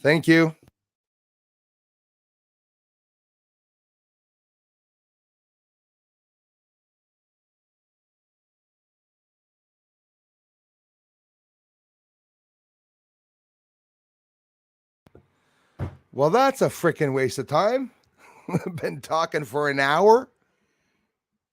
Thank you. Well, that's a freaking waste of time. I've been talking for an hour.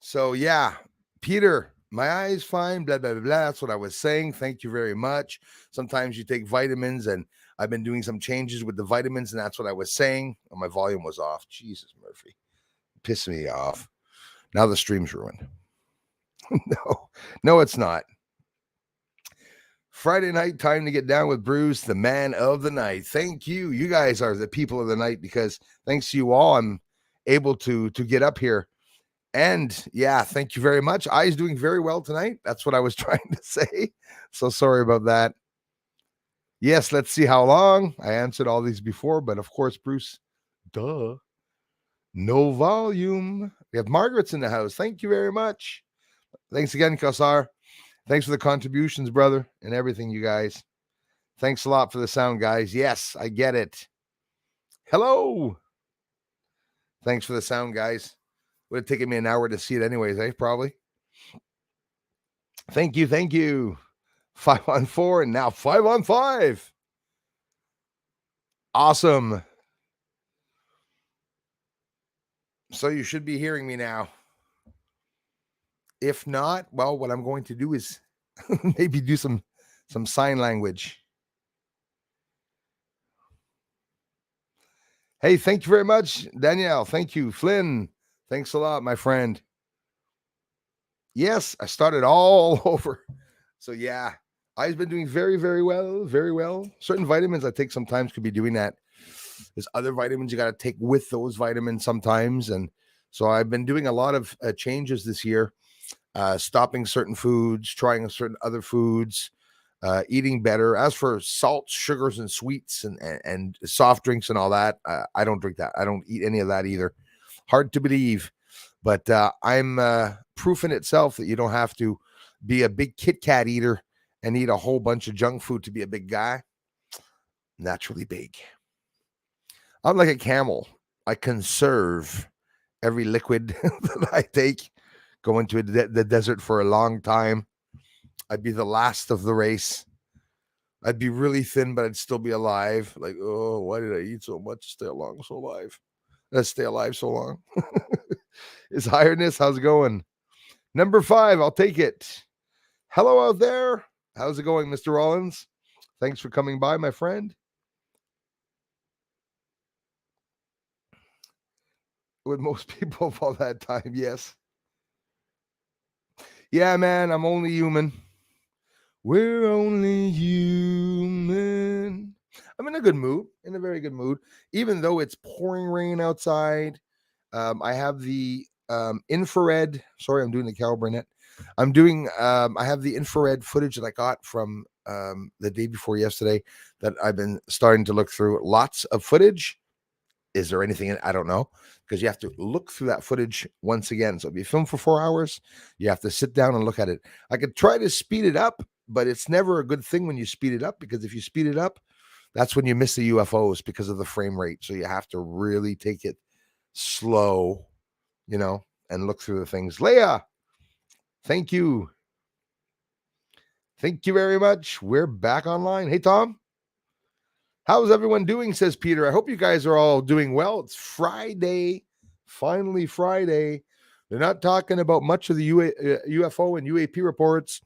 So, yeah, Peter, my eyes fine, blah, blah, blah, blah. That's what I was saying. Thank you very much. Sometimes you take vitamins, and I've been doing some changes with the vitamins, and that's what I was saying. Oh, my volume was off. Jesus, Murphy. Piss me off. Now the stream's ruined. No, it's not. Friday night, time to get down with Bruce, the man of the night. Thank you. You guys are the people of the night because thanks to you all, I'm able to get up here. And yeah, thank you very much. I's doing very well tonight. That's what I was trying to say. So sorry about that. Yes, let's see how long. I answered all these before, but of course, Bruce, duh. No volume. We have Margaret's in the house. Thank you very much. Thanks again, Kassar. Thanks for the contributions, brother, and everything, you guys. Thanks a lot for the sound, guys. Yes, I get it. Hello. Thanks for the sound, guys. Would have taken me an hour to see it anyways, probably. Thank you, thank you. 5 on 4 and now 5 on 5. Awesome. So you should be hearing me now. If not, well, what I'm going to do is maybe do some sign language. Hey, thank you very much, Danielle. Thank you, Flynn. Thanks a lot, my friend. Yes, I started all over. So yeah, I've been doing very, very well, very well. Certain vitamins I take sometimes could be doing that. There's other vitamins you got to take with those vitamins sometimes. And so I've been doing a lot of changes this year, stopping certain foods, trying certain other foods, eating better. As for salts, sugars, and sweets and soft drinks and all that, I don't drink that. I don't eat any of that either. Hard to believe. But I'm proof in itself that you don't have to be a big Kit Kat eater and eat a whole bunch of junk food to be a big guy. Naturally big. I'm like a camel. I conserve every liquid that I take. Go into the desert for a long time. I'd be the last of the race. I'd be really thin, but I'd still be alive. Like, oh, why did I eat so much to stay alive so long? His Highness, how's it going? Number 5, I'll take it. Hello out there. How's it going, Mr. Rollins? Thanks for coming by, my friend. With most people of all that time, yes. Yeah, man, I'm only human. We're only human. I'm in a good mood, in a very good mood, even though it's pouring rain outside. I have the infrared. Sorry, I'm doing the Cal Burnett. I have the infrared footage that I got from the day before yesterday that I've been starting to look through. Lots of footage. Is there anything in it? I don't know, because you have to look through that footage once again. So if you film for 4 hours, you have to sit down and look at it. I could try to speed it up, but it's never a good thing when you speed it up, because if you speed it up, that's when you miss the UFOs because of the frame rate. So you have to really take it slow, and look through the things. Leia, thank you. Thank you very much. We're back online. Hey, Tom. How's everyone doing, says Peter. I hope you guys are all doing well. It's Friday. Finally Friday. They're not talking about much of the UFO and UAP reports.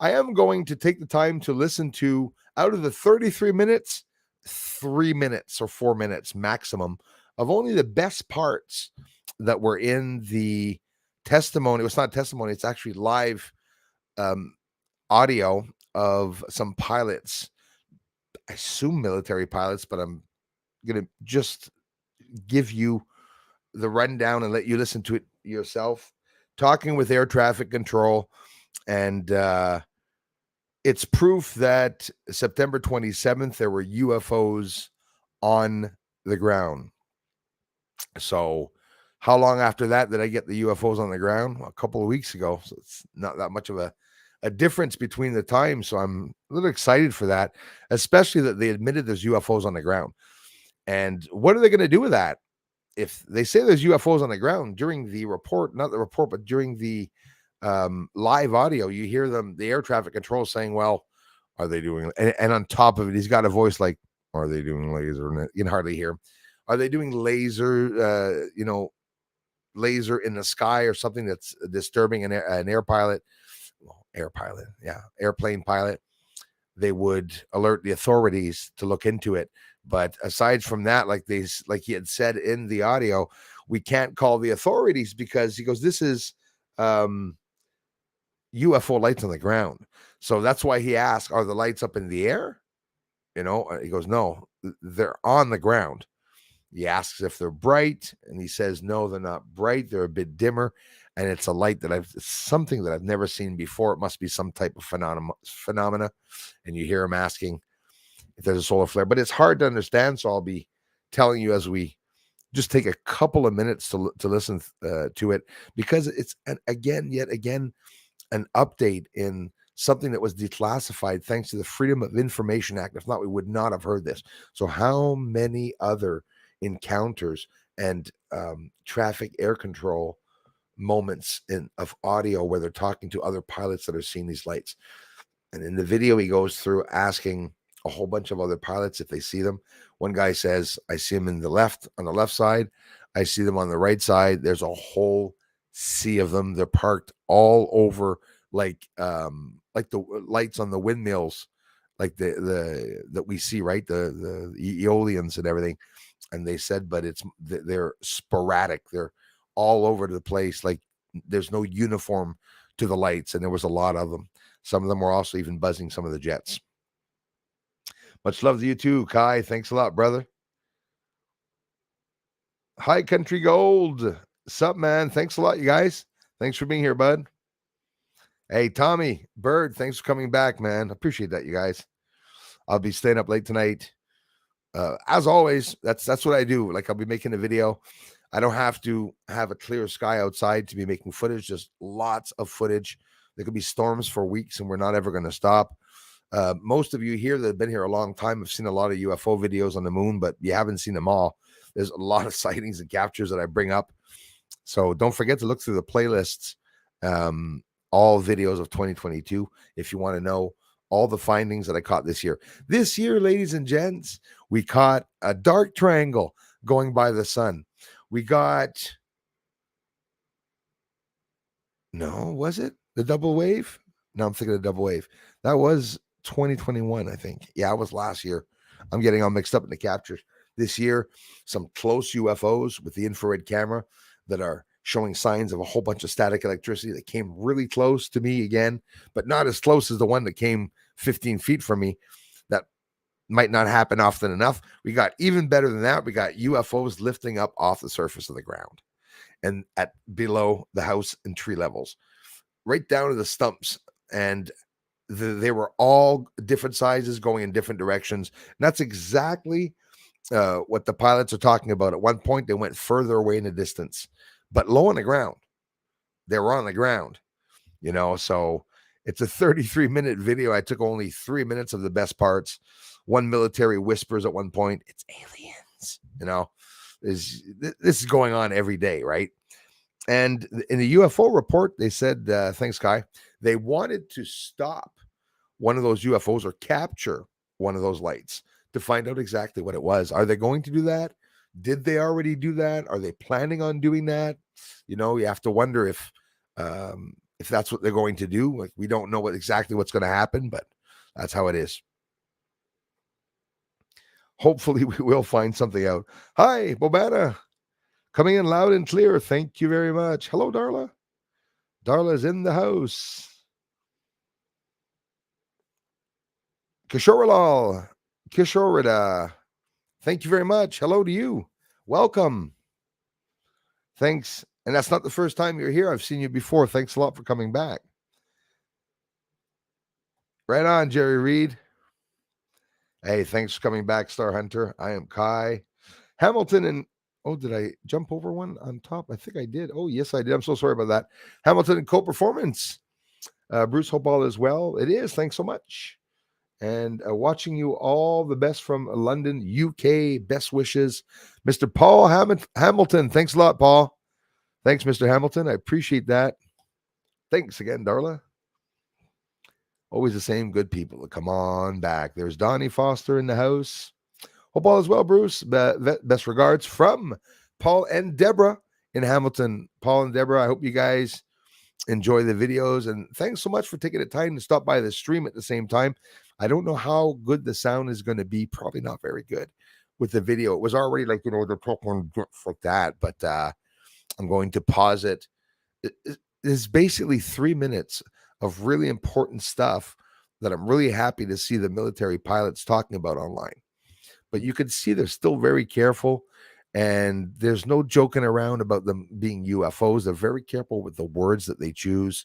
I am going to take the time to listen to, out of the 33 minutes, 3 minutes or 4 minutes maximum of only the best parts that were in the testimony. It's not testimony. It's actually live audio of some pilots. I assume military pilots, but I'm going to just give you the rundown and let you listen to it yourself. Talking with air traffic control, and it's proof that September 27th, there were UFOs on the ground. So how long after that did I get the UFOs on the ground? Well, a couple of weeks ago. So it's not that much of a a difference between the times. So I'm a little excited for that, especially that they admitted there's UFOs on the ground. And what are they going to do with that? If they say there's UFOs on the ground during the report, not the report, but during the live audio, you hear them, the air traffic control saying, well, are they doing, and on top of it, he's got a voice like, are they doing laser? And you can hardly hear him. Are they doing laser, laser in the sky or something that's disturbing an air pilot? Airplane pilot. They would alert the authorities to look into it. But aside from that, like he had said in the audio, we can't call the authorities because he goes, this is UFO lights on the ground. So that's why he asked, are the lights up in the air? He goes, no, they're on the ground. He asks if they're bright, and he says, no, they're not bright. They're a bit dimmer. And it's a light that something that I've never seen before. It must be some type of phenomena. And you hear him asking if there's a solar flare, but it's hard to understand. So I'll be telling you as we just take a couple of minutes to listen to it, because it's yet again, an update in something that was declassified thanks to the Freedom of Information Act. If not, we would not have heard this. So how many other encounters and traffic air control moments of audio where they're talking to other pilots that are seeing these lights? And in the video, he goes through asking a whole bunch of other pilots if they see them. One guy says, I see them on the left side. I see them on the right side. There's a whole sea of them. They're parked all over, like the lights on the windmills, like the that we see, right? The Aeolians and everything. And they said, but they're sporadic. They're all over the place. Like there's no uniform to the lights, and there was a lot of them. Some of them were also even buzzing some of the jets. Much love to you too, Kai. Thanks a lot, brother. High Country Gold. Sup, man? Thanks a lot, you guys. Thanks for being here, bud. Hey, Tommy Bird, thanks for coming back, man. Appreciate that, you guys. I'll be staying up late tonight. As always, that's what I do. Like I'll be making a video. I don't have to have a clear sky outside to be making footage. Just lots of footage. There could be storms for weeks, and we're not ever going to stop. Most of you here that have been here a long time have seen a lot of UFO videos on the moon, but you haven't seen them all. There's a lot of sightings and captures that I bring up. So don't forget to look through the playlists, all videos of 2022, if you want to know all the findings that I caught this year. This year, ladies and gents, we caught a dark triangle going by the sun. We got, was it the double wave? No, I'm thinking of double wave. That was 2021, I think. Yeah, it was last year. I'm getting all mixed up in the captures. This year, some close UFOs with the infrared camera that are showing signs of a whole bunch of static electricity that came really close to me again, but not as close as the one that came 15 feet from me. That might not happen often enough. We got even better than that. We got UFOs lifting up off the surface of the ground and at below the house and tree levels, right down to the stumps. And they were all different sizes going in different directions. And that's exactly what the pilots are talking about. At one point, they went further away in the distance, but low on the ground. They were on the ground, so it's a 33-minute video. I took only 3 minutes of the best parts. One military whispers at one point, it's aliens, this is going on every day, right? And in the UFO report, they said, thanks, Kai, they wanted to stop one of those UFOs or capture one of those lights to find out exactly what it was. Are they going to do that? Did they already do that? Are they planning on doing that? You have to wonder if that's what they're going to do. Like, we don't know exactly what's going to happen, but that's how it is. Hopefully we will find something out. Hi, Bobana. Coming in loud and clear. Thank you very much. Hello, Darla. Darla's in the house. Kishorilal. Kishorida. Thank you very much. Hello to you. Welcome. Thanks. And that's not the first time you're here. I've seen you before. Thanks a lot for coming back. Right on, Jerry Reed. Hey, thanks for coming back, Star Hunter. I am Kai. Hamilton and did I jump over one on top? I think I did. Oh, yes, I did. I'm so sorry about that. Hamilton and Co-Performance. Bruce, hope all is well. It is. Thanks so much. And watching you, all the best from London, UK. Best wishes, Mr. Paul Hamilton. Thanks a lot, Paul. Thanks, Mr. Hamilton. I appreciate that. Thanks again, Darla. Always the same good people that come on back. There's Donnie Foster in the house. Hope all is well, Bruce. Best regards from Paul and Deborah in Hamilton. Paul and Deborah, I hope you guys enjoy the videos. And thanks so much for taking the time to stop by the stream at the same time. I don't know how good the sound is going to be. Probably not very good with the video. It was already like, the popcorn like that. But I'm going to pause it. It's basically 3 minutes of really important stuff that I'm really happy to see the military pilots talking about online. But you can see they're still very careful, and there's no joking around about them being UFOs. They're very careful with the words that they choose,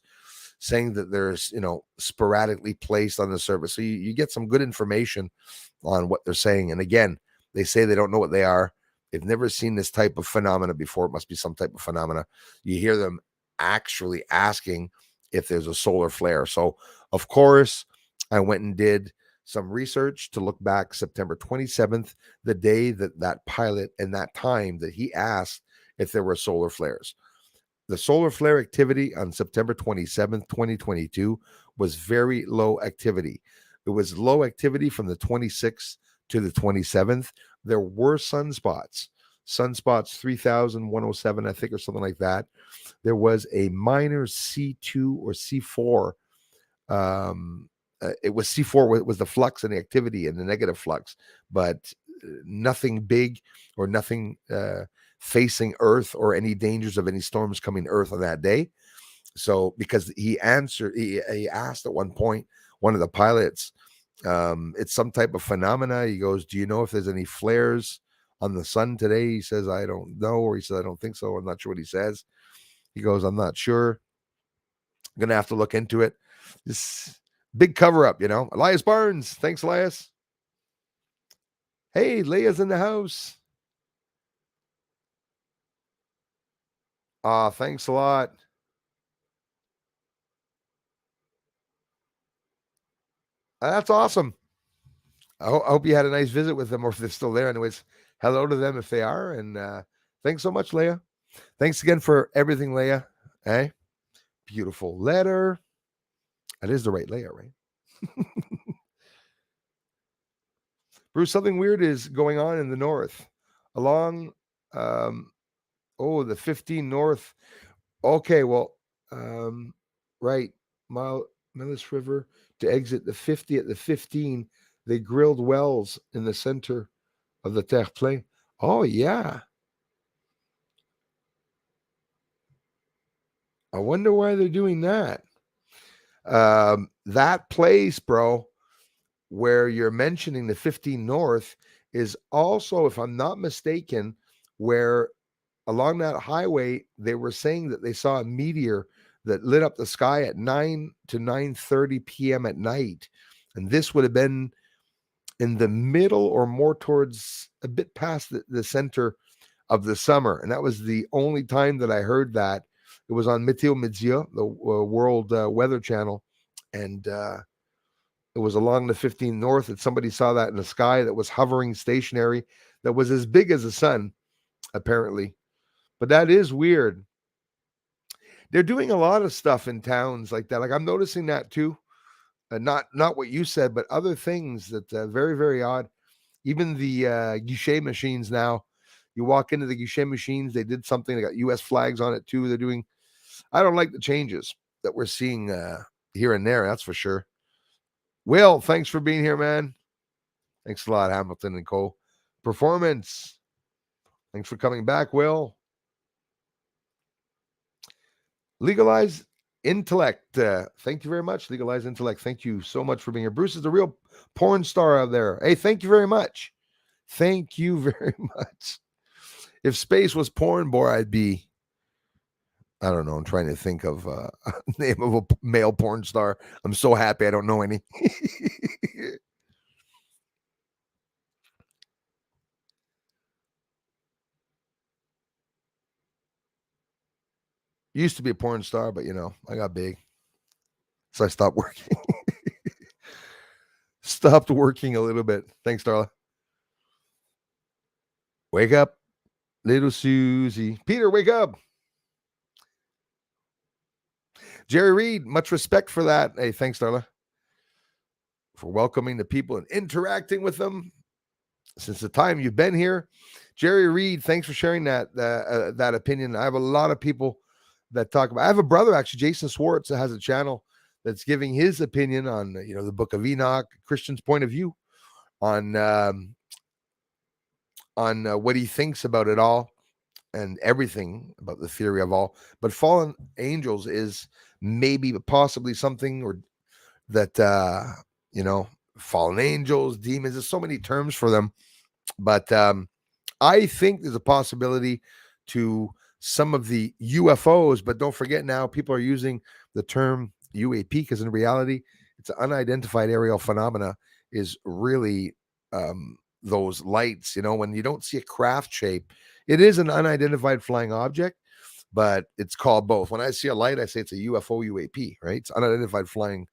saying that there's, sporadically placed on the surface. So you get some good information on what they're saying. And again, they say they don't know what they are. They've never seen this type of phenomena before. It must be some type of phenomena. You hear them actually asking if there's a solar flare. So, of course, I went and did some research to look back September 27th, the day that pilot and that time that he asked if there were solar flares. The solar flare activity on September 27th, 2022 was very low activity. It was low activity from the 26th to the 27th. There were sunspots 3,107, I think, or something like that. There was a minor C2 or C4. It was C4 was the flux and the activity and the negative flux, but nothing big or nothing facing Earth or any dangers of any storms coming Earth on that day. So because he asked at one point, one of the pilots, it's some type of phenomena. He goes, do you know if there's any flares on the sun today? He says, I don't know. Or he says, I don't think so. I'm not sure what he says. He goes, I'm not sure. I'm going to have to look into it. This big cover up, Elias Barnes. Thanks, Elias. Hey, Leia's in the house. Thanks a lot. That's awesome. I hope you had a nice visit with them, or if they're still there. Anyways, hello to them if they are. And thanks so much, Leia. Thanks again for everything, Leia. Hey, beautiful letter. That is the right Leia, right? Bruce, something weird is going on in the north along the 15 north. Okay, well, right, Millis River to exit the 50 at the 15. They grilled wells in the center of the Terre Plein. Oh yeah. I wonder why they're doing that. That place, bro, where you're mentioning the 15 North is also, if I'm not mistaken, where along that highway they were saying that they saw a meteor that lit up the sky at 9 to 9:30 p.m. at night, and this would have been in the middle or more towards a bit past the center of the summer, and that was the only time that I heard that. It was on Meteo Media, the World Weather Channel, and it was along the 15 North that somebody saw that in the sky that was hovering stationary, that was as big as the sun, apparently. But that is weird. They're doing a lot of stuff in towns like that. Like I'm noticing that too. Not what you said, but other things that very, very odd. Even the guichet machines now. You walk into the guichet machines, they did something. They got U.S. flags on it too. They're doing. I don't like the changes that we're seeing here and there. That's for sure. Will, thanks for being here, man. Thanks a lot, Hamilton and Co. Performance. Thanks for coming back, Will. Legalize Intellect. Thank you very much, Legalize Intellect. Thank you so much for being here. Bruce is the real porn star out there. Hey, thank you very much. Thank you very much. If space was porn, boy, I'd be, I don't know. I'm trying to think of a name of a male porn star. I'm so happy I don't know any. Used to be a porn star, but I got big. So I stopped working. Stopped working a little bit. Thanks, Darla. Wake up, little Susie. Peter, wake up. Jerry Reed, much respect for that. Hey, thanks, Darla, for welcoming the people and interacting with them since the time you've been here. Jerry Reed, thanks for sharing that opinion. I have a lot of people that talk about. I have a brother actually, Jason Swartz, that has a channel that's giving his opinion on the Book of Enoch, Christian's point of view on what he thinks about it all and everything about the theory of all. But fallen angels is maybe possibly something, or that fallen angels, demons. There's so many terms for them, but I think there's a possibility to some of the UFOs. But don't forget, now people are using the term UAP because in reality, it's an unidentified aerial phenomena. Is really those lights. When you don't see a craft shape, it is an unidentified flying object, but it's called both. When I see a light, I say it's a UFO UAP, right? It's unidentified flying,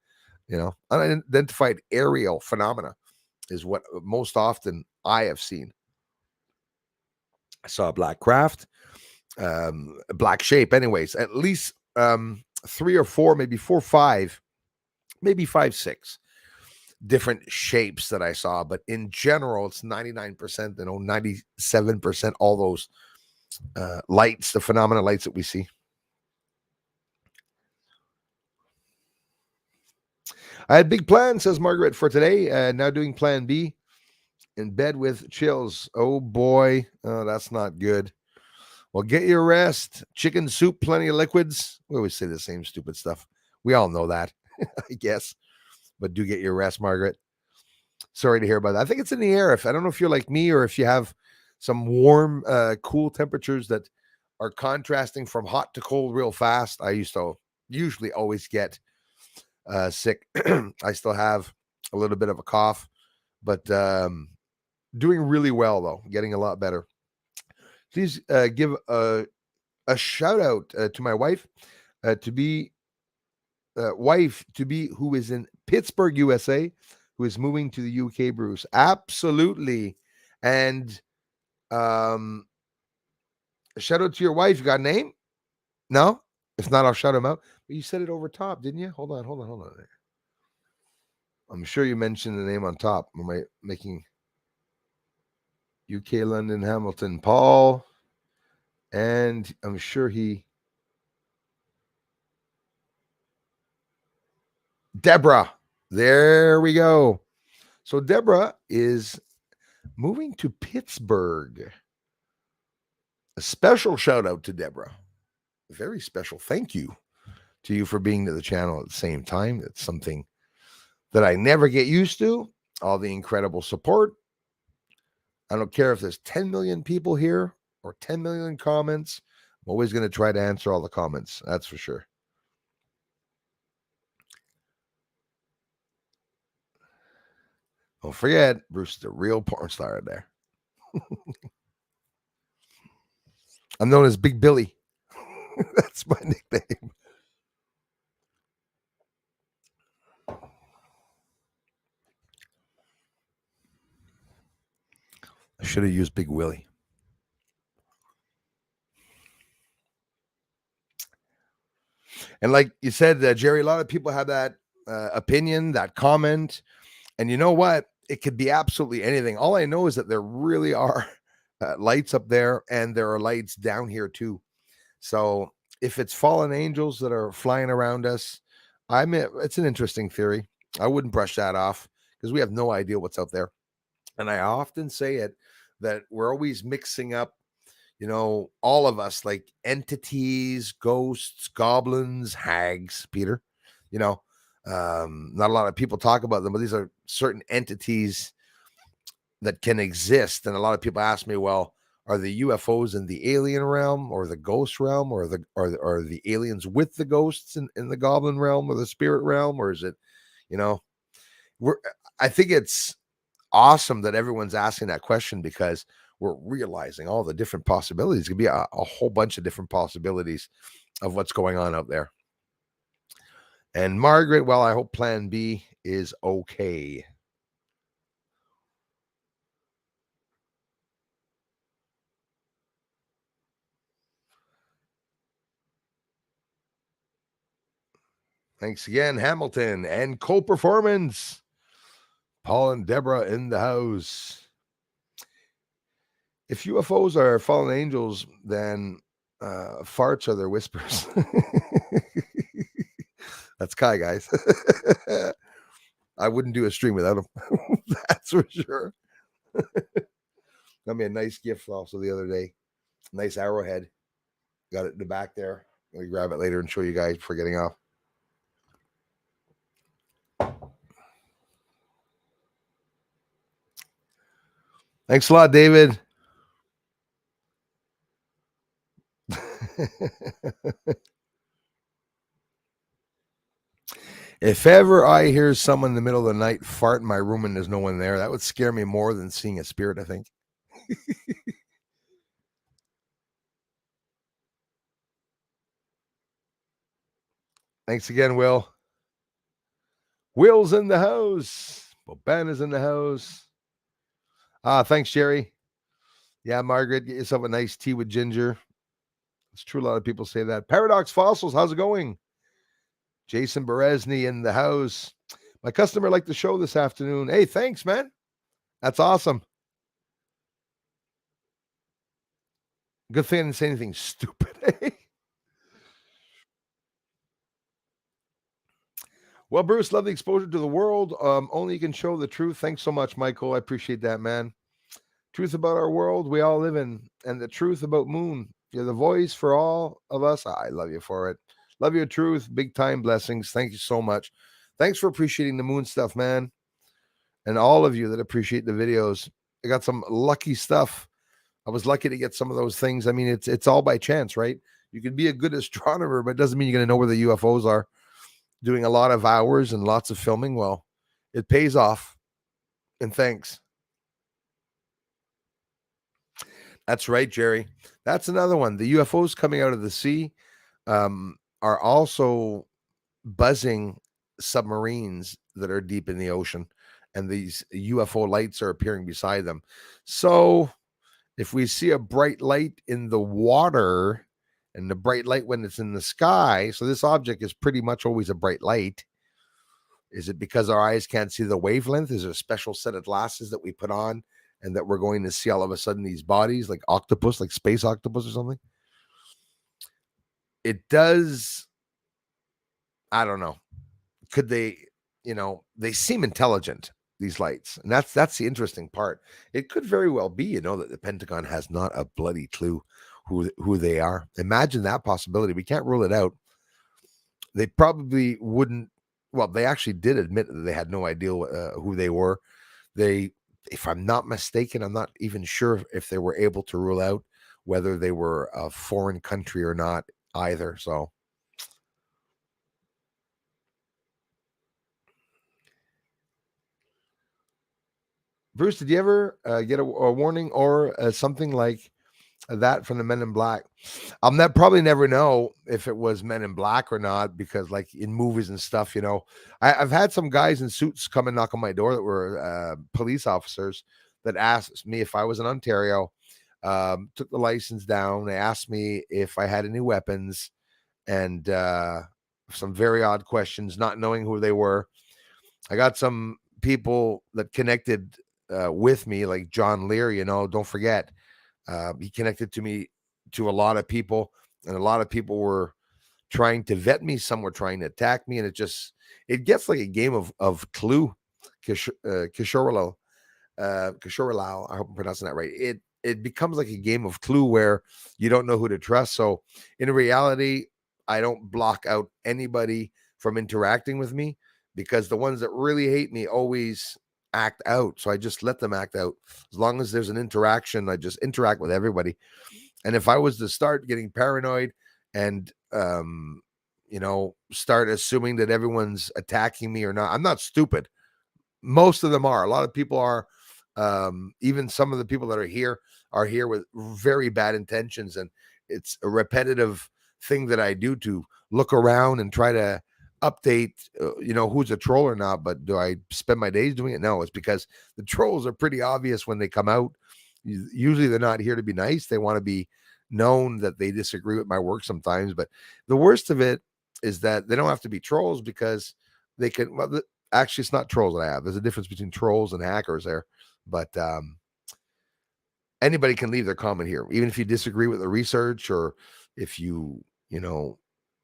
unidentified aerial phenomena is what most often I have seen. I saw a black craft, black shape. Anyways, at least 3 or 4, maybe 4, 5, maybe 5, 6 different shapes that I saw. But in general, it's 99%, 97%, all those lights, the phenomena lights that we see. I had big plans, says Margaret, for today. Now doing plan B. In bed with chills. Oh boy. Oh, that's not good. Well, get your rest. Chicken soup, plenty of liquids. We always say the same stupid stuff. We all know that, I guess. But do get your rest, Margaret. Sorry to hear about that. I think it's in the air. I don't know if you're like me or if you have some warm, cool temperatures that are contrasting from hot to cold real fast. I used to usually always get sick. I still have a little bit of a cough, but doing really well, though. Getting a lot better. Please give a shout out to my wife, who is in Pittsburgh, USA, who is moving to the UK, Bruce. Absolutely. And shout out to your wife. You got a name? No? If not, I'll shout him out. But you said it over top, didn't you? Hold on. I'm sure you mentioned the name on top. Am I making UK, London, Hamilton, Paul? And I'm sure Deborah. There we go. So Deborah is moving to Pittsburgh. A special shout out to Deborah. Very special. Thank you to you for being to the channel at the same time. It's something that I never get used to. All the incredible support. I don't care if there's 10 million people here or 10 million comments. I'm always going to try to answer all the comments. That's for sure. Don't forget, Bruce is the real porn star there. I'm known as Big Billy. That's my nickname. I should have used Big Willie. And like you said, Jerry, a lot of people have that opinion, that comment. And you know what? It could be absolutely anything. All I know is that there really are lights up there, and there are lights down here too. So if it's fallen angels that are flying around us, it's an interesting theory. I wouldn't brush that off because we have no idea what's out there. And I often say it that we're always mixing up, all of us, like entities, ghosts, goblins, hags, Peter, not a lot of people talk about them, but these are certain entities that can exist. And a lot of people ask me, well, are the UFOs in the alien realm or the ghost realm, or the aliens with the ghosts in the goblin realm or the spirit realm? Or is it, I think it's awesome that everyone's asking that question, because we're realizing all the different possibilities. It could be a whole bunch of different possibilities of what's going on out there. And Margaret, well, I hope Plan B is okay. Thanks again, Hamilton and co-performance. Paul and Deborah in the house. If UFOs are fallen angels, then farts are their whispers. That's Kai, guys. I wouldn't do a stream without him. That's for sure. Got me a nice gift also the other day. Nice arrowhead. Got it in the back there. Let me grab it later and show you guys before getting off. Thanks a lot, David. If ever I hear someone in the middle of the night fart in my room and there's no one there, that would scare me more than seeing a spirit, I think. Thanks again, Will. Will's in the house. Boban is in the house. Thanks, Jerry. Yeah, Margaret, get yourself a nice tea with ginger. It's true. A lot of people say that. Paradox Fossils, how's it going? Jason Berezny in the house. My customer liked the show this afternoon. Hey, thanks, man. That's awesome. Good thing I didn't say anything stupid. Well, Bruce, love the exposure to the world. Only you can show the truth. Thanks so much, Michael. I appreciate that, man. Truth about our world we all live in, and the truth about Moon. You're the voice for all of us. I love you for it. Love your truth. Big time blessings. Thank you so much. Thanks for appreciating the Moon stuff, man. And all of you that appreciate the videos. I got some lucky stuff. I was lucky to get some of those things. I mean, it's all by chance, right? You can be a good astronomer, but it doesn't mean you're going to know where the UFOs are. Doing a lot of hours and lots of filming, well, it pays off. And thanks. That's right, Jerry. That's another one. The UFOs coming out of the sea are also buzzing submarines that are deep in the ocean, and these UFO lights are appearing beside them. So if we see a bright light in the water and the bright light when it's in the sky, so this object is pretty much always a bright light. Is it because our eyes can't see the wavelength? Is it a special set of glasses that we put on and that we're going to see all of a sudden these bodies like octopus, like space octopus or something? It does. I don't know. Could they, they seem intelligent, these lights. And that's the interesting part. It could very well be, that the Pentagon has not a bloody clue who they are. Imagine that possibility. We can't rule it out. They probably wouldn't. Well, they actually did admit that they had no idea who they were. If I'm not mistaken, I'm not even sure if they were able to rule out whether they were a foreign country or not either. So, Bruce, did you ever get a warning or something like that from the Men in Black? I'll probably never know if it was Men in Black or not, because like in movies and stuff, I've had some guys in suits come and knock on my door that were police officers that asked me if I was in Ontario, took the license down. They asked me if I had any weapons and some very odd questions, not knowing who they were. I got some people that connected with me, like John Lear, don't forget. He connected to me to a lot of people, and a lot of people were trying to vet me. Some were trying to attack me, and it gets like a game of Clue, Kishoralo. I hope I'm pronouncing that right. It becomes like a game of Clue where you don't know who to trust. So in reality, I don't block out anybody from interacting with me, because the ones that really hate me always act out. So I just let them act out. As long as there's an interaction, I just interact with everybody. And if I was to start getting paranoid and start assuming that everyone's attacking me or not, I'm not stupid. Most of them are. A lot of people are. Even some of the people that are here with very bad intentions, and it's a repetitive thing that I do to look around and try to update, who's a troll or not, but do I spend my days doing it? No, it's because the trolls are pretty obvious when they come out. Usually they're not here to be nice. They want to be known that they disagree with my work sometimes. But the worst of it is that they don't have to be trolls because they can. Well, actually, it's not trolls that I have. There's a difference between trolls and hackers there. But anybody can leave their comment here, even if you disagree with the research or if you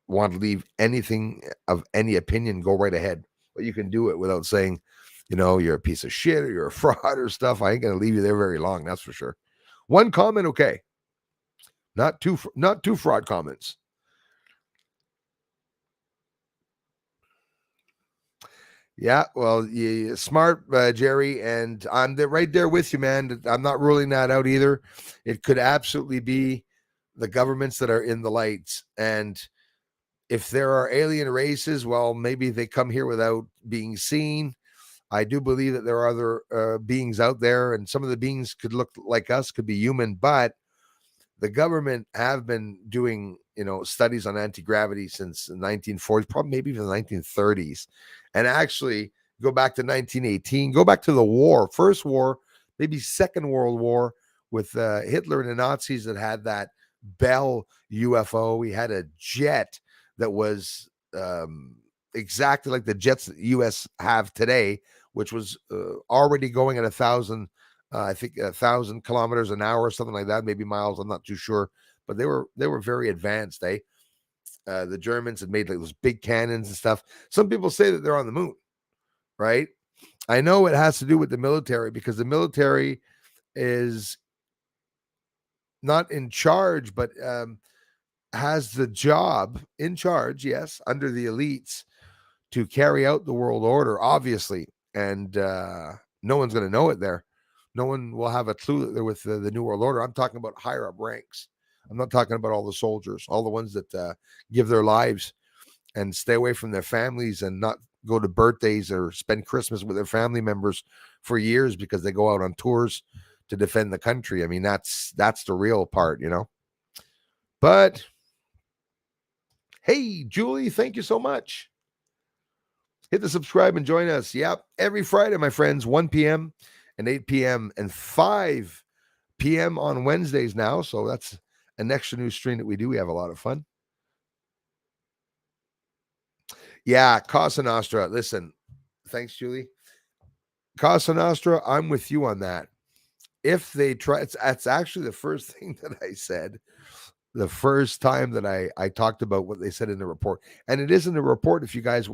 want to leave anything of any opinion, go right ahead. But you can do it without saying, you're a piece of shit or you're a fraud or stuff. I ain't going to leave you there very long. That's for sure. One comment. Okay. Not two fraud comments. Yeah. Well, you smart, Jerry. And I'm right there with you, man. I'm not ruling that out either. It could absolutely be the governments that are in the lights. And if there are alien races, well, maybe they come here without being seen. I do believe that there are other beings out there, and some of the beings could look like us, could be human, but the government have been doing, studies on anti-gravity since the 1940s, probably maybe even the 1930s. And actually go back to 1918, go back to the first war, maybe Second World War with Hitler and the Nazis that had that Bell UFO. We had a jet that was exactly like the jets that the U.S. have today, which was already going at 1,000, I think 1,000 kilometers an hour or something like that, maybe miles. I'm not too sure, but they were very advanced. The Germans had made like those big cannons and stuff. Some people say that they're on the moon, right? I know it has to do with the military because the military is not in charge, but has the job in charge, yes, under the elites to carry out the world order, obviously. And no one's going to know it there. No one will have a clue that they're with the New World Order. I'm talking about higher up ranks. I'm not talking about all the soldiers, all the ones that give their lives and stay away from their families and not go to birthdays or spend Christmas with their family members for years because they go out on tours to defend the country. I mean, that's the real part, But hey, Julie, thank you so much. Hit the subscribe and join us. Yep, every Friday, my friends, 1 p.m. and 8 p.m. and 5 p.m. on Wednesdays now. So that's an extra new stream that we do. We have a lot of fun. Yeah, Casa Nostra. Listen, thanks, Julie. Casa Nostra, I'm with you on that. If they try, it's actually the first thing that I said the first time that I talked about what they said in the report. And it isn't a report, if you guys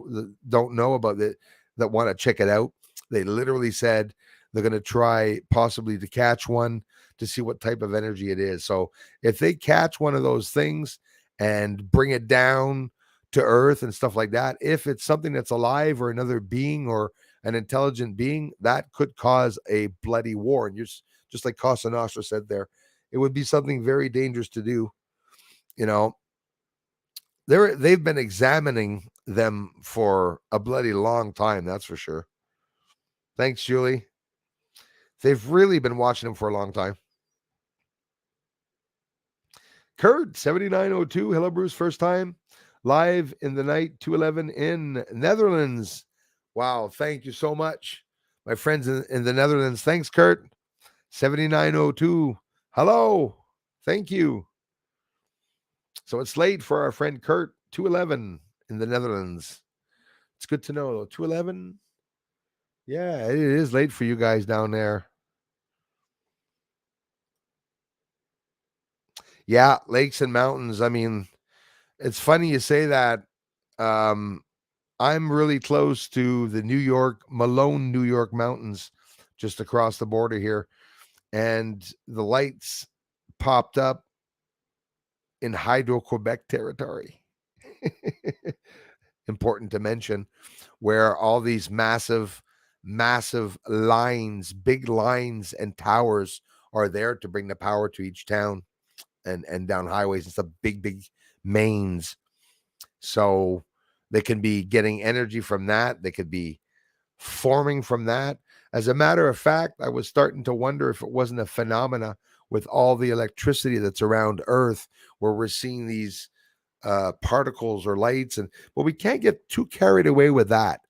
don't know about it, that want to check it out. They literally said they're going to try possibly to catch one to see what type of energy it is. So if they catch one of those things and bring it down to Earth and stuff like that, if it's something that's alive or another being or an intelligent being, that could cause a bloody war. And just like Casa Nostra said there, it would be something very dangerous to do. They've been examining them for a bloody long time, that's for sure. Thanks, Julie. They've really been watching them for a long time. Kurt, 7902. Hello, Bruce. First time live in the night, 211 in Netherlands. Wow. Thank you so much, my friends in the Netherlands. Thanks, Kurt. 7902. Hello. Thank you. So it's late for our friend Kurt, 211 in the Netherlands. It's good to know, though. 211. Yeah, it is late for you guys down there. Yeah, lakes and mountains. I mean, it's funny you say that. I'm really close to the Malone, New York mountains, just across the border here. And the lights popped up in Hydro-Quebec territory. Important to mention, where all these massive lines, big lines and towers are there to bring the power to each town and down highways and stuff, big mains. So they can be getting energy from that. They could be forming from that. As a matter of fact, I was starting to wonder if it wasn't a phenomena with all the electricity that's around Earth, where we're seeing these particles or lights, but we can't get too carried away with that.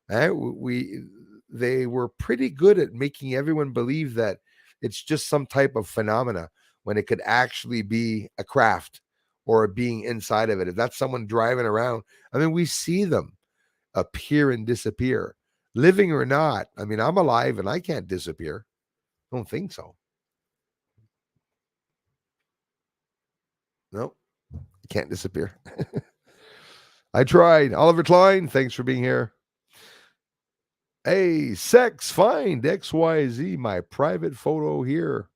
They were pretty good at making everyone believe that it's just some type of phenomena when it could actually be a craft or a being inside of it. If that's someone driving around, I mean, we see them appear and disappear, living or not. I mean, I'm alive and I can't disappear. I don't think so. Nope, can't disappear. I tried. Oliver Klein, thanks for being here. Hey, sex, find XYZ, my private photo here.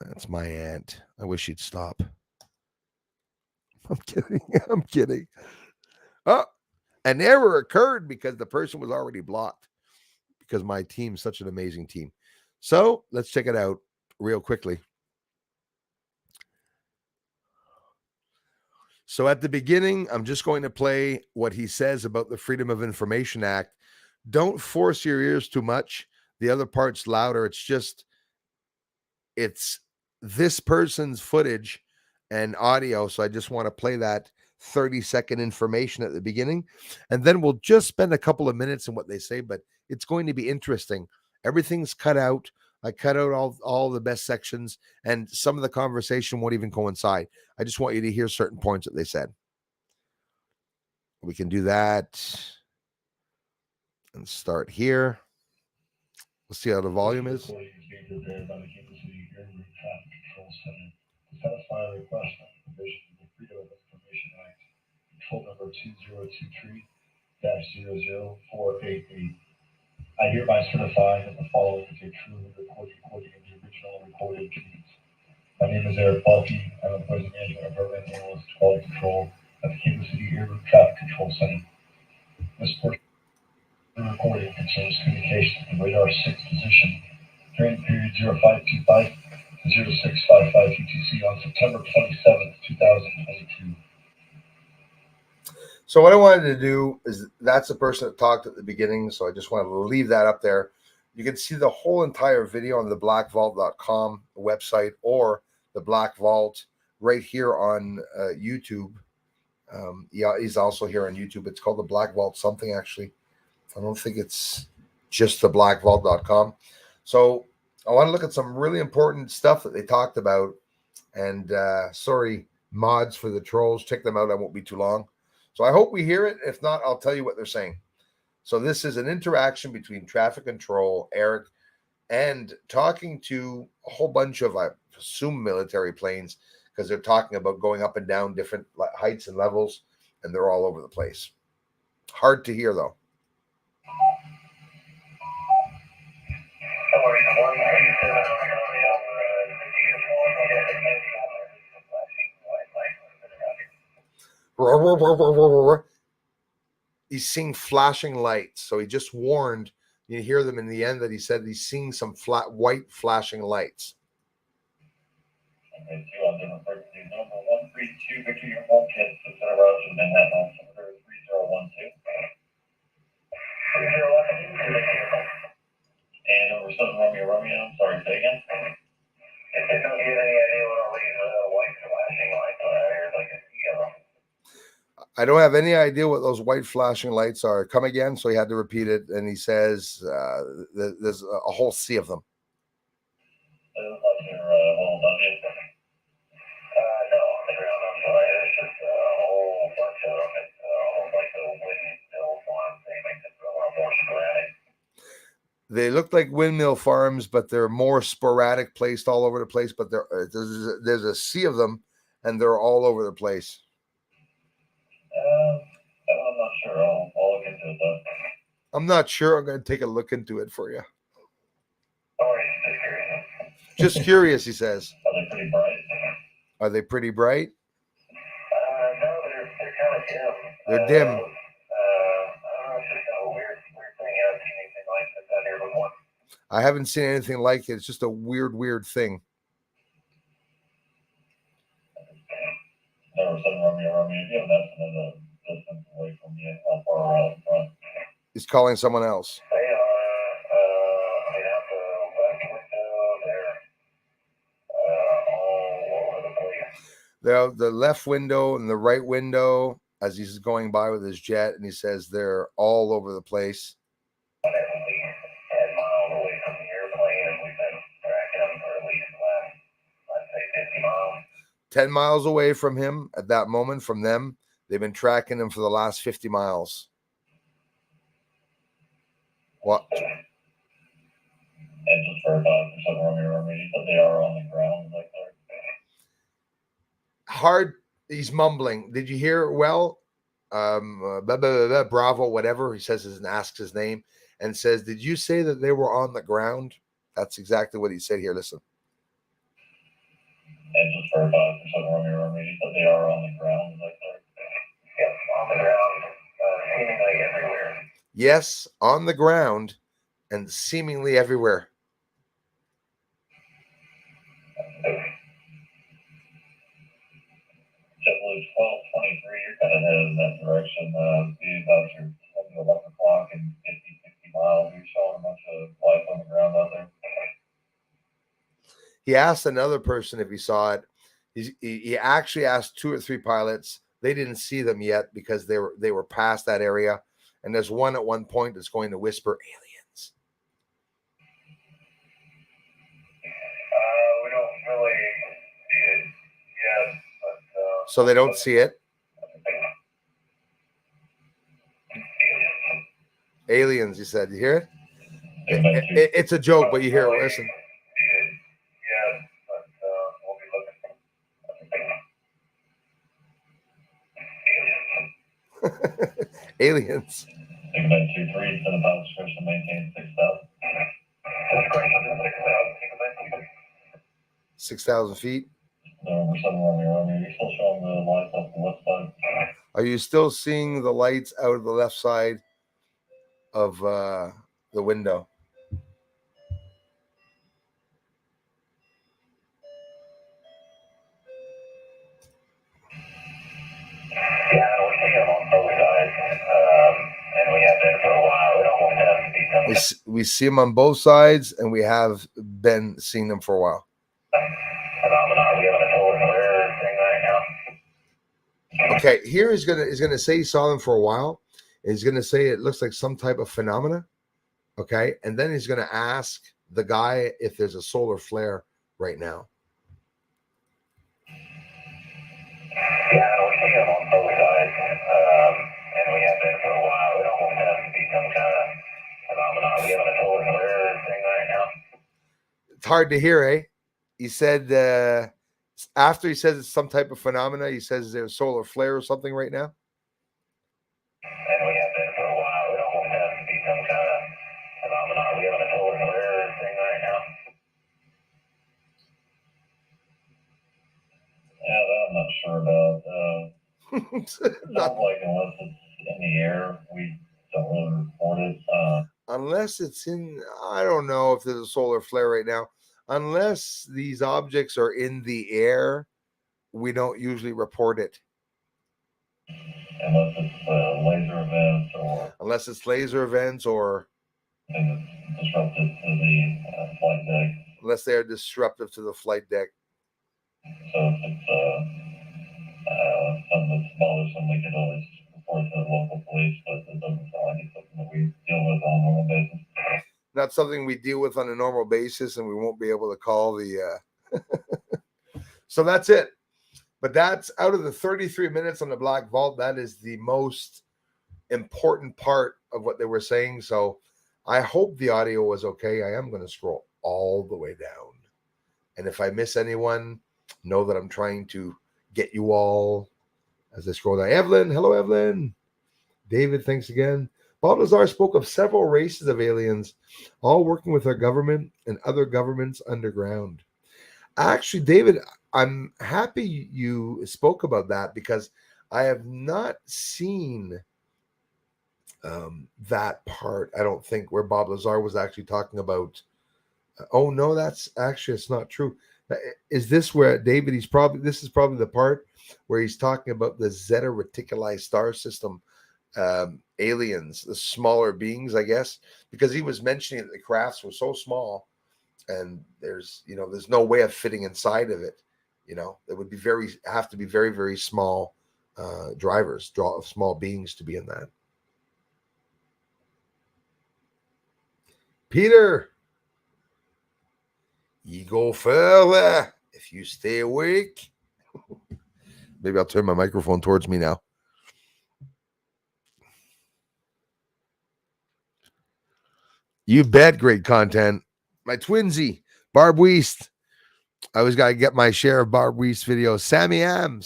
That's my aunt. I wish she'd stop. I'm kidding. I'm kidding. Oh, an error occurred because the person was already blocked because my team's such an amazing team. So let's check it out real quickly. So at the beginning, I'm just going to play what he says about the Freedom of Information Act. Don't force your ears too much. The other part's louder. It's this person's footage and audio. So I just want to play that 30-second information at the beginning. And then we'll just spend a couple of minutes in what they say, but it's going to be interesting. Everything's cut out. I cut out all the best sections, and some of the conversation won't even coincide. I just want you to hear certain points that they said. We can do that and start here. Let's see how the volume is. Satisfy a request on the provision of the Freedom of Information Act, control number 2023-00488. I hereby certify that the following is a true recording of the original recorded feeds. My name is Eric Balky. I'm a President Management of Urban Analyst Quality Control at the Kansas City Air Route Traffic Control Center. This portion of the recording concerns communication with the radar 6 position during the period 0525 to 0655 UTC on September 27th, 2022. So what I wanted to do is, that's the person that talked at the beginning, so I just wanted to leave that up there. You can see the whole entire video on the blackvault.com website or the Black Vault right here on YouTube. Yeah, he's also here on YouTube. It's called the Black Vault something, actually. I don't think it's just the blackvault.com. So I want to look at some really important stuff that they talked about. And sorry, mods, for the trolls. Check them out. I won't be too long. So I hope we hear it. If not, I'll tell you what they're saying. So this is an interaction between traffic control, Eric, and talking to a whole bunch of, I assume, military planes, because they're talking about going up and down different heights and levels, and they're all over the place. Hard to hear, though. He's seeing flashing lights. So he just warned. You hear them in the end that he said he's seeing some flat white flashing lights. And over 7 Romeo, sorry, say again. Don't you have any idea what all these white flashing lights are? Like a yellow. I don't have any idea what those white flashing lights are. Come again? So he had to repeat it, and he says there's a whole sea of them. They look like windmill farms, but they're more sporadic, placed all over the place. But there's a sea of them, and they're all over the place. I'm not sure. I'll look into it, though. I'm not sure. I'm going to take a look into it for you. Just curious, he says. Are they pretty bright? Are they pretty bright? No, they're kind of dim. They're dim. I don't know if it's kind of a weird thing. I haven't seen anything like this out here before. I haven't seen anything like it. It's just a weird thing. Never said Romeo. Yeah, that's another distance away from you. How far out in front? He's calling someone else. They are out the west window. They're all over the place. the left window and the right window as he's going by with his jet, and he says they're all over the place. 10 miles away from the airplane, and we've been tracking them for at least the last, let's say, 50 miles. 10 miles away from him at that moment, from them. They've been tracking him for the last 50 miles. What? And just for 5% Romeo Romeo, but they are on the ground, like they're hard. He's mumbling. Did you hear it well? Bravo, whatever he says, and asks his name and says, "Did you say that they were on the ground?" That's exactly what he said here. Listen. And just for 5% Romeo Romeo, but they are on the ground, like they're on the ground, seemingly everywhere. Yes, on the ground and seemingly everywhere. JetBlue 1223, you're kind of headed in that direction. Be about your 11 o'clock and 50, 60 miles. You're showing a bunch of life on the ground out there. He asked another person if he saw it. He actually asked 2 or 3 pilots. They didn't see them yet because they were past that area. And there's one at one point that's going to whisper aliens. We don't really see it yet, but so they don't see it. Aliens, he said. You hear it? It's a joke, but you hear it. Listen. Yeah, but we'll be looking. Aliens. Segment 23 to the power description, maintain 6,000. 6,000 feet. We're 7 Romeo. You're still showing the lights off the left side. Are you still seeing the lights out of the left side of the window? Yeah, we see them on both sides, and we have been for a while. We almost have to see them. We see them on both sides, and we have been seeing them for a while. Phenomena. We have a total clear thing right now. Okay, here he's gonna say he saw them for a while. He's gonna say it looks like some type of phenomena. Okay, and then he's gonna ask the guy if there's a solar flare right now. Yeah, we see them on both sides, and we have been for a while. We almost have to see some kind of phenomena. We have a total clear thing right now. It's hard to hear, eh? He said after he says it's some type of phenomena, he says there's a solar flare or something right now. And we have been for a while. We almost have to see some kind of phenomena. We have a total clear thing right now. Yeah, that I'm not sure about. Sounds like unless it's in the air, we don't really report it. Unless it's in, I don't know if there's a solar flare right now. Unless these objects are in the air, we don't usually report it. Unless it's laser events or. Unless it's laser events or. Disruptive to the flight deck. Unless they are disruptive to the flight deck. So if it's something that's bothersome, we could always report to the local police, but it doesn't sound like it's something that we deal with on a normal basis. Not something we deal with on a normal basis, and we won't be able to call the. So that's it. But that's out of the 33 minutes on the Black Vault. That is the most important part of what they were saying. So I hope the audio was okay. I am going to scroll all the way down. And if I miss anyone, know that I'm trying to get you all as I scroll down. Evelyn, hello, Evelyn. David, thanks again. Bob Lazar spoke of several races of aliens, all working with our government and other governments underground. Actually, David, I'm happy you spoke about that because I have not seen that part, I don't think, where Bob Lazar was actually talking about. Oh, no, that's actually, it's not true. Is this where, David, this is probably the part where he's talking about the Zeta Reticuli star system aliens, the smaller beings, I guess, because he was mentioning that the crafts were so small and there's no way of fitting inside of it. It would have to be very, very small drivers, small beings to be in that. Peter, you go further if you stay awake. Maybe I'll turn my microphone towards me now. You bet, great content. My twinsy, Barb Weast. I always got to get my share of Barb Weast videos. Sammy Am,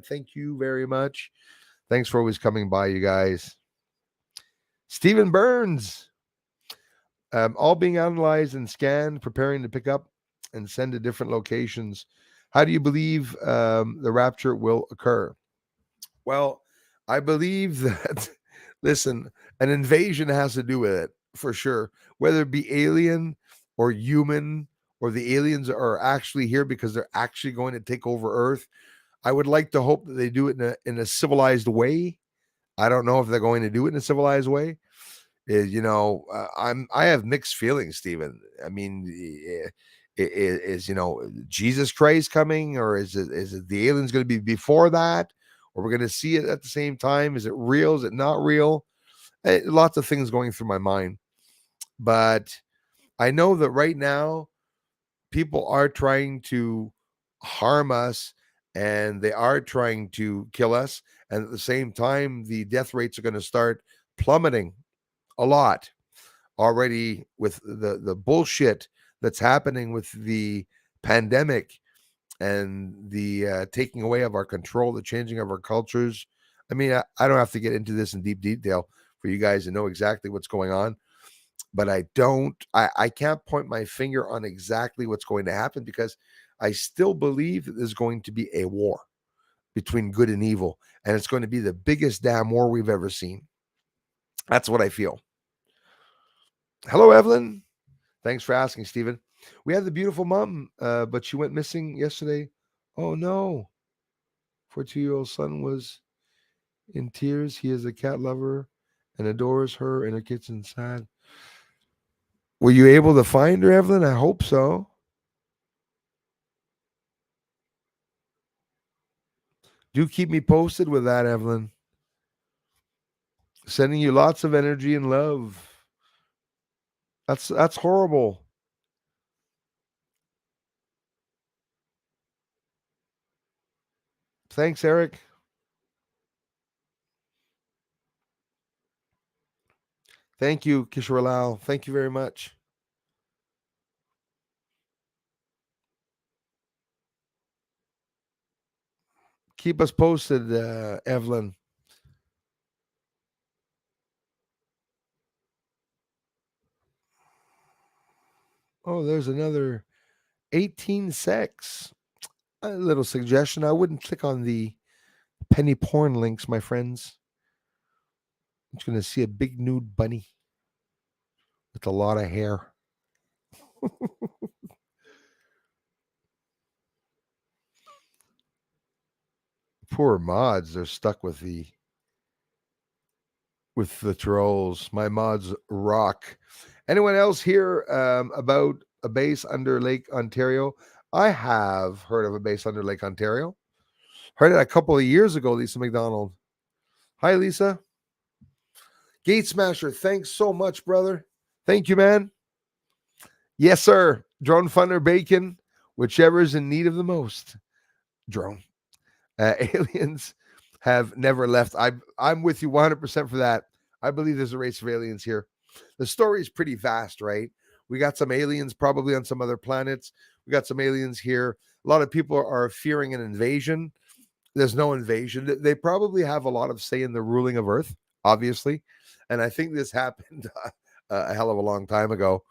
thank you very much. Thanks for always coming by, you guys. Stephen Burns, all being analyzed and scanned, preparing to pick up and send to different locations. How do you believe the rapture will occur? Well, I believe that, listen, an invasion has to do with it for sure, whether it be alien or human, or the aliens are actually here because they're actually going to take over Earth. I would like to hope that they do it in a civilized way. I don't know if they're going to do it in a civilized way. I have mixed feelings, Stephen. I mean, is Jesus Christ coming, or is it the aliens going to be before that, or we're going to see it at the same time? Is it real? Is it not real? Lots of things going through my mind, but I know that right now people are trying to harm us, and they are trying to kill us, and at the same time the death rates are going to start plummeting a lot already with the bullshit that's happening with the pandemic and the taking away of our control, the changing of our cultures. I mean, I don't have to get into this in deep detail for you guys to know exactly what's going on, but I can't point my finger on exactly what's going to happen, because I still believe that there's going to be a war between good and evil, and it's going to be the biggest damn war we've ever seen. That's what I feel. Hello, Evelyn. Thanks for asking, Stephen. We had the beautiful mom, but she went missing yesterday. Oh no. 42-year-old son was in tears. He is a cat lover and adores her in her kitchen. Sad. Were you able to find her, Evelyn? I hope so. Do keep me posted with that, Evelyn. Sending you lots of energy and love. That's horrible. Thanks, Eric. Thank you, Kishore. Thank you very much. Keep us posted, Evelyn. Oh, there's another 18 sex. A little suggestion. I wouldn't click on the penny porn links, my friends. I'm just going to see a big nude bunny with a lot of hair. Poor mods, they're stuck with the trolls. My mods rock. Anyone else here about a base under Lake Ontario? I have heard of a base under Lake Ontario. Heard it a couple of years ago, Lisa McDonald. Hi, Lisa. Gate Smasher, thanks so much, brother. Thank you, man. Yes, sir. Drone Funder Bacon, whichever is in need of the most. Drone. Aliens have never left. I'm with you 100% for that. I believe there's a race of aliens here. The story is pretty vast, right? We got some aliens probably on some other planets. We got some aliens here. A lot of people are fearing an invasion. There's no invasion. They probably have a lot of say in the ruling of Earth, obviously. And I think this happened a hell of a long time ago,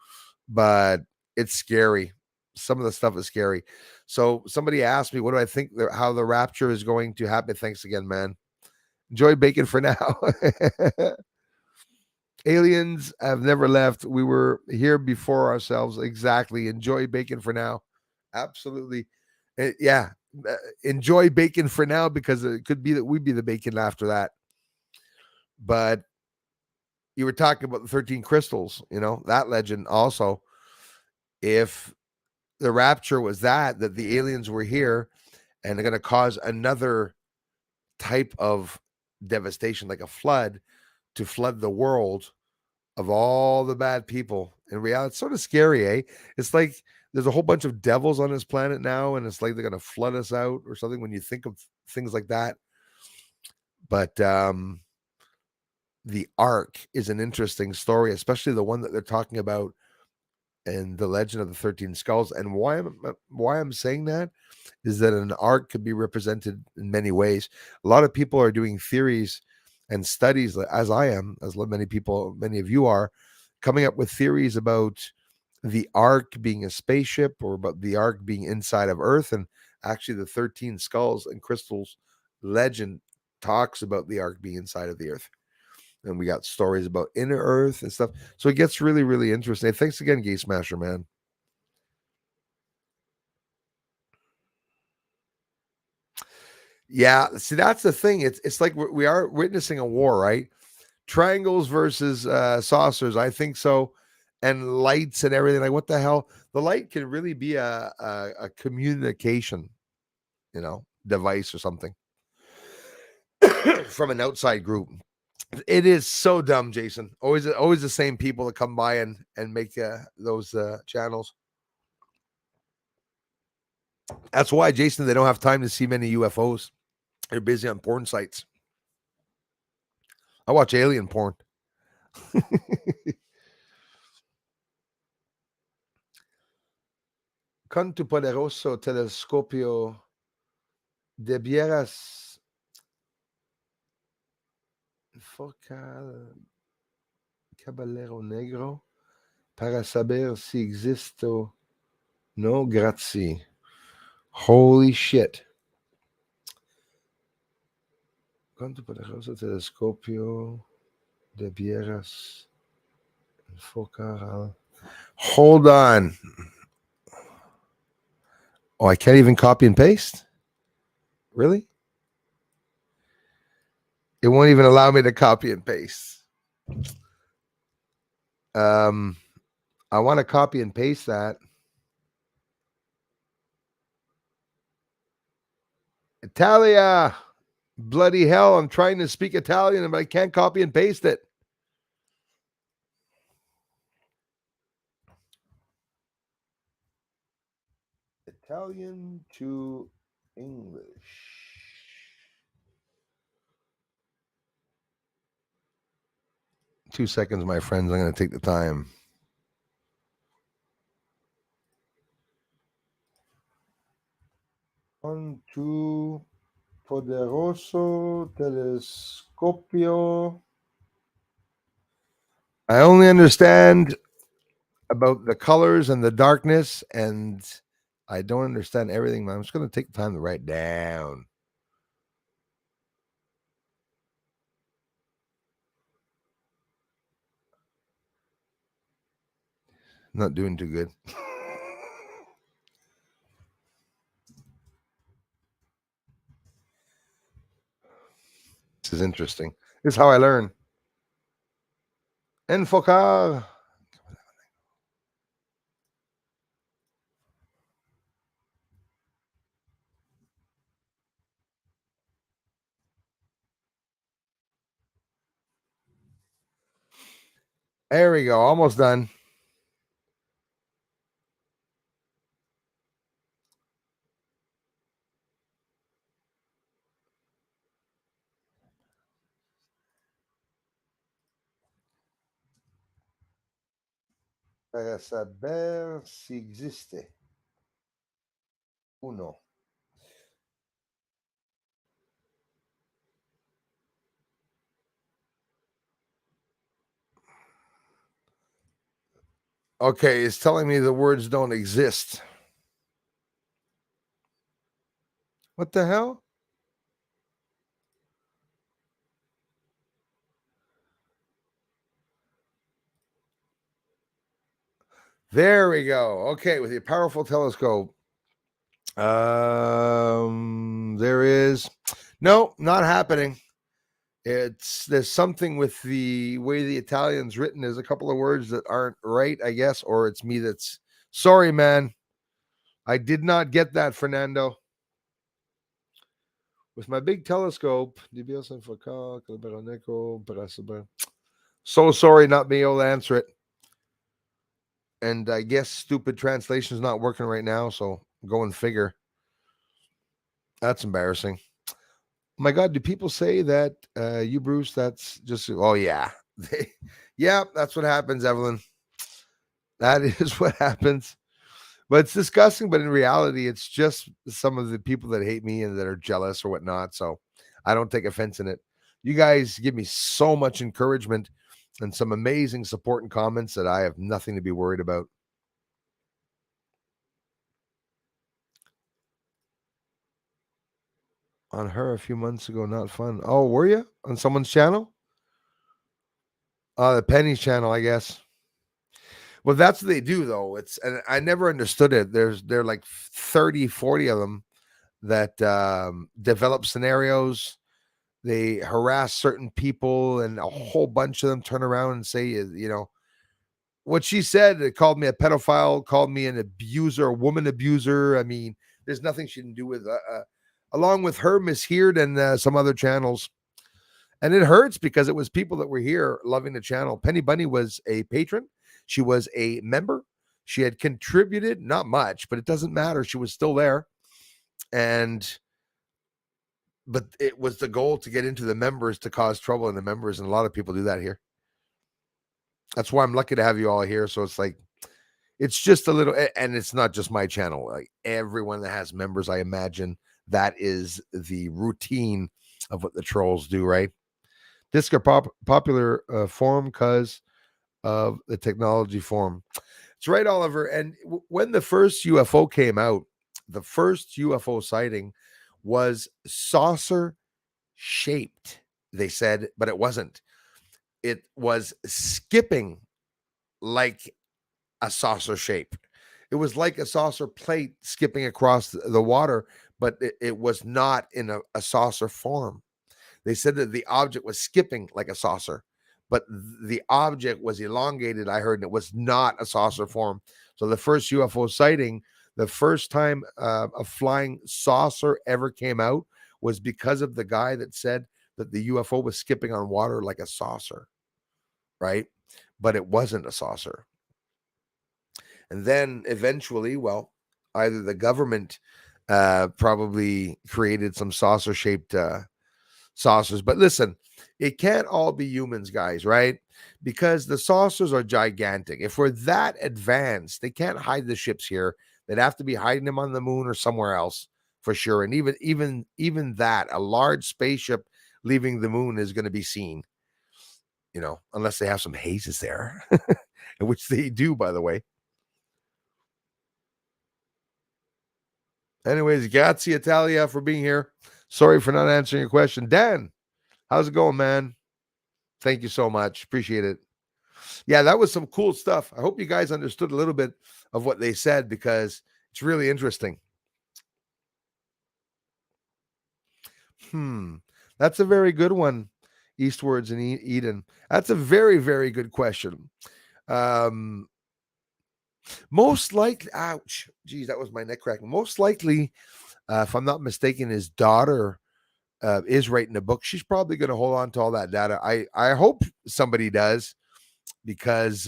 but it's scary. Some of the stuff is scary. So somebody asked me, what do I think how the rapture is going to happen? Thanks again, man. Enjoy bacon for now. Aliens have never left. We were here before ourselves. Exactly. Enjoy bacon for now. Absolutely. Yeah. Enjoy bacon for now, because it could be that we'd be the bacon after that. But you were talking about the 13 crystals, that legend also. If the rapture was that the aliens were here and they're going to cause another type of devastation, like a flood, to flood the world of all the bad people. In reality, it's sort of scary, eh? It's like there's a whole bunch of devils on this planet now, and it's like they're going to flood us out or something when you think of things like that. But the Ark is an interesting story, especially the one that they're talking about in the Legend of the 13 Skulls. And why I'm saying that is that an Ark could be represented in many ways. A lot of people are doing theories and studies, as I am, as many of you are, coming up with theories about the Ark being a spaceship or about the Ark being inside of Earth. And actually, the 13 Skulls and Crystals legend talks about the Ark being inside of the Earth. And we got stories about inner Earth and stuff. So it gets really, really interesting. Thanks again, Gay Smasher, man. Yeah, see, that's the thing. It's like we are witnessing a war, right? Triangles versus saucers. I think so. And lights and everything. Like, what the hell? The light can really be a communication, device or something from an outside group. It is so dumb, Jason. Always the same people that come by and make those channels. That's why, Jason, they don't have time to see many UFOs. They're busy on porn sites. I watch alien porn. Con tu poderoso telescopio debieras enfocar caballero negro para saber si existo. No, grazie. Holy shit. Con tu poderoso telescopio debieras enfocar. Hold on. Oh, I can't even copy and paste? Really? It won't even allow me to copy and paste. I want to copy and paste that. Italia. Bloody hell. I'm trying to speak Italian, but I can't copy and paste it. Italian to English. 2 seconds, my friends. I'm going to take the time. Con tu poderoso telescopio. I only understand about the colors and the darkness, and I don't understand everything, but I'm just going to take the time to write down. Not doing too good. This is interesting. This is how I learn. Enfocar. There we go. Almost done. Para saber si existe. Uno. Okay, it's telling me the words don't exist. What the hell? There we go. Okay, with your powerful telescope. There is no, not happening. There's something with the way the Italian's written. There's a couple of words that aren't right, I guess, or it's me that's sorry, man. I did not get that, Fernando. With my big telescope, so sorry not being able to answer it. And I guess stupid translation is not working right now, so go and figure. That's embarrassing. My God, do people say that you, Bruce? That's just, oh, yeah. Yeah, that's what happens, Evelyn. That is what happens. But it's disgusting. But in reality, it's just some of the people that hate me and that are jealous or whatnot. So I don't take offense in it. You guys give me so much encouragement and some amazing support and comments that I have nothing to be worried about. On her a few months ago, not fun. Oh, were you on someone's channel? The Penny's channel, I guess. Well, that's what they do, though. And I never understood it. There are like 30, 40 of them that develop scenarios. They harass certain people, and a whole bunch of them turn around and say, what she said. It called me a pedophile, called me an abuser, a woman abuser. I mean, there's nothing she didn't do with, along with her, Miss Heard, and some other channels. And it hurts because it was people that were here loving the channel. Penny Bunny was a patron. She was a member. She had contributed, not much, but it doesn't matter. She was still there. But it was the goal to get into the members, to cause trouble in the members. And a lot of people do that here. That's why I'm lucky to have you all here. So it's like, it's just a little, and it's not just my channel. Like everyone that has members, I imagine that is the routine of what the trolls do, right? Disc are popular forum because of the technology forum. That's right, Oliver. And when the first UFO came out, the first UFO sighting was saucer shaped, they said, but it wasn't. It was skipping like a saucer shape. It was like a saucer plate skipping across the water, but it was not in a saucer form. They said that the object was skipping like a saucer, but the object was elongated, I heard, and it was not a saucer form. So the first UFO sighting, the first time a flying saucer ever came out, was because of the guy that said that the UFO was skipping on water like a saucer, right? But it wasn't a saucer. And then eventually, well, either the government probably created some saucer-shaped saucers. But listen, it can't all be humans, guys, right? Because the saucers are gigantic. If we're that advanced, they can't hide the ships here. They'd have to be hiding them on the moon or somewhere else for sure. And even that, a large spaceship leaving the moon is going to be seen, unless they have some hazes there, which they do, by the way. Anyways, grazie Italia for being here. Sorry for not answering your question. Dan, how's it going, man? Thank you so much. Appreciate it. Yeah, that was some cool stuff. I hope you guys understood a little bit of what they said because it's really interesting. That's a very good one. Eastwards in Eden. That's a very, very good question. Most likely, ouch, geez, that was my neck crack. Most likely, if I'm not mistaken, his daughter is writing a book. She's probably going to hold on to all that data. I hope somebody does, because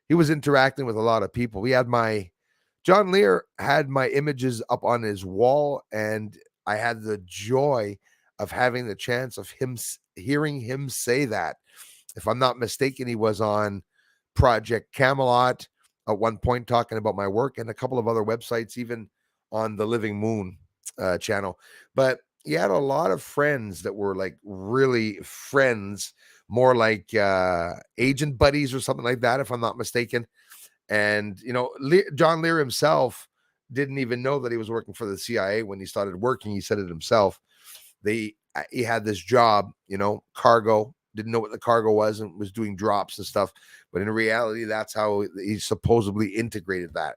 he was interacting with a lot of people. We had John Lear had my images up on his wall, and I had the joy of having the chance of hearing him say that. If I'm not mistaken, he was on Project Camelot at one point talking about my work, and a couple of other websites, even on the Living Moon channel. But he had a lot of friends that were like really friends, more like agent buddies or something like that, if I'm not mistaken. And, John Lear himself didn't even know that he was working for the CIA when he started working. He said it himself. He had this job, cargo, didn't know what the cargo was and was doing drops and stuff. But in reality, that's how he supposedly integrated that.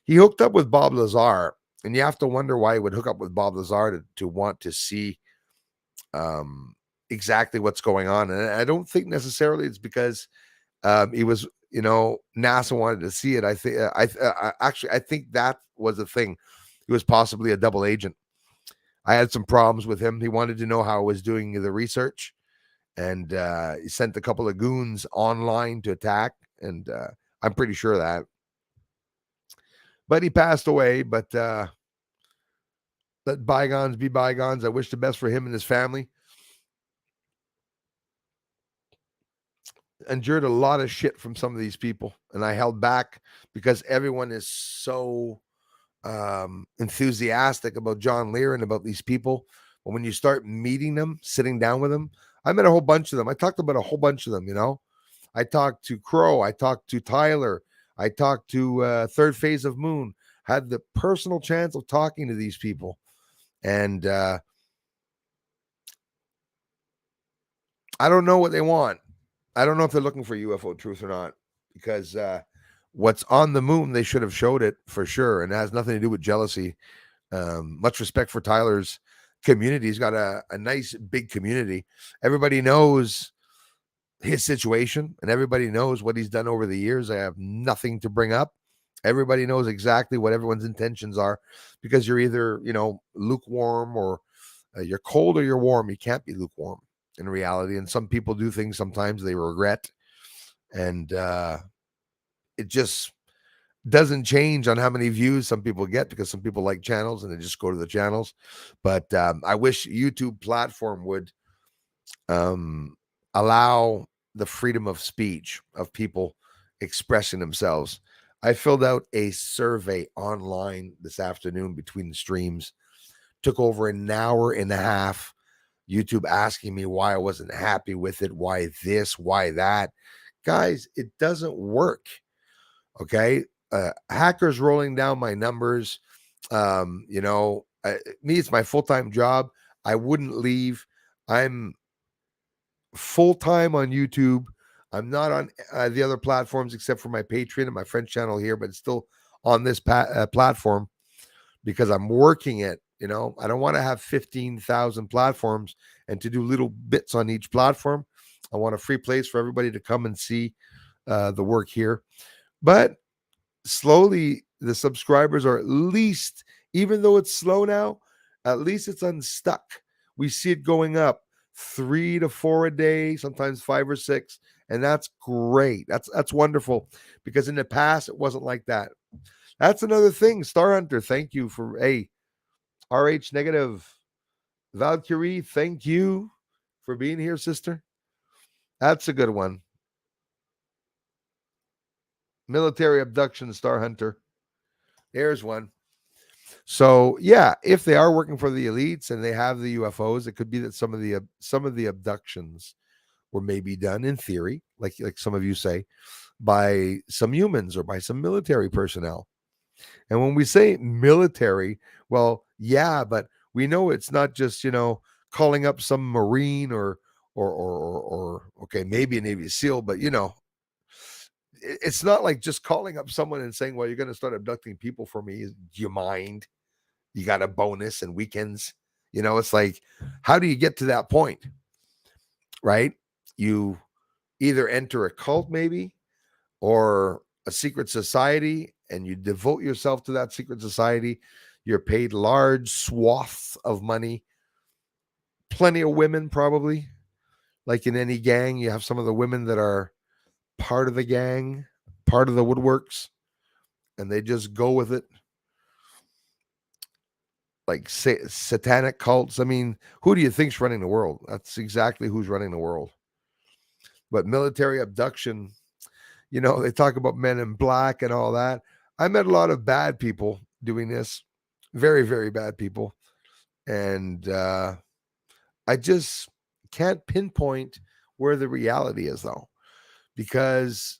He hooked up with Bob Lazar, and you have to wonder why he would hook up with Bob Lazar to want to see exactly what's going on. And I don't think necessarily it's because He was, NASA wanted to see it. I think, I think that was the thing. He was possibly a double agent. I had some problems with him. He wanted to know how I was doing the research, and he sent a couple of goons online to attack, and I'm pretty sure of that. But he passed away. But let bygones be bygones. I wish the best for him and his family. Endured a lot of shit from some of these people, and I held back because everyone is so enthusiastic about John Lear and about these people. But when you start meeting them, sitting down with them, I met a whole bunch of them. I talked about a whole bunch of them, I talked to Crow, I talked to Tyler, I talked to Third Phase of Moon, had the personal chance of talking to these people. And I don't know what they want. I don't know if they're looking for UFO truth or not, because what's on the moon, they should have showed it for sure. And it has nothing to do with jealousy. Much respect for Tyler's community. He's got a nice big community. Everybody knows his situation, and everybody knows what he's done over the years. I have nothing to bring up. Everybody knows exactly what everyone's intentions are, because you're either, lukewarm, or you're cold, or you're warm. You can't be lukewarm in reality. And some people do things sometimes they regret, and it just doesn't change on how many views some people get, because some people like channels and they just go to the channels. But I wish YouTube platform would allow the freedom of speech of people expressing themselves. I filled out a survey online this afternoon between the streams. Took over an hour and a half. YouTube asking me why I wasn't happy with it, why this, why that. Guys, it doesn't work. Okay. Hackers rolling down my numbers. Me, it's my full-time job. I wouldn't leave. I'm full-time on YouTube. I'm not on the other platforms except for my Patreon and my French channel here, but it's still on this platform because I'm working it. I don't want to have 15,000 platforms and to do little bits on each platform. I want a free place for everybody to come and see the work here. But slowly, the subscribers are, at least, even though it's slow now, at least it's unstuck. We see it going up 3 to 4 a day, sometimes 5 or 6. And that's great. That's wonderful, because in the past, it wasn't like that. That's another thing. Star Hunter, thank you for RH negative. Valkyrie, thank you for being here, sister. That's a good one. Military abduction, Star Hunter. There's one. So yeah, if they are working for the elites and they have the UFOs, it could be that some of the abductions were maybe done, in theory, like some of you say, by some humans or by some military personnel. And when we say military, well, yeah, but we know it's not just, calling up some Marine or okay, maybe a Navy SEAL, but it's not like just calling up someone and saying, well, you're going to start abducting people for me. Do you mind? You got a bonus and weekends. It's like, how do you get to that point? Right? You either enter a cult, maybe, or a secret society, and you devote yourself to that secret society. You're paid large swaths of money, plenty of women, probably. Like in any gang, you have some of the women that are part of the gang, part of the woodworks, and they just go with it. Like satanic cults. I mean, who do you think's running the world? That's exactly who's running the world. But military abduction, they talk about Men in Black and all that. I met a lot of bad people doing this, very, very bad people. And I just can't pinpoint where the reality is, though, because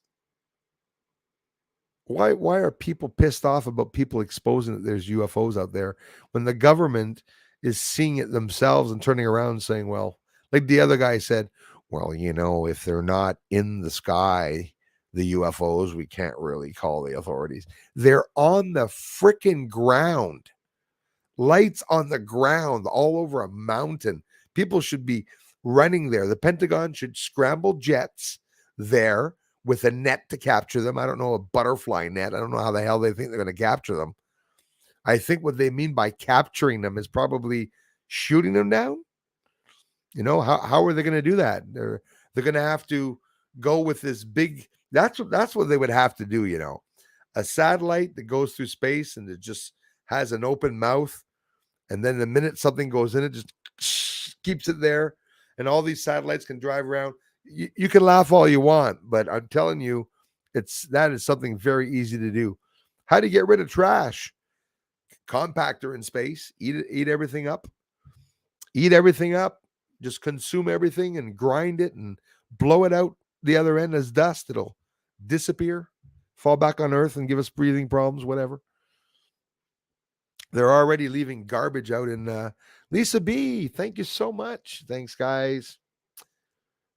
why are people pissed off about people exposing that there's UFOs out there when the government is seeing it themselves and turning around and saying, well, like the other guy said, well, if they're not in the sky, the UFOs, we can't really call the authorities. They're on the freaking ground. Lights on the ground all over a mountain. People should be running there. The Pentagon should scramble jets there with a net to capture them. I don't know, a butterfly net. I don't know how the hell they think they're going to capture them. I think what they mean by capturing them is probably shooting them down. How are they going to do that? They're going to have to go with this big. That's what they would have to do. A satellite that goes through space and it just has an open mouth, and then the minute something goes in, it just keeps it there, and all these satellites can drive around. You can laugh all you want, but I'm telling you, that is something very easy to do. How do you get rid of trash? Compactor in space. Eat everything up. Eat everything up. Just consume everything and grind it and blow it out the other end as dust. It'll disappear, fall back on Earth and give us breathing problems, whatever. They're already leaving garbage out in Lisa B. Thank you so much. Thanks, guys.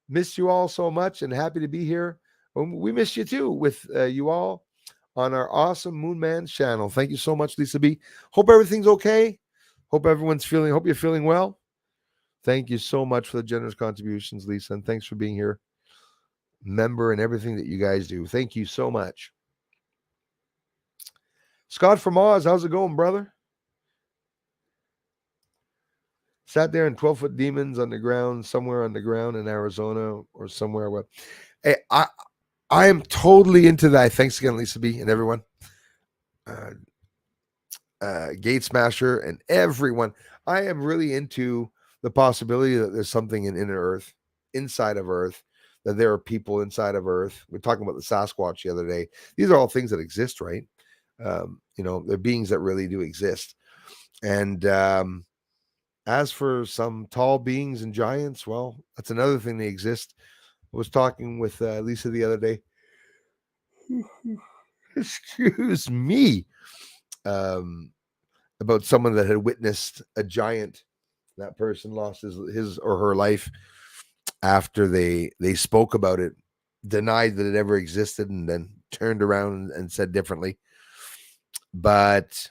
Miss you all so much and happy to be here. We miss you too with you all on our awesome Moon Man's channel. Thank you so much, Lisa B. Hope everything's okay. Hope you're feeling well. Thank you so much for the generous contributions, Lisa, and thanks for being here, member, and everything that you guys do. Thank you so much. Scott from Oz, how's it going, brother? Sat there in 12-foot demons underground, somewhere underground in Arizona or somewhere. Hey, I am totally into that. Thanks again, Lisa B, and everyone. Gate Smasher and everyone. I am really into the possibility that there's something in inner Earth, inside of Earth, that there are people inside of Earth. We're talking about the Sasquatch the other day. These are all things that exist, right? They're beings that really do exist. And as for some tall beings and giants, well, that's another thing they exist. I was talking with Lisa the other day. Excuse me. About someone that had witnessed a giant. That person lost his or her life after they spoke about it, denied that it ever existed, and then turned around and said differently. But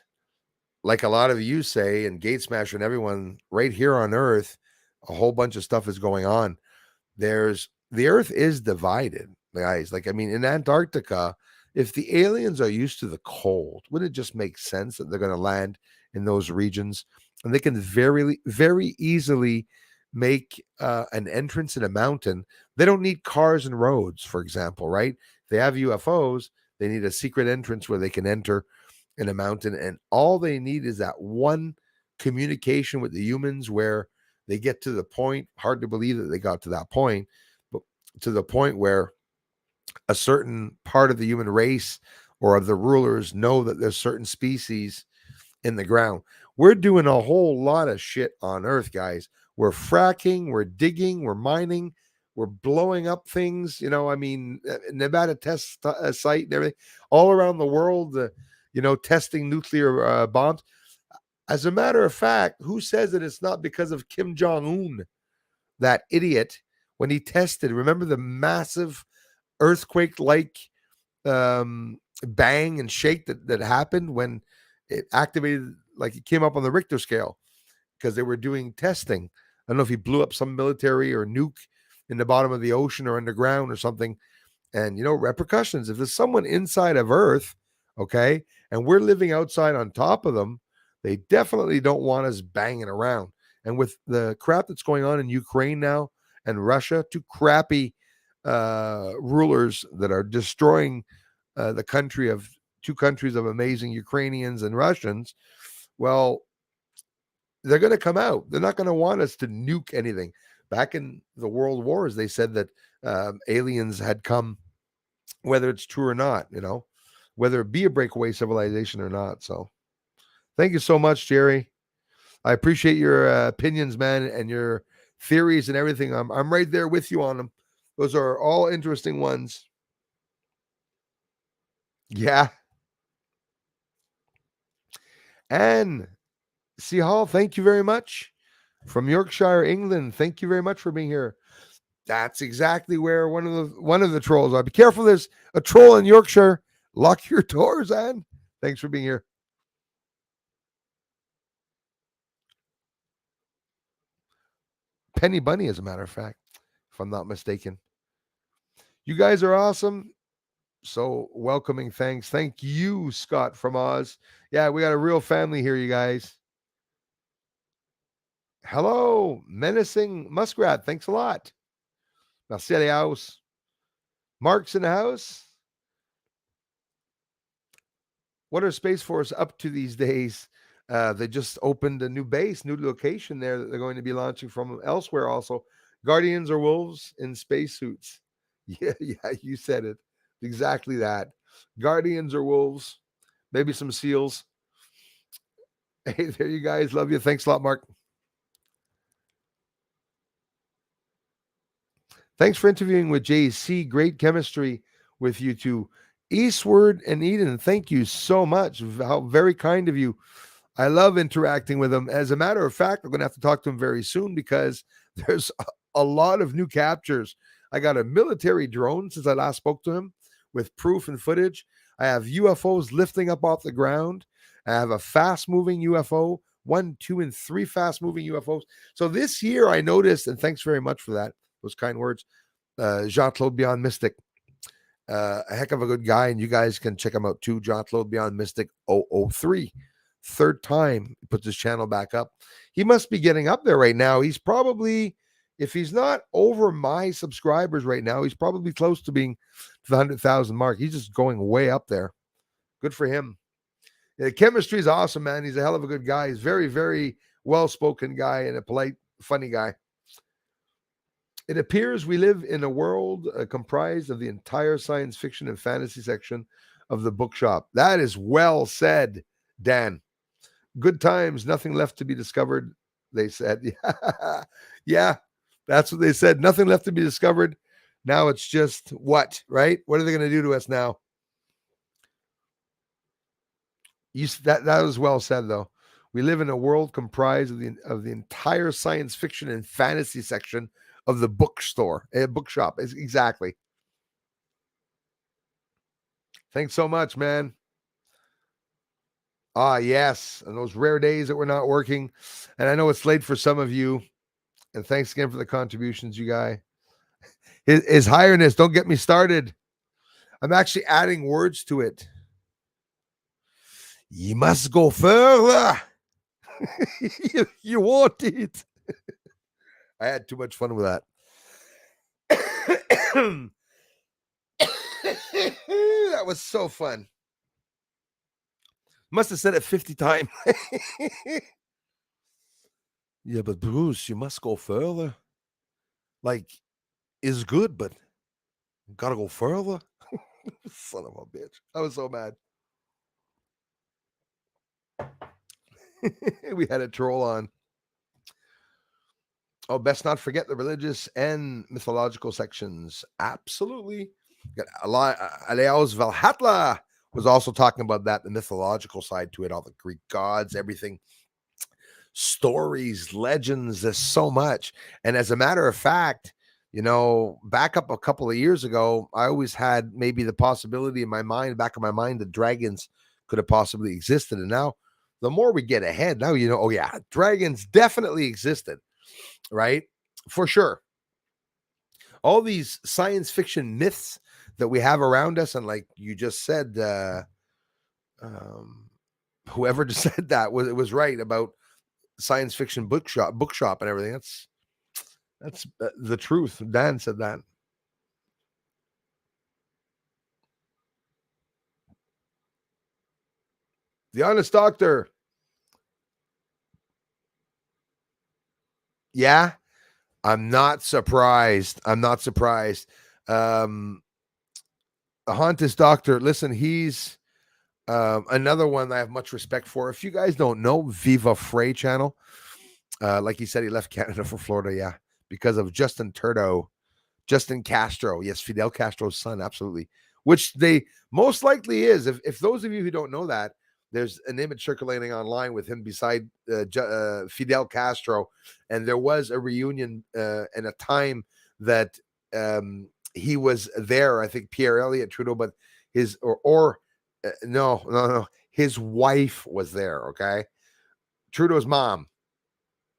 like a lot of you say, and Gate Smasher and everyone, right here on Earth, a whole bunch of stuff is going on. The Earth is divided, guys. Like, I mean, in Antarctica, if the aliens are used to the cold, wouldn't it just make sense that they're going to land in those regions? And they can very, very easily make an entrance in a mountain. They don't need cars and roads, for example, right? They have UFOs. They need a secret entrance where they can enter in a mountain. And all they need is that one communication with the humans where they get to the point, hard to believe that they got to that point, but to the point where a certain part of the human race or of the rulers know that there's certain species in the ground. We're doing a whole lot of shit on Earth, guys. We're fracking, we're digging, we're mining, we're blowing up things. Nevada test site and everything, all around the world, testing nuclear bombs. As a matter of fact, who says that it's not because of Kim Jong-un, that idiot, when he tested, remember the massive earthquake-like bang and shake that happened when it activated, like it came up on the Richter scale because they were doing testing. I don't know if he blew up some military or nuke in the bottom of the ocean or underground or something. And, repercussions. If there's someone inside of Earth, okay, and we're living outside on top of them, they definitely don't want us banging around. And with the crap that's going on in Ukraine now and Russia, two crappy rulers that are destroying the two countries of amazing Ukrainians and Russians, well, they're going to come out. They're not going to want us to nuke anything. Back in the world wars, they said that aliens had come, whether it's true or not, whether it be a breakaway civilization or not. So thank you so much, Jerry. I appreciate your opinions, man, and your theories and everything. I'm right there with you on them. Those are all interesting ones. Yeah. And C. Hall, thank you very much. From Yorkshire, England, thank you very much for being here. That's exactly where one of the trolls are. Be careful, there's a troll in Yorkshire. Lock your doors, Anne. Thanks for being here. Penny Bunny, as a matter of fact, if I'm not mistaken. You guys are awesome. So welcoming. Thanks. Thank you, Scott from Oz. Yeah, we got a real family here, you guys. Hello, menacing muskrat. Thanks a lot. Marcel House. Mark's in the house. What are Space Force up to these days? They just opened a new base, new location there that they're going to be launching from elsewhere also. Guardians or wolves in spacesuits. Yeah, yeah, you said it. Exactly that. Guardians or wolves, maybe some seals. Hey, there you guys. Love you. Thanks a lot, Mark. Thanks for interviewing with JC. Great chemistry with you two. Eastward and Eden, thank you so much. How very kind of you. I love interacting with him. As a matter of fact, I'm going to have to talk to him very soon because there's a lot of new captures. I got a military drone since I last spoke to him with proof and footage. I have UFOs lifting up off the ground. I have a fast moving UFO, 1, 2, and 3 fast moving UFOs. So this year I noticed, and thanks very much for that, those kind words, Jean-Claude Beyond Mystic. A heck of a good guy, and you guys can check him out too. Jean-Claude Beyond Mystic 003. Third time he puts his channel back up. He must be getting up there right now. He's probably, if he's not over my subscribers right now, he's probably close to being to the 100,000 mark. He's just going way up there. Good for him. Yeah, the chemistry is awesome, man. He's a hell of a good guy. He's very, very well-spoken guy and a polite, funny guy. It appears we live in a world comprised of the entire science fiction and fantasy section of the bookshop. That is well said, Dan. Good times, nothing left to be discovered, they said. Yeah, that's what they said. Nothing left to be discovered. Now it's just what, right? What are they going to do to us now? That was well said, though. We live in a world comprised of the entire science fiction and fantasy section of the bookstore, bookshop. Exactly. Thanks so much, man. Ah, yes. And those rare days that we're not working. And I know it's late for some of you. And thanks again for the contributions, you guys. His highness, don't get me started. I'm actually adding words to it. You must go further. you want it. I had too much fun with that. That was so fun. Must have said it 50 times. Yeah, but Bruce, you must go further. Like, is good, but gotta go further. Son of a bitch. I was so mad. We had a troll on. Oh, best not forget the religious and mythological sections. Absolutely. Got Aleos Valhalla was also talking about that, the mythological side to it, all the Greek gods, everything. Stories, legends, there's so much. And as a matter of fact, back up a couple of years ago, I always had maybe the possibility in my mind, back of my mind, that dragons could have possibly existed. And now, the more we get ahead, now oh yeah, dragons definitely existed, right? For sure. All these science fiction myths that we have around us, and like you just said, whoever just said that was right about science fiction bookshop and everything. That's the truth. Dan said that. The Honest Doctor. Yeah, I'm not surprised. The Honest Doctor. Listen, he's another one I have much respect for. If you guys don't know, Viva Frey channel. Like he said, he left Canada for Florida. Yeah, because of Justin Castro. Yes, Fidel Castro's son. Absolutely. Which they most likely is. If those of you who don't know that, there's an image circulating online with him beside Fidel Castro, and there was a reunion and a time that he was there. I think Pierre Elliott Trudeau, but his no, his wife was there. Okay, Trudeau's mom.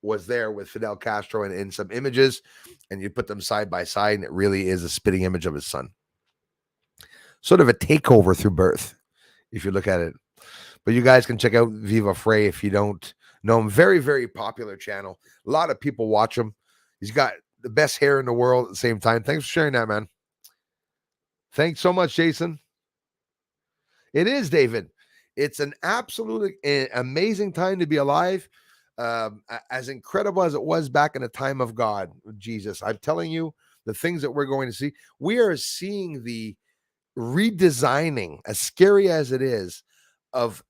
was there with Fidel Castro and in some images, and you put them side by side, and it really is a spitting image of his son. Sort of a takeover through birth, if you look at it. But you guys can check out Viva Frey if you don't know him. Very, very popular channel. A lot of people watch him. He's got the best hair in the world at the same time. Thanks for sharing that, man. Thanks so much, Jason. It is, David. It's an absolute amazing time to be alive. As incredible as it was back in the time of God, Jesus. I'm telling you, the things that we're going to see, we are seeing the redesigning, as scary as it is, of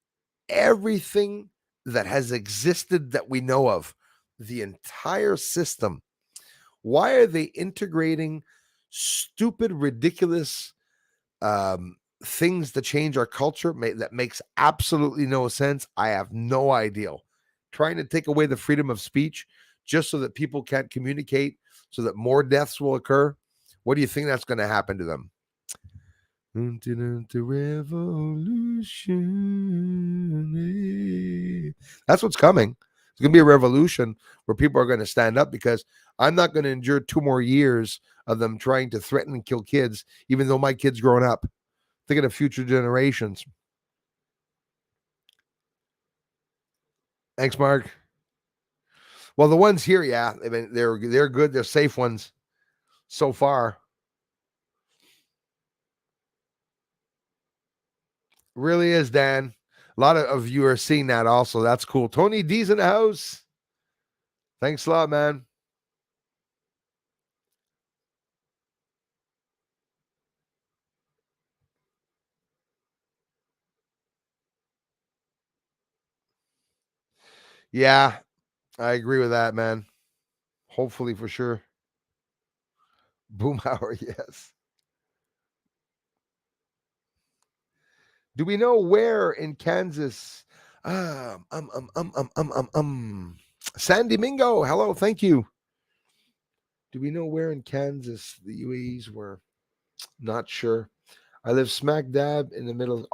everything that has existed that we know of, the entire system. Why are they integrating stupid, ridiculous things to change our culture that makes absolutely no sense? I have no idea. Trying to take away the freedom of speech just so that people can't communicate, so that more deaths will occur. What do you think that's going to happen to them? Revolution. That's what's coming. It's going to be a revolution where people are going to stand up, because I'm not going to endure 2 more years of them trying to threaten and kill kids, even though my kid's growing up. Think of the future generations. Thanks, Mark. Well, the ones here, yeah, I mean, they're good. They're safe ones so far. Really is, Dan. A lot of you are seeing that also. That's cool. Tony D's in the house. Thanks a lot, man. Yeah, I agree with that, man. Hopefully, for sure. Boomhauer, yes. Do we know where in Kansas? Sandy Mingo, hello, thank you. Do we know where in Kansas the UAEs were? Not sure. I live smack dab in the middle.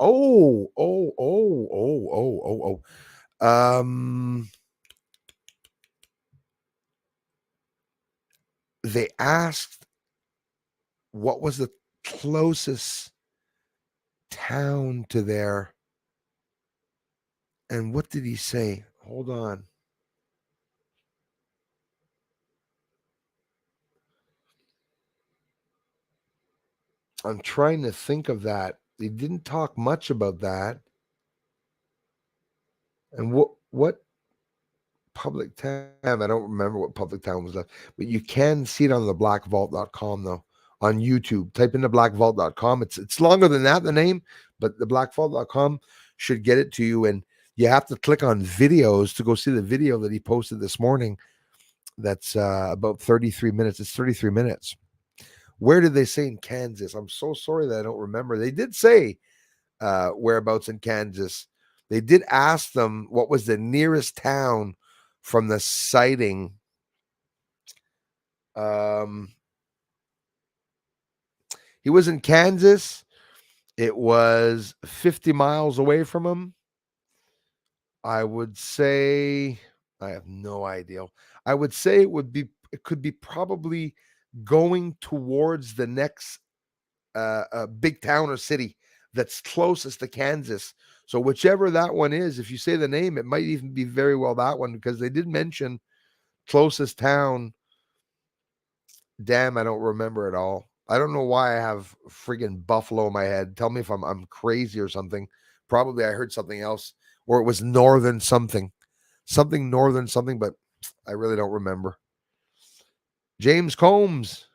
They asked what was the closest town to there, and what did he say? Hold on. I'm trying to think of that. They didn't talk much about that. And what public town? I don't remember what public town was left, but you can see it on the blackvault.com though, on YouTube. Type in the blackvault.com. It's longer than that, the name, but the blackvault.com should get it to you. And you have to click on videos to go see the video that he posted this morning. That's about 33 minutes. It's 33 minutes. Where did they say in Kansas? I'm so sorry that I don't remember. They did say whereabouts in Kansas. They did ask them what was the nearest town from the sighting. He was in Kansas. It was 50 miles away from him. I would say, I have no idea. I would say it could be probably going towards the next big town or city that's closest to Kansas. So whichever that one is, if you say the name, it might even be very well that one, because they did mention closest town. Damn, I don't remember it all. I don't know why I have friggin' Buffalo in my head. Tell me if I'm crazy or something. Probably I heard something else, or it was northern something northern something, but I really don't remember. James Combs,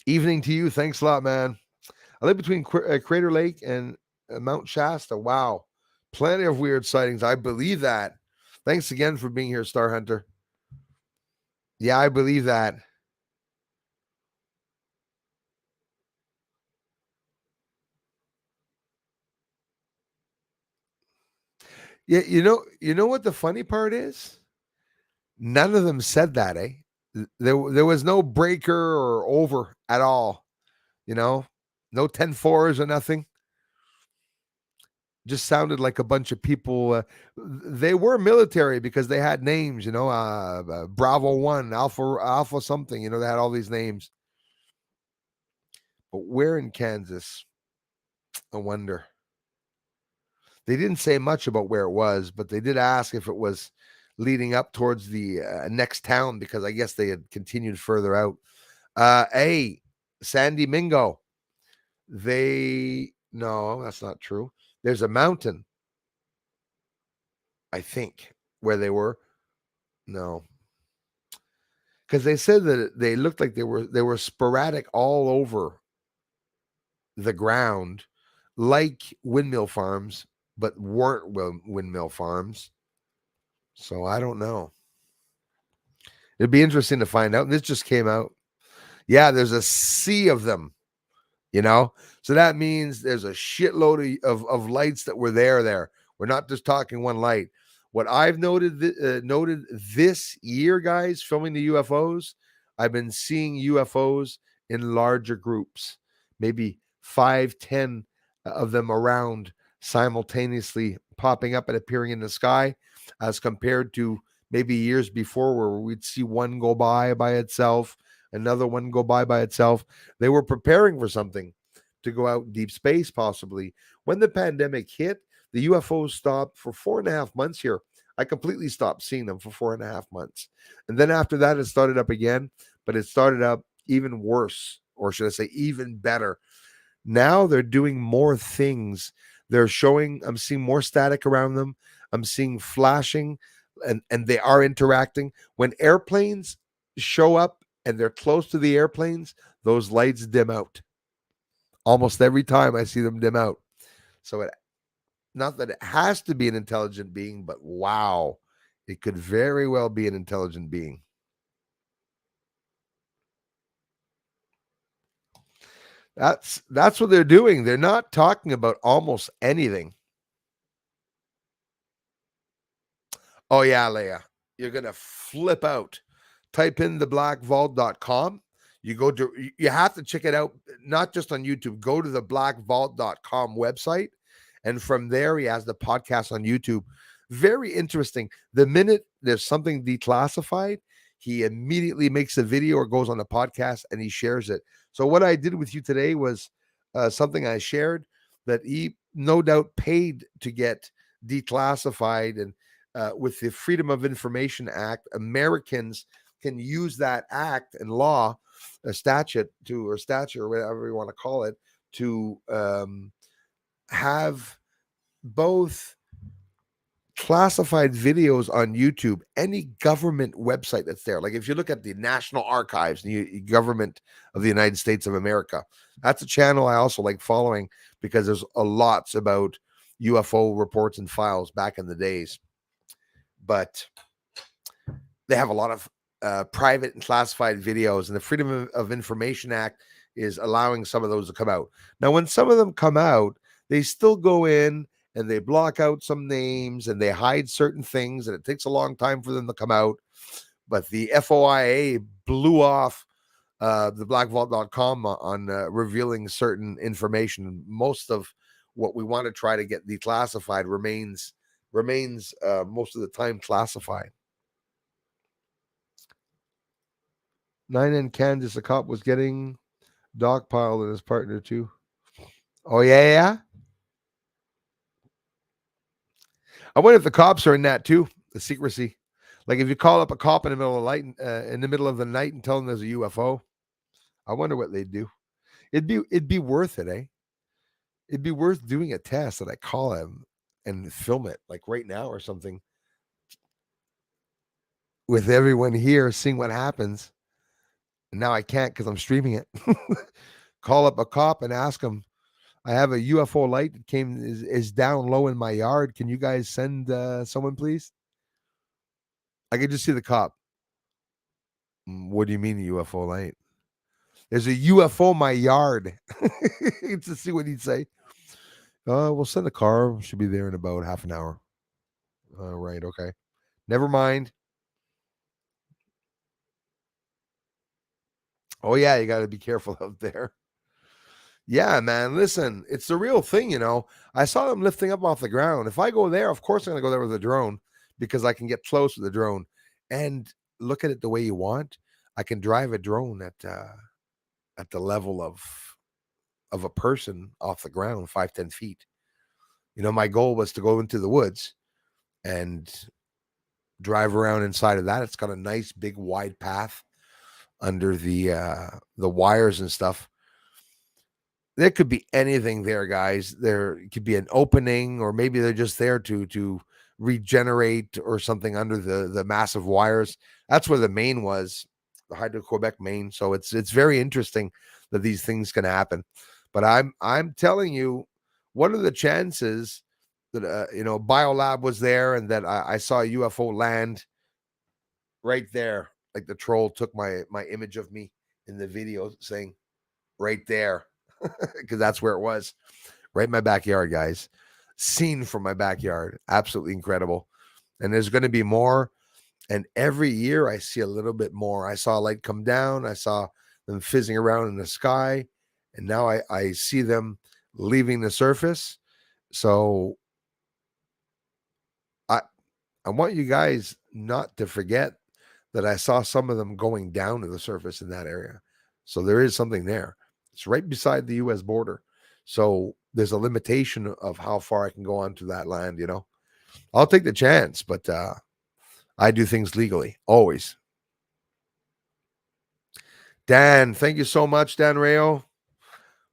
evening to you. Thanks a lot, man. I live between Crater Lake and Mount Shasta. Wow. Plenty of weird sightings. I believe that. Thanks again for being here, Star Hunter. Yeah, I believe that. Yeah, you know what the funny part is? None of them said that, eh? There was no breaker or over at all. No 10-4s or nothing. just sounded like a bunch of people. They were military because they had names, Bravo 1, Alpha something, they had all these names. But where in Kansas? I wonder. They didn't say much about where it was, but they did ask if it was leading up towards the next town, because I guess they had continued further out. Sandy Mingo. No, that's not true. There's a mountain, I think, where they were. No, because they said that they looked like they were sporadic all over the ground, like windmill farms, but weren't windmill farms. So I don't know. It'd be interesting to find out. This just came out. Yeah, there's a sea of them. So that means there's a shitload of lights that were there. We're not just talking one light. What I've noted this year, guys, filming the UFOs, I've been seeing UFOs in larger groups, maybe 5-10 of them around simultaneously popping up and appearing in the sky, as compared to maybe years before where we'd see one go by itself, another one go by itself. They were preparing for something to go out in deep space, possibly. When the pandemic hit, the UFOs stopped for 4.5 months here. I completely stopped seeing them for 4.5 months. And then after that, it started up again, but it started up even worse, or should I say even better. Now they're doing more things. I'm seeing more static around them. I'm seeing flashing, and they are interacting. When airplanes show up and they're close to the airplanes, those lights dim out. Almost every time I see them dim out. So not that it has to be an intelligent being, but wow, it could very well be an intelligent being. That's what they're doing. They're not talking about almost anything. Oh yeah, Leia, you're gonna flip out. Type in theblackvault.com. You have to check it out, not just on YouTube. Go to the blackvault.com website, and from there he has the podcast on YouTube. Very interesting. The minute there's something declassified, he immediately makes a video or goes on the podcast and he shares it. So what I did with you today was something I shared that he no doubt paid to get declassified. And with the Freedom of Information Act, Americans can use that act and law, a statute or whatever you want to call it, to have both classified videos on YouTube, any government website that's there. Like if you look at the National Archives, the government of the United States of America, that's a channel I also like following, because there's a lots about UFO reports and files back in the days. But they have a lot of private and classified videos, and the Freedom of Information Act is allowing some of those to come out. Now, when some of them come out, they still go in and they block out some names and they hide certain things, and it takes a long time for them to come out. But the FOIA blew off the blackvault.com on revealing certain information. Most of what we want to try to get declassified remains most of the time classified. 9 in Kansas, a cop was getting dogpiled and his partner too. Oh yeah. I wonder if the cops are in that too. The secrecy, like if you call up a cop in the middle of the night and tell them there's a UFO, I wonder what they'd do. It'd be worth it, eh? It'd be worth doing a test that I call him and film it, like right now or something, with everyone here seeing what happens. And now I can't because I'm streaming it. Call up a cop and ask him, I have a UFO light that is down low in my yard. Can you guys send someone, please? I can just see the cop. What do you mean a UFO light? There's a UFO in my yard. To see what he'd say. We'll send a car. Should be there in about half an hour. Right. Okay. Never mind. Oh yeah, you got to be careful out there. Yeah, man. Listen, it's the real thing, you know. I saw them lifting up off the ground. If I go there, of course I'm gonna go there with a drone because I can get close with the drone and look at it the way you want. I can drive a drone at the level of a person off the ground, 5, 10 feet. You know, my goal was to go into the woods and drive around inside of that. It's got a nice big wide path under the wires and stuff. There could be anything there, guys. There could be an opening, or maybe they're just there to regenerate or something under the massive wires. That's where the main was, the Hydro Quebec main. So it's very interesting that these things can happen. But I'm telling you, what are the chances that Biolab was there and that I saw a UFO land right there, like the troll took my image of me in the video, saying right there, because that's where it was, right in my backyard, guys. Seen from my backyard, absolutely incredible. And there's going to be more. And every year I see a little bit more. I saw a light come down. I saw them fizzing around in the sky. And now I see them leaving the surface. So I I want you guys not to forget that I saw some of them going down to the surface in that area. So there is something there. It's right beside the US border. So there's a limitation of how far I can go onto that land, you know. I'll take the chance, but I do things legally, always. Dan, thank you so much, Dan Rayo,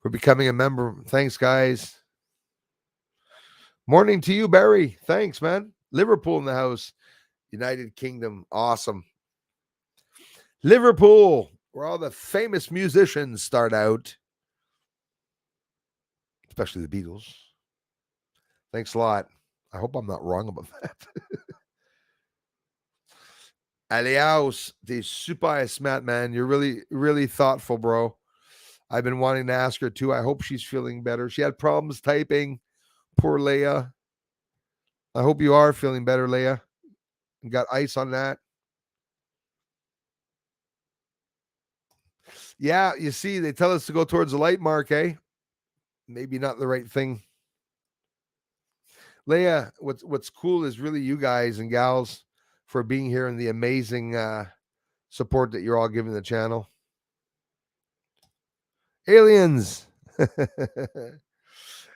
for becoming a member. Thanks, guys. Morning to you, Barry. Thanks, man. Liverpool in the house. United Kingdom. Awesome. Liverpool, where all the famous musicians start out, especially the Beatles. Thanks a lot. I hope I'm not wrong about that. Aliaus, the super smart man. You're really, really thoughtful, bro. I've been wanting to ask her too. I hope she's feeling better. She had problems typing. Poor Leia. I hope you are feeling better, Leia. You got ice on that. Yeah, you see, they tell us to go towards the light mark, eh? Maybe not the right thing. Leia, what's cool is really you guys and gals for being here and the amazing support that you're all giving the channel. Aliens.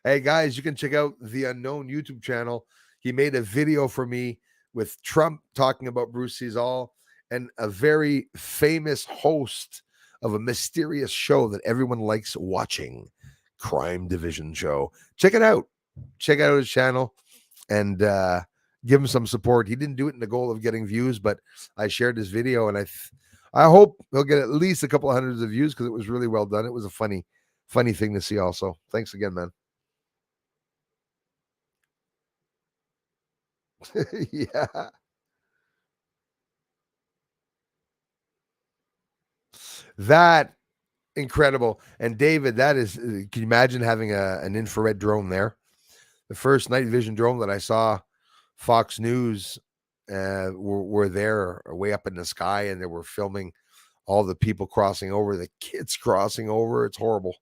Hey guys, you can check out the Unknown YouTube channel. He made a video for me with Trump talking about Bruce Seasall and a very famous host of a mysterious show that everyone likes watching, Crime Division show. Check it out. Check out his channel and give him some support. He didn't do it in the goal of getting views, but I shared his video and I hope he'll get at least a couple of hundreds of views because it was really well done. It was a funny thing to see also. Thanks again, man. Yeah. That incredible. And David, that is, can you imagine having an infrared drone there? The first night vision drone that I saw, Fox News were there way up in the sky and they were filming all the people crossing over, the kids crossing over. It's horrible.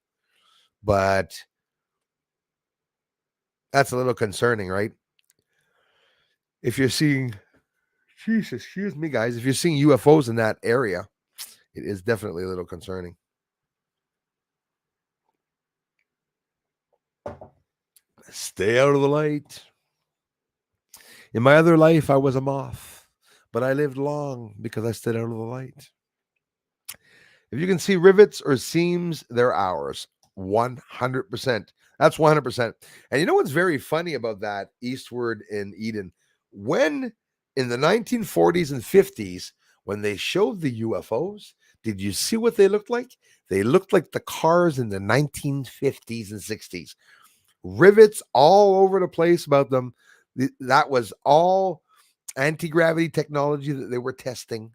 But that's a little concerning, right? If you're seeing, Jesus, excuse me, guys, if you're seeing UFOs in that area, it is definitely a little concerning. Stay out of the light. In my other life, I was a moth, but I lived long because I stayed out of the light. If you can see rivets or seams, they're ours. 100%. That's 100%. And you know what's very funny about that eastward in Eden? When in the 1940s and 50s, when they showed the UFOs, did you see what they looked like? They looked like the cars in the 1950s and 60s. Rivets all over the place about them. That was all anti-gravity technology that they were testing.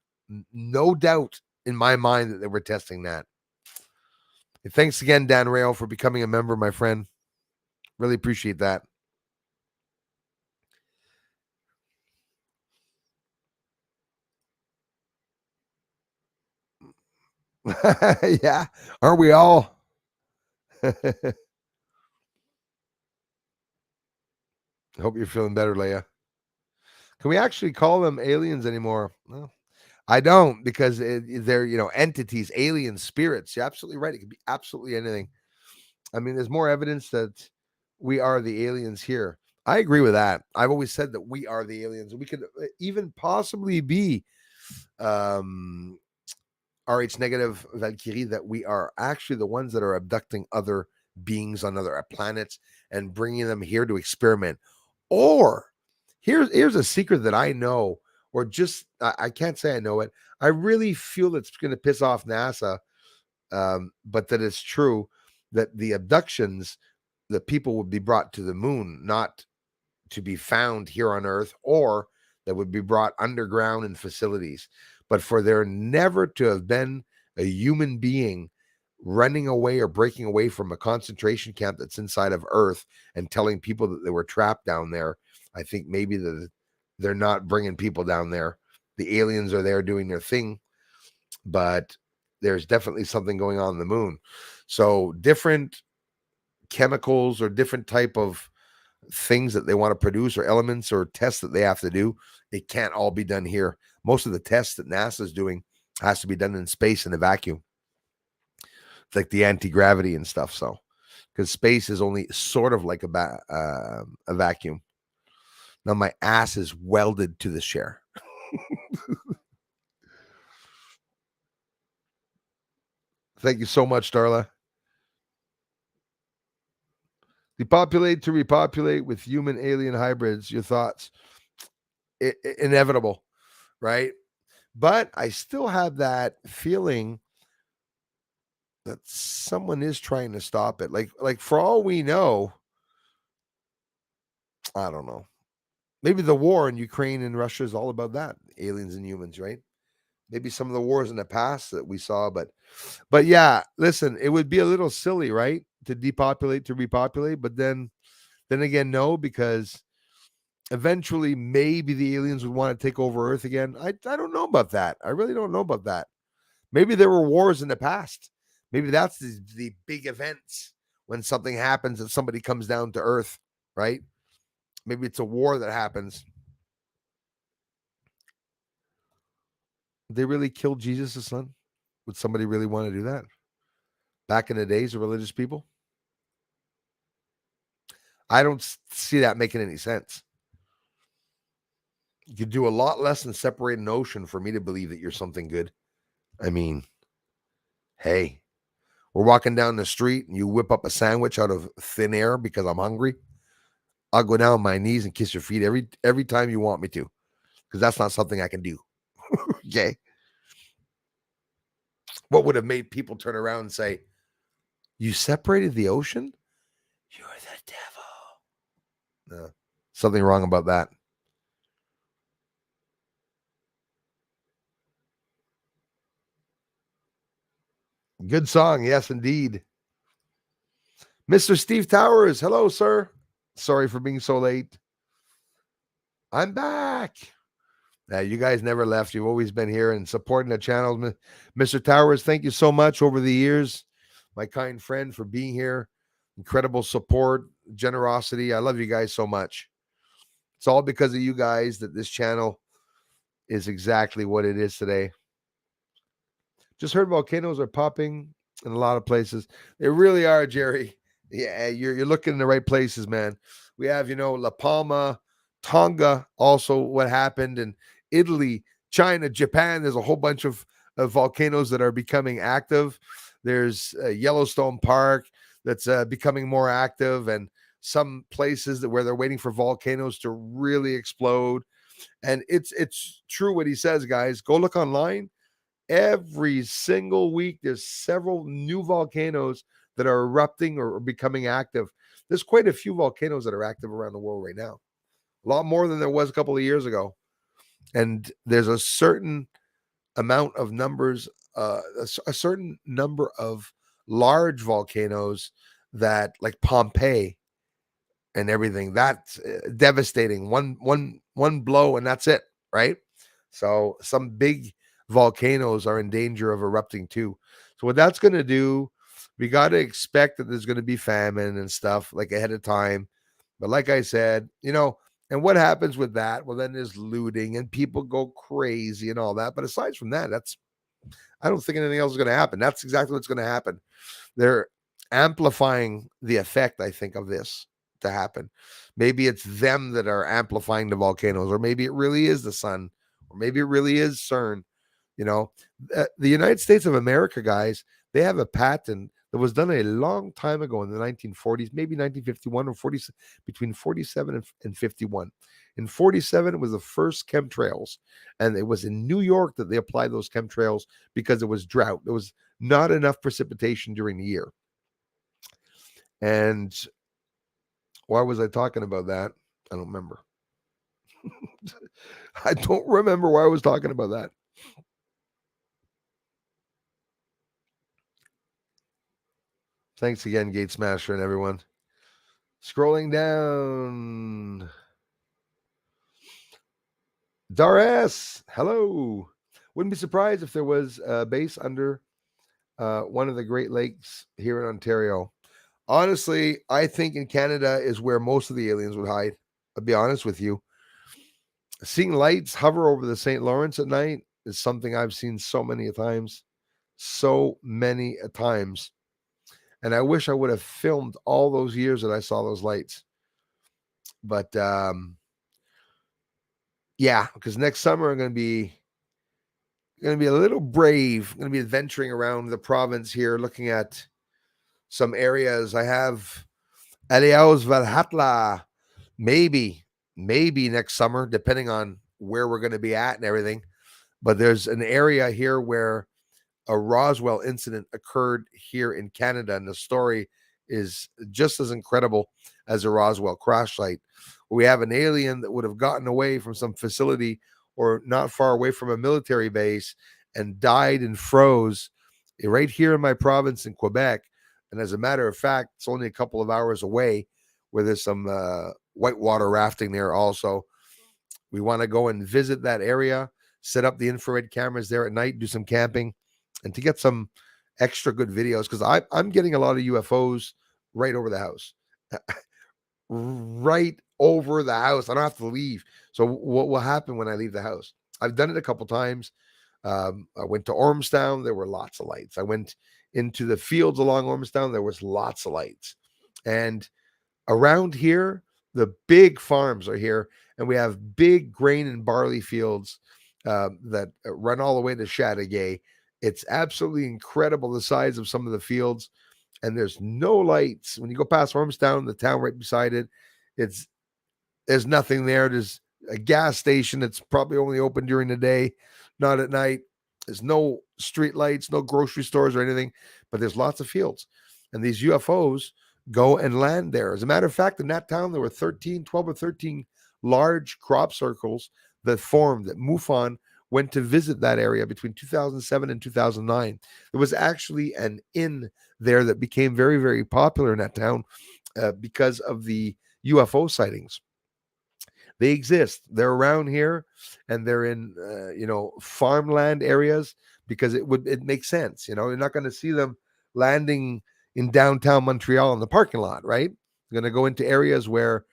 No doubt in my mind that they were testing that. And thanks again, Dan Rail, for becoming a member, my friend. Really appreciate that. Yeah, aren't we all? Hope you're feeling better, Leia. Can we actually call them aliens anymore? No, I don't, because they're, entities, alien spirits. You're absolutely right. It could be absolutely anything. I mean, there's more evidence that we are the aliens here. I agree with that. I've always said that we are the aliens. We could even possibly be um, RH negative Valkyrie, that we are actually the ones that are abducting other beings on other planets and bringing them here to experiment. Or here's a secret that I know, or just I can't say I know it. I really feel it's going to piss off NASA, but that it's true, that the abductions, the people would be brought to the moon, not to be found here on Earth, or that would be brought underground in facilities. But for there never to have been a human being running away or breaking away from a concentration camp that's inside of Earth and telling people that they were trapped down there, I think maybe they're not bringing people down there. The aliens are there doing their thing, but there's definitely something going on the moon. So different chemicals or different type of things that they want to produce, or elements or tests that they have to do, it can't all be done here. Most of the tests that NASA is doing has to be done in space in a vacuum, like the anti-gravity and stuff. So, because space is only sort of like a vacuum. Now my ass is welded to the chair. Thank you so much, Darla. Depopulate to repopulate with human alien hybrids. Your thoughts? Inevitable, right? But I still have that feeling that someone is trying to stop it. Like for all we know, I don't know. Maybe the war in Ukraine and Russia is all about that, aliens and humans, right? Maybe some of the wars in the past that we saw, but yeah, listen, it would be a little silly, right? To depopulate to repopulate, but then again, no, because eventually maybe the aliens would want to take over Earth again. I don't know about that. I really don't know about that. Maybe there were wars in the past. Maybe that's the big events when something happens and somebody comes down to Earth, right? Maybe it's a war that happens. They really killed Jesus' son? Would somebody really want to do that? Back in the days of religious people? I don't see that making any sense. You could do a lot less than separate an ocean for me to believe that you're something good. I mean, hey, we're walking down the street and you whip up a sandwich out of thin air because I'm hungry. I'll go down on my knees and kiss your feet every time you want me to, because that's not something I can do. Okay. What would have made people turn around and say, "You separated the ocean? You're the devil." No, something wrong about that. Good song. Yes, indeed. Mr. Steve Towers. Hello, sir. Sorry for being so late. I'm back. You guys never left. You've always been here and supporting the channel. Mr. Towers, thank you so much over the years, my kind friend, for being here. Incredible support, generosity. I love you guys so much. It's all because of you guys that this channel is exactly what it is today. Just heard volcanoes are popping in a lot of places. They really are, Jerry. Yeah, you're looking in the right places, man. We have, La Palma, Tonga, also what happened in Italy, China, Japan. There's a whole bunch of volcanoes that are becoming active. There's Yellowstone Park that's becoming more active, and some places where they're waiting for volcanoes to really explode. And it's true what he says, guys. Go look online. Every single week, there's several new volcanoes that are erupting or becoming active. There's quite a few volcanoes that are active around the world right now, a lot more than there was a couple of years ago. And there's a certain amount of numbers, a certain number of large volcanoes that, like Pompeii and everything, that's devastating. One blow and that's it, right? So some big volcanoes are in danger of erupting too. So what that's going to do, we got to expect that there's going to be famine and stuff like ahead of time. But like I said, and what happens with that? Well, then there's looting and people go crazy and all that. But aside from that, I don't think anything else is going to happen. That's exactly what's going to happen. They're amplifying the effect, I think, of this to happen. Maybe it's them that are amplifying the volcanoes, or maybe it really is the sun, or maybe it really is CERN. The United States of America, guys, they have a patent that was done a long time ago in the 1940s, maybe 1951 or 40, between 47 and 51. In 47, it was the first chemtrails, and it was in New York that they applied those chemtrails because it was drought. There was not enough precipitation during the year. And why was I talking about that? I don't remember. I don't remember why I was talking about that. Thanks again, Gate Smasher and everyone. Scrolling down. Dares, hello. Wouldn't be surprised if there was a base under one of the Great Lakes here in Ontario. Honestly, I think in Canada is where most of the aliens would hide. I'll be honest with you. Seeing lights hover over the St. Lawrence at night is something I've seen so many times. So many times. And I wish I would have filmed all those years that I saw those lights. But yeah, because next summer I'm going to be a little brave. I'm going to be adventuring around the province here, looking at some areas. I have Aliaus Valhalla, maybe next summer, depending on where we're going to be at and everything. But there's an area here where a Roswell incident occurred here in Canada, and the story is just as incredible as a Roswell crash site. We have an alien that would have gotten away from some facility or not far away from a military base and died and froze right here in my province in Quebec. And as a matter of fact, it's only a couple of hours away, where there's some whitewater rafting there also. We want to go and visit that area, set up the infrared cameras there at night, do some camping, and to get some extra good videos, because I'm getting a lot of UFOs right over the house. Right over the house. I don't have to leave. So what will happen when I leave the house? I've done it a couple times. I went to Ormstown. There were lots of lights. I went into the fields along Ormstown. There was lots of lights. And around here, the big farms are here, and we have big grain and barley fields that run all the way to Chateauguay. It's absolutely incredible, the size of some of the fields, and there's no lights. When you go past Ormstown, the town right beside it, there's nothing there. There's a gas station that's probably only open during the day, not at night. There's no street lights, no grocery stores or anything, but there's lots of fields. And these UFOs go and land there. As a matter of fact, in that town, there were 12 or 13 large crop circles that formed, that MUFON went to visit that area between 2007 and 2009. There was actually an inn there that became very, very popular in that town because of the UFO sightings. They exist. They're around here, and they're in farmland areas, because it makes sense. You're not going to see them landing in downtown Montreal in the parking lot, right? They're going to go into areas where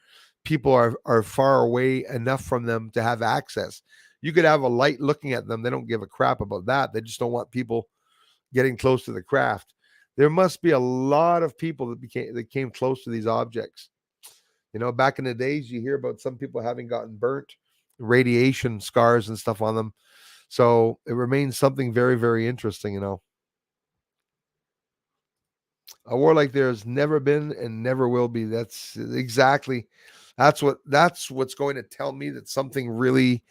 people are far away enough from them to have access. You could have a light looking at them. They don't give a crap about that. They just don't want people getting close to the craft. There must be a lot of people that came close to these objects. Back in the days, you hear about some people having gotten burnt, radiation scars and stuff on them. So it remains something very, very interesting, A war like there's never been and never will be. That's what's going to tell me that something really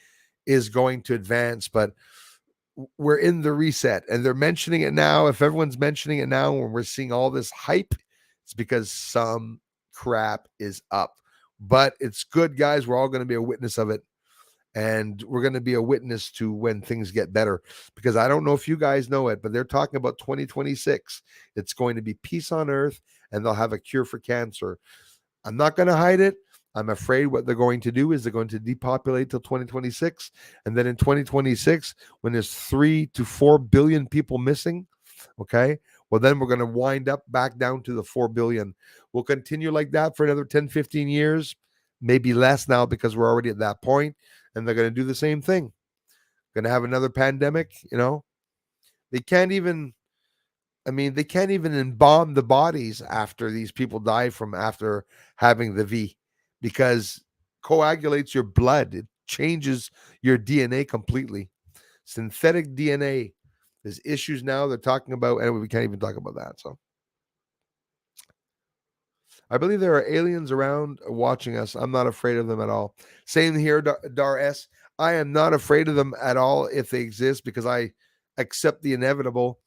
is going to advance. But we're in the reset, and they're mentioning it now. If everyone's mentioning it now, when we're seeing all this hype, it's because some crap is up. But it's good, guys. We're all going to be a witness of it, and we're going to be a witness to when things get better, because I don't know if you guys know it, but they're talking about 2026. It's going to be peace on earth, and they'll have a cure for cancer. I'm not going to hide it. I'm afraid what they're going to do is they're going to depopulate till 2026. And then in 2026, when there's 3 to 4 billion people missing, okay, Well, then we're going to wind up back down to the 4 billion. We'll continue like that for another 10, 15 years, maybe less now because we're already at that point, and they're going to do the same thing. Going to have another pandemic, They can't even they can't even embalm the bodies after these people die from after having the V, because coagulates your blood. It changes your DNA completely. Synthetic DNA. There's issues now they're talking about, and we can't even talk about that. So I believe there are aliens around watching us. I'm not afraid of them at all. Same here, Dar S. I am not afraid of them at all if they exist, because I accept the inevitable.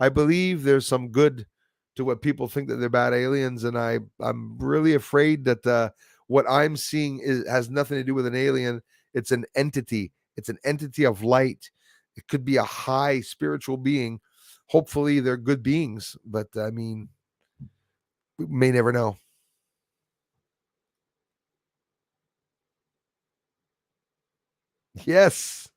I believe there's some good to what people think that they're bad aliens, and I'm really afraid that what I'm seeing has nothing to do with an alien. It's an entity. It's an entity of light. It could be a high spiritual being. Hopefully, they're good beings, but we may never know. Yes.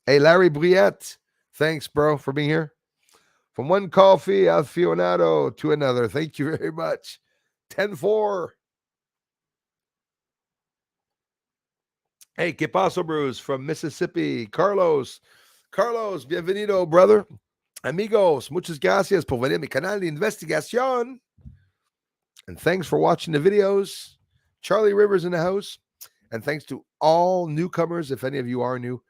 Hey, Larry Briette. Thanks, bro, for being here. From one coffee aficionado to another. Thank you very much. 10-4. Hey, ¿qué paso, Bruce? From Mississippi. Carlos, bienvenido, brother. Amigos, muchas gracias por venir a mi canal de investigación. And thanks for watching the videos. Charlie Rivers in the house. And thanks to all newcomers. If any of you are new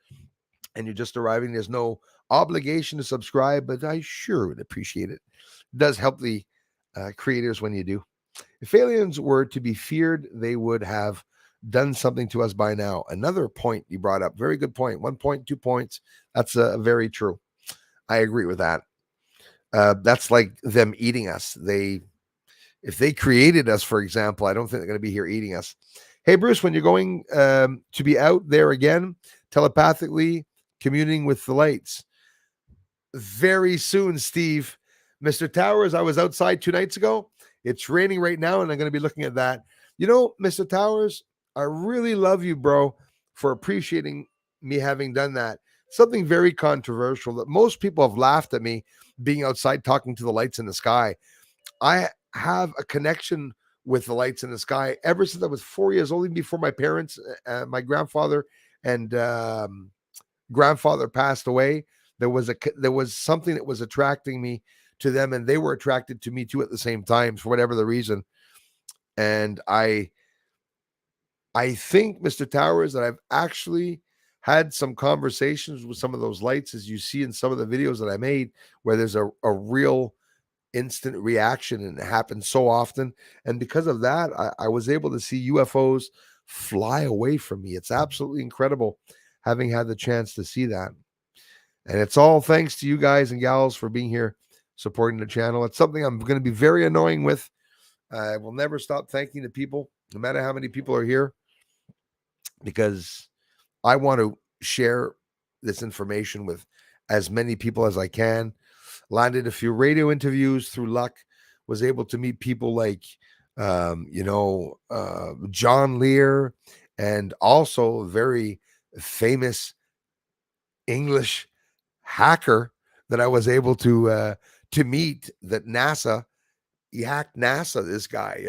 and you're just arriving, there's no obligation to subscribe, but I sure would appreciate it. It does help the creators when you do. If aliens were to be feared, they would have done something to us by now. Another point you brought up. Very good point. 1 point, 2 points. That's very true. I agree with that. That's like them eating us. If they created us, for example, I don't think they're going to be here eating us. Hey, Bruce, when you're going to be out there again, telepathically communing with the lights? Very soon, Steve. Mr. Towers, I was outside 2 nights ago. It's raining right now, and I'm going to be looking at that. Mr. Towers, I really love you, bro, for appreciating me having done that. Something very controversial that most people have laughed at me being outside talking to the lights in the sky. I have a connection with the lights in the sky ever since I was 4 years old, even before my parents, my grandfather and grandfather passed away. There was something that was attracting me to them, and they were attracted to me too at the same time for whatever the reason. And I think, Mr. Towers, that I've actually had some conversations with some of those lights, as you see in some of the videos that I made, where there's a real instant reaction, and it happens so often. And because of that, I was able to see UFOs fly away from me. It's absolutely incredible having had the chance to see that. And it's all thanks to you guys and gals for being here, supporting the channel. It's something I'm going to be very annoying with. I will never stop thanking the people, no matter how many people are here, because I want to share this information with as many people as I can. Landed a few radio interviews through luck, was able to meet people like, John Lear, and also a very famous English hacker that I was able to meet, that NASA, he hacked NASA, this guy,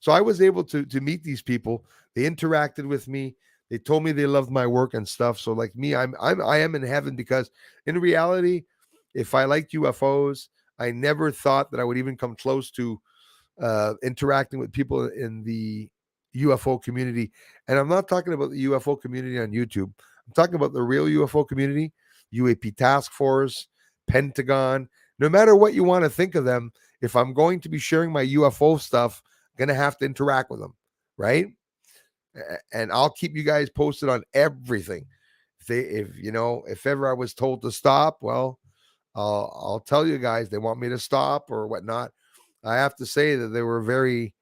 So I was able to meet these people. They interacted with me. They told me they loved my work and stuff. So like me, I am in heaven, because in reality, if I liked UFOs, I never thought that I would even come close to interacting with people in the UFO community. And I'm not talking about the UFO community on YouTube. I'm talking about the real UFO community, UAP Task Force, Pentagon. No matter what you want to think of them, if I'm going to be sharing my UFO stuff, I'm going to have to interact with them, right? And I'll keep you guys posted on everything. If ever I was told to stop, well, I'll tell you guys. They want me to stop or whatnot. I have to say that they were very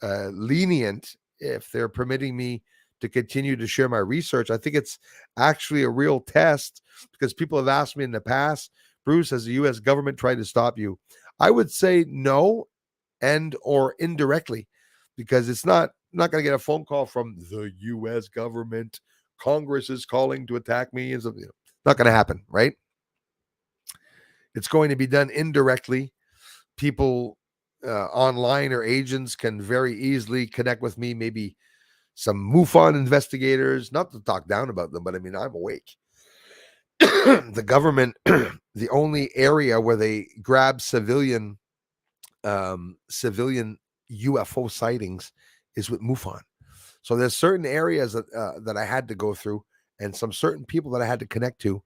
lenient if they're permitting me to continue to share my research. I think it's actually a real test, because people have asked me in the past, Bruce, has the U.S. government tried to stop you? I would say no, and or indirectly, because it's not going to get a phone call from the U.S. government. Congress is calling to attack me. Not going to happen, right? It's going to be done indirectly. People online or agents can very easily connect with me, maybe some MUFON investigators, not to talk down about them, but I mean, I'm awake. The government, the only area where they grab civilian UFO sightings is with MUFON. So there's certain areas that I had to go through, and some certain people that I had to connect to.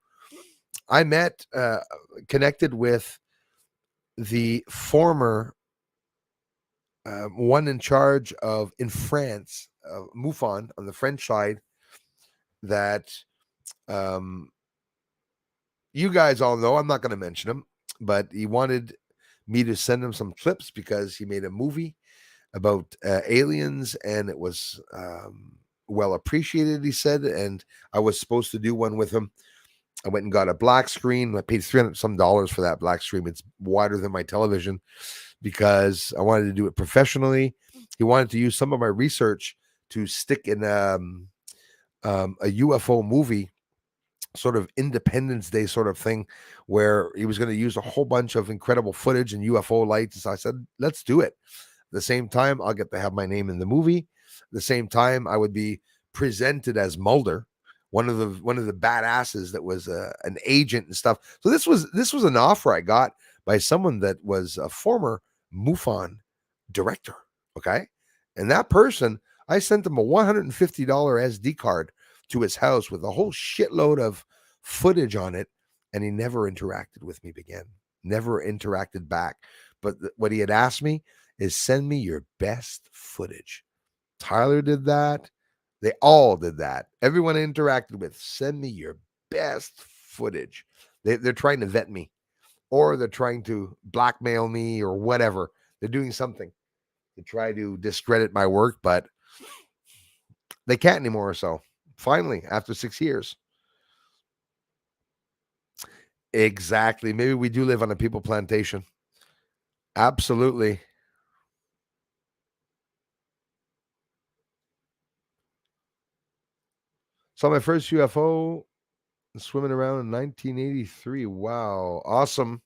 I connected with the former one in charge of in France, MUFON on the French side, that you guys all know. I'm not going to mention him, but he wanted me to send him some clips because he made a movie about aliens, and it was well appreciated, he said, and I was supposed to do one with him. I went and got a black screen. I paid $300 some for that black screen. It's wider than my television because I wanted to do it professionally. He wanted to use some of my research to stick in a UFO movie, sort of Independence Day sort of thing, where he was going to use a whole bunch of incredible footage and UFO lights. So I said, let's do it. At the same time, I'll get to have my name in the movie. At the same time, I would be presented as Mulder, one of the badasses that was an agent and stuff. So this was an offer I got by someone that was a former MUFON director. Okay, and that person, I sent him a $150 SD card to his house with a whole shitload of footage on it, and he never interacted with me again. Never interacted back. But what he had asked me is send me your best footage. Tyler did that. They all did that. Everyone I interacted with, send me your best footage. They're trying to vet me, or they're trying to blackmail me, or whatever. They're doing something to try to discredit my work, but they can't anymore. So finally, after 6 years. Exactly. Maybe we do live on a people plantation. Absolutely. Saw my first UFO swimming around in 1983. Wow. Awesome.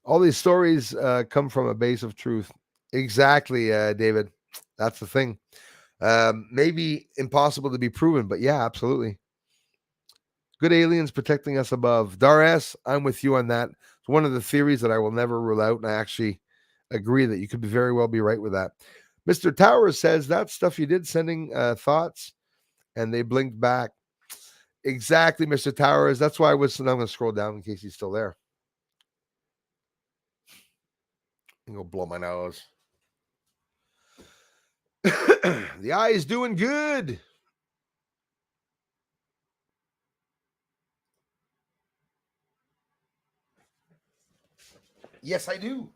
All these stories come from a base of truth. Exactly, David. That's the thing. Maybe impossible to be proven, but yeah, absolutely. Good aliens protecting us above. Dar-S, I'm with you on that. It's one of the theories that I will never rule out, and I actually agree that you could very well be right with that. Mr. Towers says that stuff you did, sending thoughts, and they blinked back. Exactly, Mr. Towers. That's why I'm going to scroll down in case he's still there. I'm going to blow my nose. The eye is doing good. Yes, I do.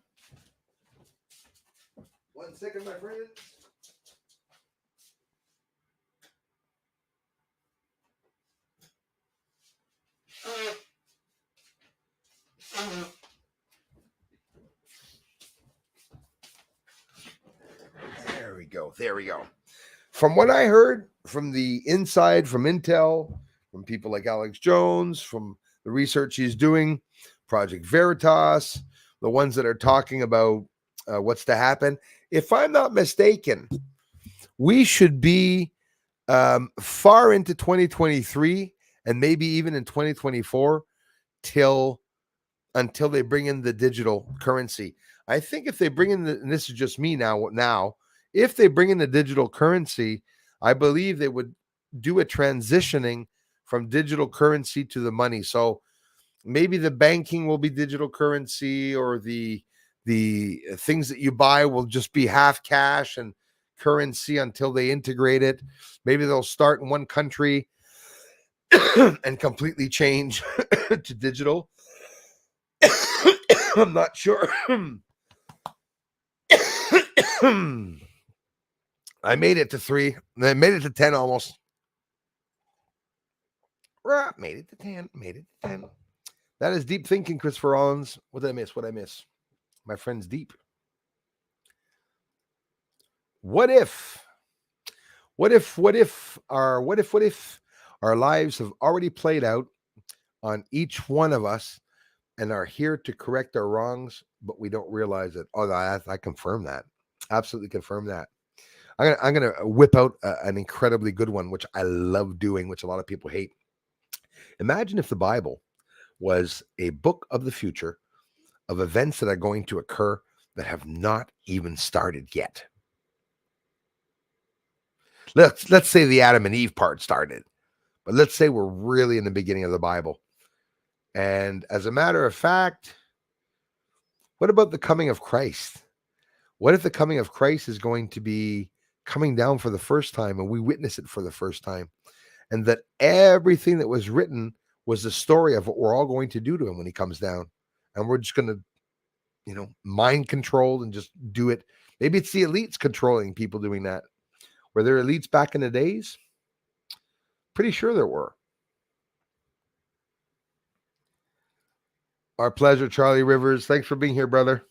1 second, my friends. There we go. There we go. From what I heard from the inside, from Intel, from people like Alex Jones, from the research he's doing, Project Veritas, the ones that are talking about what's to happen. If I'm not mistaken, we should be far into 2023 and maybe even in 2024 until they bring in the digital currency. I think if they bring in and this is just me now, if they bring in the digital currency, I believe they would do a transitioning from digital currency to the money. So maybe the banking will be digital currency, or the things that you buy will just be half cash and currency until they integrate it. Maybe they'll start in one country and completely change to digital. I'm not sure. I made it to 3. I made it to 10 almost. Made it to 10. Made it to 10. That is deep thinking, Christopher Rollins. What did I miss? What did I miss? My friend's deep. What if our Our lives have already played out on each one of us and are here to correct our wrongs, but we don't realize it. Oh, I confirm that. Absolutely confirm that. I'm gonna whip out an incredibly good one, which I love doing, which a lot of people hate. Imagine if the Bible was a book of the future of events that are going to occur that have not even started yet. Let's say the Adam and Eve part started, but let's say we're really in the beginning of the Bible. And as a matter of fact, what about the coming of Christ? What if the coming of Christ is going to be coming down for the first time and we witness it for the first time? And that everything that was written was the story of what we're all going to do to him when he comes down. And we're just going to, mind controlled and just do it. Maybe it's the elites controlling people doing that. Were there elites back in the days? Pretty sure there were. Our pleasure, Charlie Rivers. Thanks for being here, brother.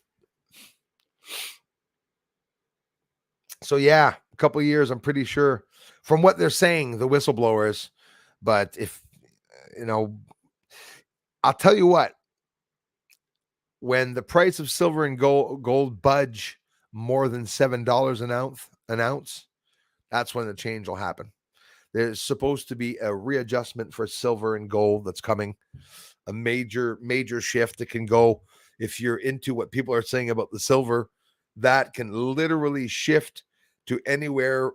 So yeah, a couple of years, I'm pretty sure, from what they're saying, the whistleblowers. But if, I'll tell you what, when the price of silver and gold budge more than $7 an ounce, that's when the change will happen. There's supposed to be a readjustment for silver and gold that's coming, a major shift that can go. If you're into what people are saying about the silver, that can literally shift to anywhere.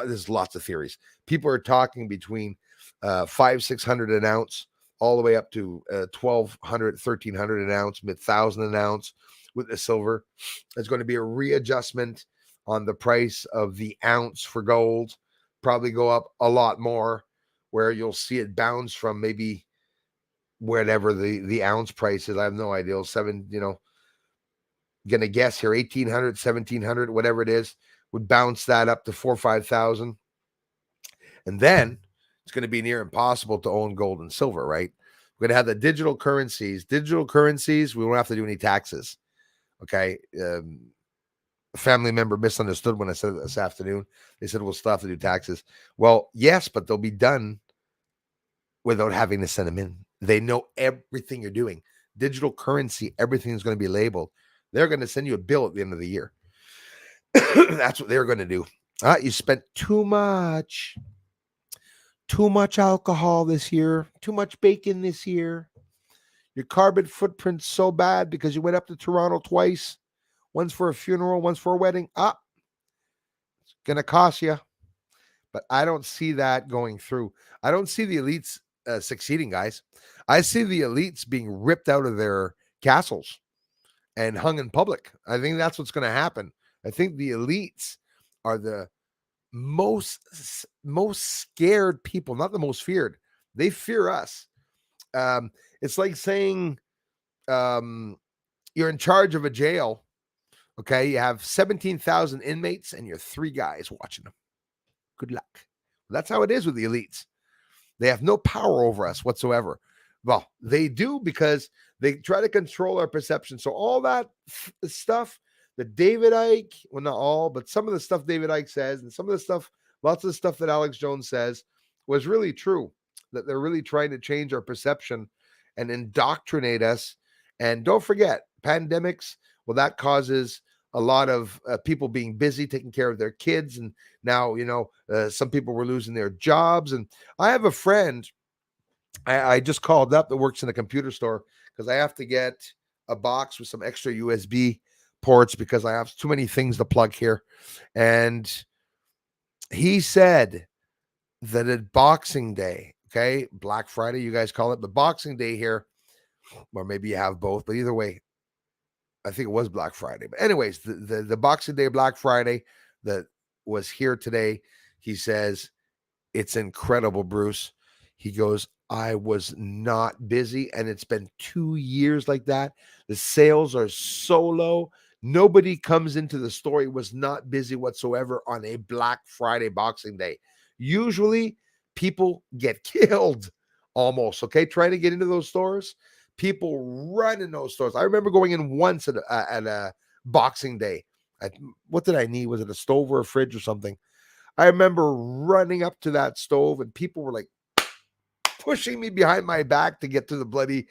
There's lots of theories. People are talking between 500-600 an ounce all the way up to 1,200, 1,300 an ounce, 1,000 an ounce with the silver. There's going to be a readjustment on the price of the ounce for gold, probably go up a lot more, where you'll see it bounce from maybe whatever the ounce price is. I have no idea. Gonna guess here, 1,800, 1,700, whatever it is, would bounce that up to 4,000 or 5,000. And then it's going to be near impossible to own gold and silver, right? We're going to have the digital currencies. Digital currencies, we won't have to do any taxes. Okay. A family member misunderstood when I said it this afternoon. They said, we'll still have to do taxes. Well, yes, but they'll be done without having to send them in. They know everything you're doing. Digital currency, everything is going to be labeled. They're going to send you a bill at the end of the year. That's what they're going to do. You spent too much alcohol this year, too much bacon this year. Your carbon footprint's so bad because you went up to Toronto twice. One's for a funeral, one's for a wedding. It's going to cost you. But I don't see that going through. I don't see the elites succeeding, guys. I see the elites being ripped out of their castles and hung in public. I think that's what's going to happen. I think the elites are the most scared people, not the most feared. They fear us. It's like saying you're in charge of a jail. Okay, you have 17,000 inmates and you're 3 guys watching them. Good luck. That's how it is with the elites. They have no power over us whatsoever. Well, they do because they try to control our perception. So all that stuff that David Icke, well, not all, but some of the stuff David Icke says and some of the stuff, lots of the stuff that Alex Jones says was really true, that they're really trying to change our perception and indoctrinate us. And don't forget, pandemics, well, that causes a lot of people being busy taking care of their kids. And now, some people were losing their jobs. And I have a friend I just called up that works in a computer store because I have to get a box with some extra USB ports because I have too many things to plug here. And he said that at Boxing Day, okay, Black Friday, you guys call it, but Boxing Day here, or maybe you have both, but either way, I think it was Black Friday. But anyways, the Boxing Day, Black Friday that was here today, he says, it's incredible, Bruce. He goes, I was not busy, and it's been 2 years like that. The sales are so low. Nobody comes into the store. He was not busy whatsoever on a Black Friday Boxing Day. Usually, people get killed almost, okay? Trying to get into those stores. People run in those stores. I remember going in once at a Boxing Day. What did I need? Was it a stove or a fridge or something? I remember running up to that stove and people were like pushing me behind my back to get to the bloody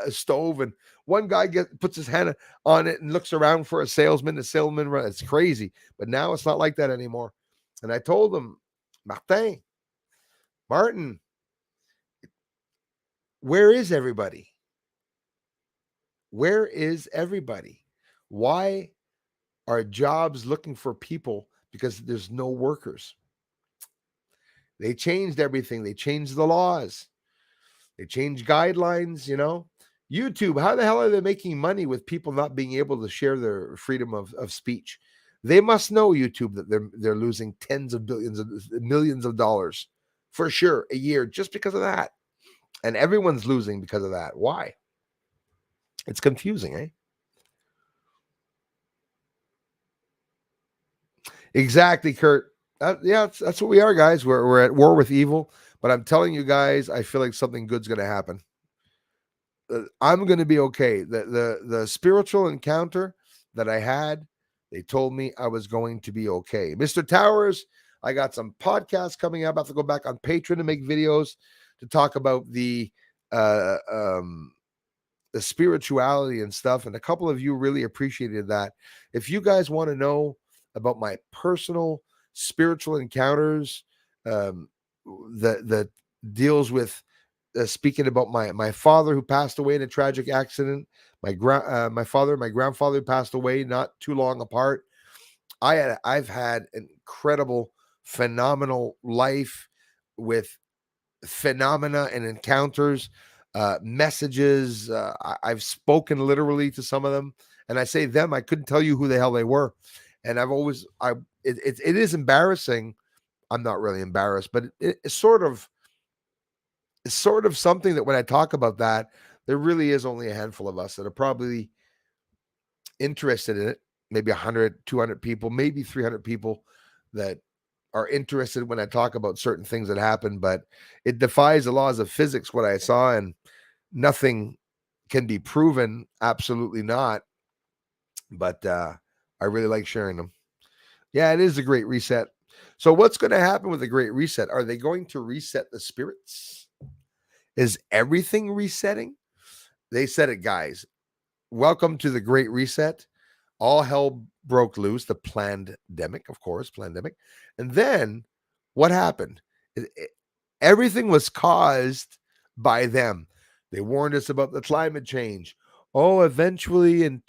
stove. And one guy puts his hand on it and looks around for a salesman. The salesman runs. It's crazy. But now it's not like that anymore. And I told him, Martin, where is everybody? Where is everybody? Why are jobs looking for people? Because there's no workers. They changed everything. They changed the laws. They changed guidelines, YouTube, how the hell are they making money with people not being able to share their freedom of speech? They must know, YouTube, that they're losing tens of billions of millions of dollars for sure a year just because of that. And everyone's losing because of that. Why? It's confusing, eh? Exactly, Kurt. Yeah, that's what we are, guys. We're at war with evil. But I'm telling you guys, I feel like something good's going to happen. I'm going to be okay. The spiritual encounter that I had, they told me I was going to be okay. Mr. Towers, I got some podcasts coming up. I have to go back on Patreon to make videos to talk about the spirituality and stuff. And a couple of you really appreciated that. If you guys want to know about my personal spiritual encounters, that deals with speaking about my father who passed away in a tragic accident, my father and my grandfather who passed away not too long apart. I've had an incredible, phenomenal life with phenomena and encounters, messages. I've spoken literally to some of them, and I say them. I couldn't tell you who the hell they were, and it is embarrassing. I'm not really embarrassed, but it's sort of something that when I talk about that, there really is only a handful of us that are probably interested in it. Maybe 100, 200 people, maybe 300 people that are interested when I talk about certain things that happen, but it defies the laws of physics, what I saw, and nothing can be proven. Absolutely not. But I really like sharing them. Yeah, it is a great reset. So what's going to happen with the great reset? Are they going to reset the spirits? Is everything resetting? They said it, guys. Welcome to the Great Reset. All hell broke loose, the pandemic, of course, pandemic. And then what happened? Everything was caused by them. They warned us about the climate change. Oh, eventually in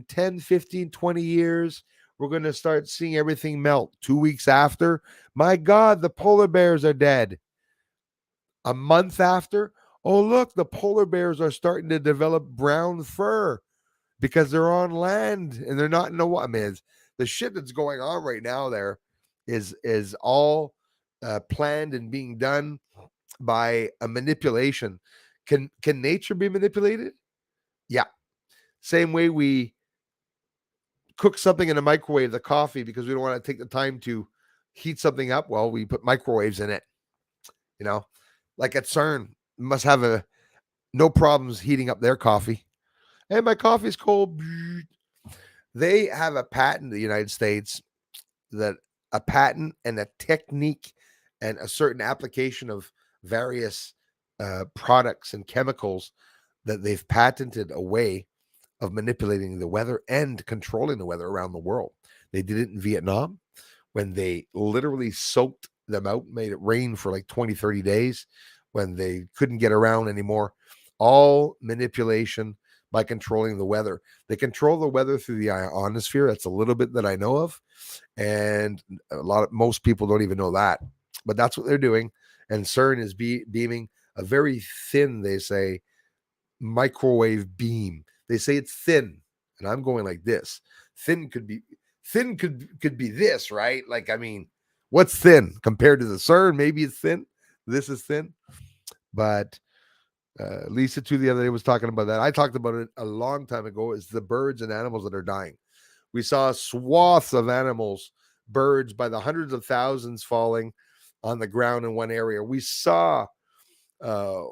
10, 15, 20 years, we're going to start seeing everything melt. 2 weeks after, my God, the polar bears are dead. A month after, oh, look, the polar bears are starting to develop brown fur because they're on land and they're not in the water. I mean, the shit that's going on right now there is all planned and being done by a manipulation. Can nature be manipulated? Yeah. Same way we cook something in a microwave, the coffee, because we don't want to take the time to heat something up. Well, we put microwaves in it, like at CERN, must have no problems heating up their coffee. Hey, my coffee's cold. They have a patent in the United States, that a patent and a technique and a certain application of various products and chemicals that they've patented a way of manipulating the weather and controlling the weather around the world. They did it in Vietnam when they literally soaked them out, made it rain for like 20, 30 days when they couldn't get around anymore. All manipulation by controlling the weather. They control the weather through the ionosphere. That's a little bit that I know of. And most people don't even know that. But that's what they're doing. And CERN is beaming a very thin, they say, microwave beam. They say it's thin. And I'm going like this. Thin could be this, right? Like, I mean, what's thin compared to the CERN? Maybe it's thin. This is thin. But Lisa too the other day was talking about that. I talked about it a long time ago. Is the birds and animals that are dying. We saw swaths of animals, birds by the hundreds of thousands falling on the ground in one area. We saw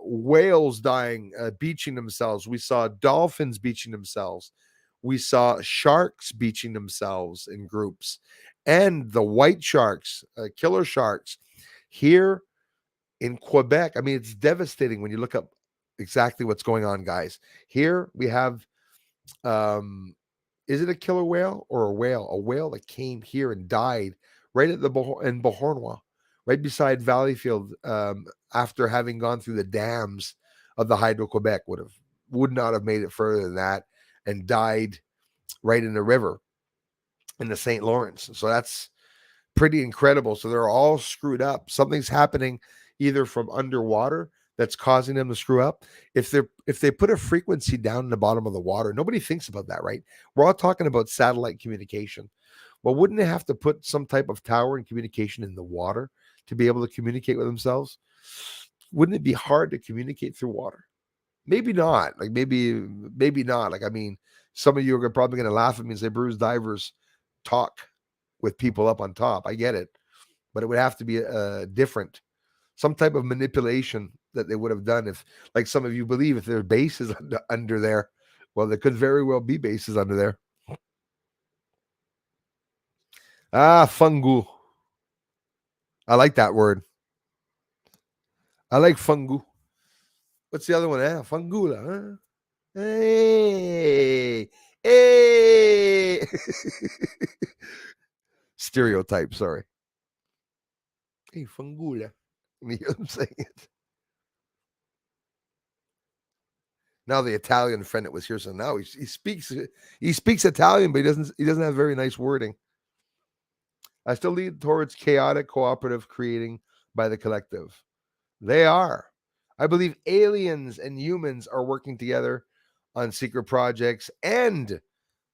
whales dying, beaching themselves. We saw dolphins beaching themselves. We saw sharks beaching themselves in groups, and the white sharks, killer sharks. Here in Quebec, I mean, it's devastating when you look up exactly what's going on, guys. Here we have, is it a killer whale or a whale? A whale that came here and died right at the in Beauharnois, right beside Valleyfield, after having gone through the dams of the Hydro Quebec, would not have made it further than that, and died right in the river in the St. Lawrence. So that's pretty incredible. So they're all screwed up. Something's happening either from underwater that's causing them to screw up. If they put a frequency down in the bottom of the water, nobody thinks about that, right? We're all talking about satellite communication. Well, wouldn't they have to put some type of tower and communication in the water to be able to communicate with themselves? Wouldn't it be hard to communicate through water? Maybe not. Like maybe not. Like, I mean, some of you are probably going to laugh at me and say, Bruce, divers talk with people up on top. I get it, but it would have to be different, some type of manipulation that they would have done. If, like some of you believe, if there are bases under there, well, there could very well be bases under there. Fungu. I like that word. I like fungu. What's the other one? Fungula. Huh? Hey. Stereotype, sorry. Hey, fungula. You hear them saying it. Now the Italian friend that was here, so now he speaks Italian, but he doesn't have very nice wording. I still lead towards chaotic cooperative creating by the collective. They are. I believe aliens and humans are working together on secret projects, and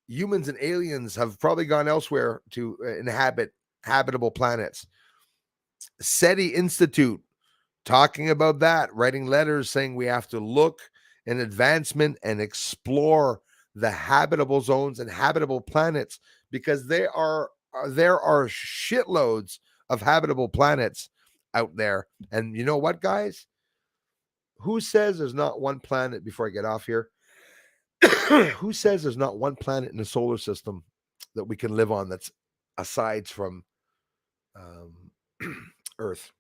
humans and aliens have probably gone elsewhere to inhabit habitable planets. SETI Institute talking about that, writing letters saying we have to look in advancement and explore the habitable zones and habitable planets, because there are shitloads of habitable planets out there. And you know what, guys? Who says there's not one planet, before I get off here? Who says there's not one planet in the solar system that we can live on that's aside from Earth?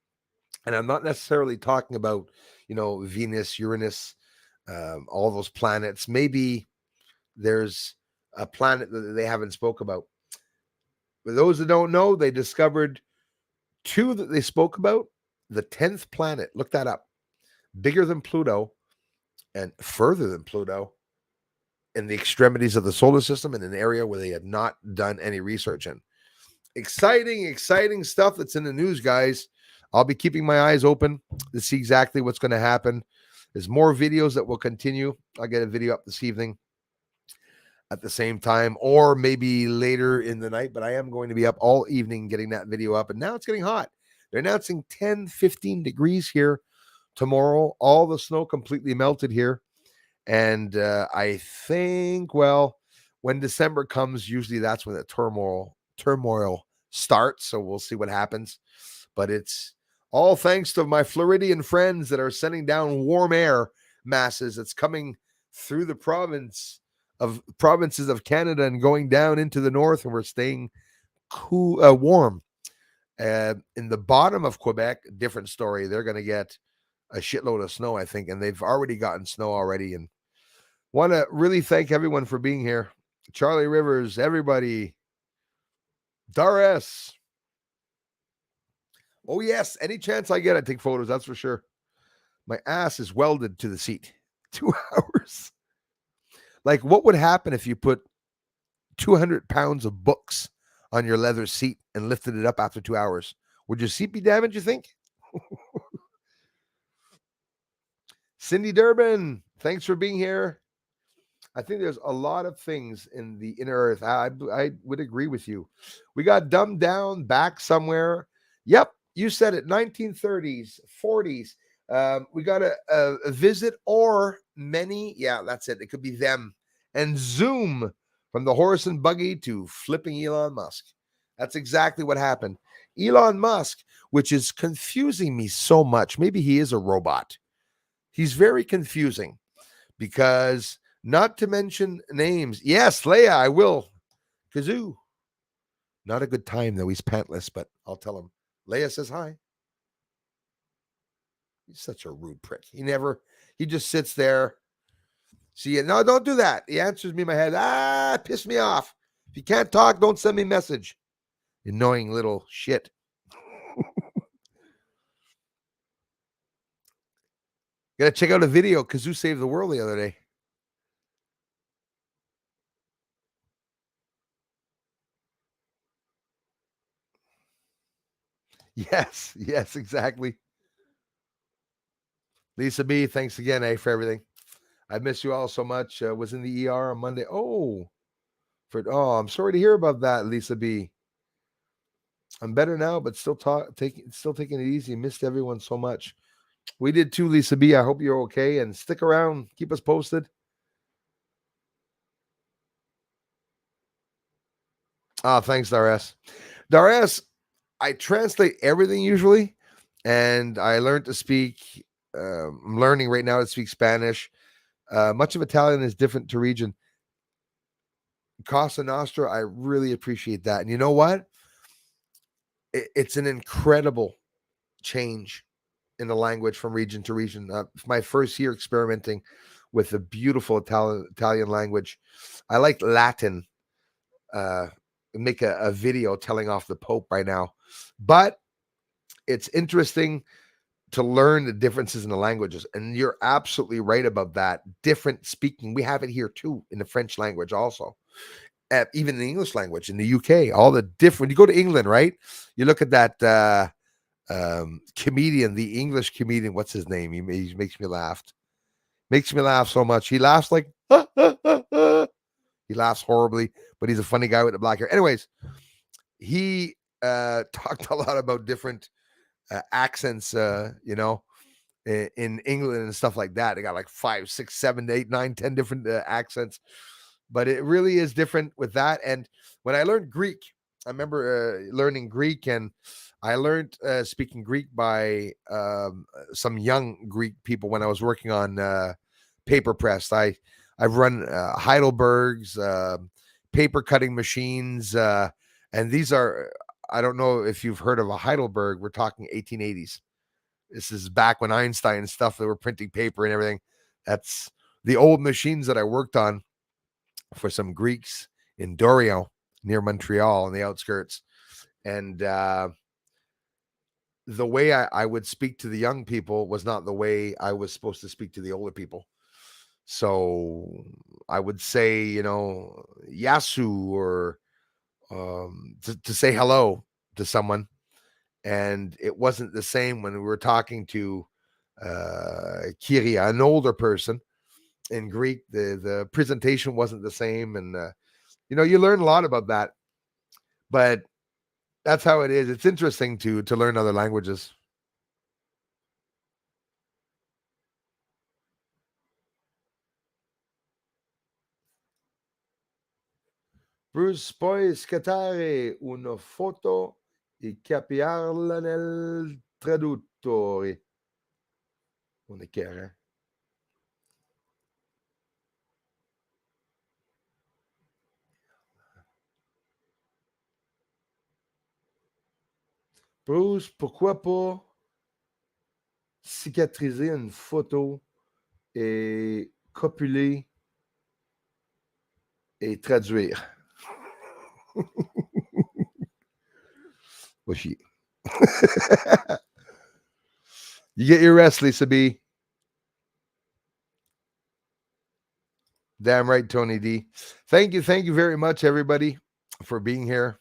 And I'm not necessarily talking about, Venus, Uranus, all those planets. Maybe there's a planet that they haven't spoke about. For those that don't know, they discovered 2 that they spoke about. The 10th planet, look that up, bigger than Pluto and further than Pluto, in the extremities of the solar system, in an area where they had not done any research in. Exciting stuff that's in the news, guys. I'll be keeping my eyes open to see exactly what's going to happen. There's more videos that will continue. I'll get a video up this evening at the same time, or maybe later in the night, but I am going to be up all evening getting that video up. And now it's getting hot. They're announcing 10, 15 degrees here tomorrow. All the snow completely melted here. And I think, well, when December comes, usually that's when the turmoil starts. So we'll see what happens. But it's all thanks to my Floridian friends that are sending down warm air masses that's coming through the provinces of Canada and going down into the north, and we're staying cool, warm. In the bottom of Quebec, different story. They're going to get a shitload of snow, I think, and they've already gotten snow already. And want to really thank everyone for being here. Charlie Rivers, everybody. Dares. Oh, yes. Any chance I get, I take photos. That's for sure. My ass is welded to the seat. 2 hours. Like, what would happen if you put 200 pounds of books on your leather seat and lifted it up after 2 hours? Would your seat be damaged, you think? Cindy Durbin, thanks for being here. I think there's a lot of things in the inner earth. I would agree with you. We got dumbed down back somewhere. Yep, you said it. 1930s, 40s. We got a visit or many. Yeah, that's it. It could be them. And Zoom, from the horse and buggy to flipping Elon Musk. That's exactly what happened. Elon Musk, which is confusing me so much. Maybe he is a robot. He's very confusing because, not to mention names. Yes, Leia, I will. Kazoo. Not a good time, though. He's pantless, but I'll tell him. Leia says hi. He's such a rude prick. He just sits there. See, no, don't do that. He answers me in my head. Piss me off. If you can't talk, don't send me a message. Annoying little shit. Gotta check out a video. Kazoo saved the world the other day. Yes, exactly. Lisa B, thanks again, for everything. I miss you all so much. Was in the ER on Monday. I'm sorry to hear about that, Lisa B. I'm better now, but still taking it easy. Missed everyone so much. We did too, Lisa B. I hope you're okay and stick around. Keep us posted. Thanks, Dares. Dares, I translate everything usually, and I learned to speak. I'm learning right now to speak Spanish. Much of Italian is different to region. Casa Nostra, I really appreciate that. And you know what? It's an incredible change in the language from region to region. My first year experimenting with the beautiful Italian language. I like Latin. Make a video telling off the Pope by now, but it's interesting to learn the differences in the languages. And you're absolutely right about that. Different speaking. We have it here too in the French language also. Even the English language in the UK, all the different. You go to England, right? You look at that comedian, the English comedian. What's his name? He makes me laugh. Makes me laugh so much. He laughs like he laughs horribly, but he's a funny guy with the black hair. Anyways, he talked a lot about different accents. In England and stuff like that. They got like 5, 6, 7, 8, 9, 10 different accents, but it really is different with that. And when I learned Greek, I remember learning Greek, and I learned speaking Greek by some young Greek people when I was working on paper press. I've run Heidelberg's paper cutting machines, and these are, I don't know if you've heard of a Heidelberg. We're talking 1880s. This is back when Einstein and stuff, they were printing paper and everything. That's the old machines that I worked on for some Greeks in Dorion near Montreal on the outskirts. And the way I would speak to the young people was not the way I was supposed to speak to the older people. So I would say, Yasu, or to say hello to someone. And it wasn't the same when we were talking to Kyria, an older person in Greek. The presentation wasn't the same. And, you learn a lot about that. But that's how it is. It's interesting to learn other languages. Bruce, puoi scattare una foto e capiarla nel traduttore. Non è chiaro. Bruce, pourquoi pas cicatriser une photo et copuler et traduire? Well, she. You get your rest, Lisa B. Damn right, Tony D. Thank you very much, everybody, for being here.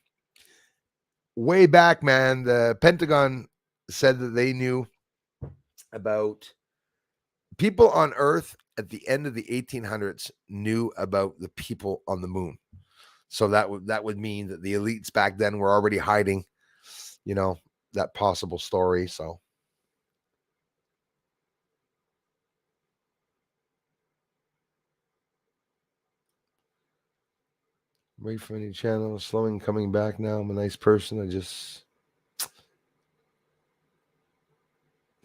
Way back, man, the Pentagon said that they knew about people on Earth at the end of the 1800s knew about the people on the moon. So that would mean that the elites back then were already hiding, that possible story. So wait for any channel slowing, coming back now. I'm a nice person. I just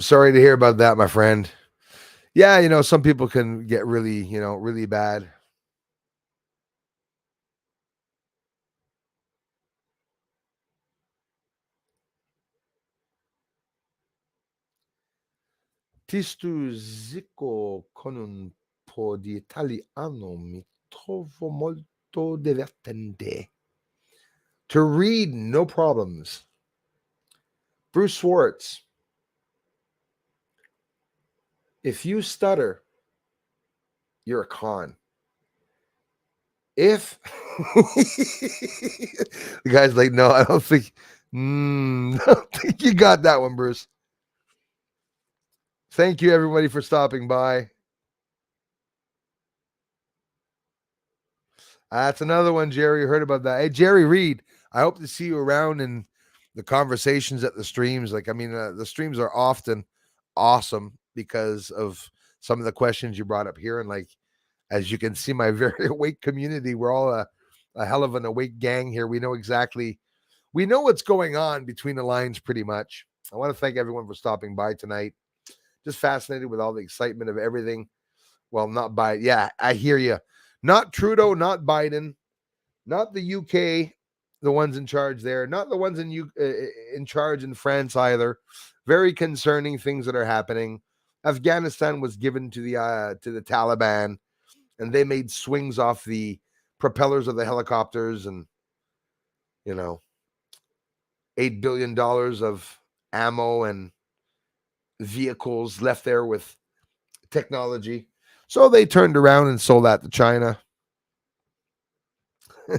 sorry to hear about that, my friend. Yeah, some people can get really, really bad. Ti stuzzico con un po' di italiano, mi trovo molto divertente. To read, no problems. Bruce Swartz, if you stutter, you're a con. If the guy's like, no, I don't think, I don't think you got that one, Bruce. Thank you, everybody, for stopping by. That's another one, Jerry. Heard about that. Hey, Jerry Reed, I hope to see you around in the conversations at the streams. Like, I mean, the streams are often awesome because of some of the questions you brought up here. And like, as you can see, my very awake community, we're all a hell of an awake gang here. We know what's going on between the lines pretty much. I want to thank everyone for stopping by tonight. Just fascinated with all the excitement of everything. Well, not Biden. Yeah, I hear you. Not Trudeau, not Biden, not the UK, the ones in charge there, not the ones in charge in France either. Very concerning things that are happening. Afghanistan was given to the Taliban, and they made swings off the propellers of the helicopters, and $8 billion of ammo and vehicles left there with technology. So they turned around and sold that to China. A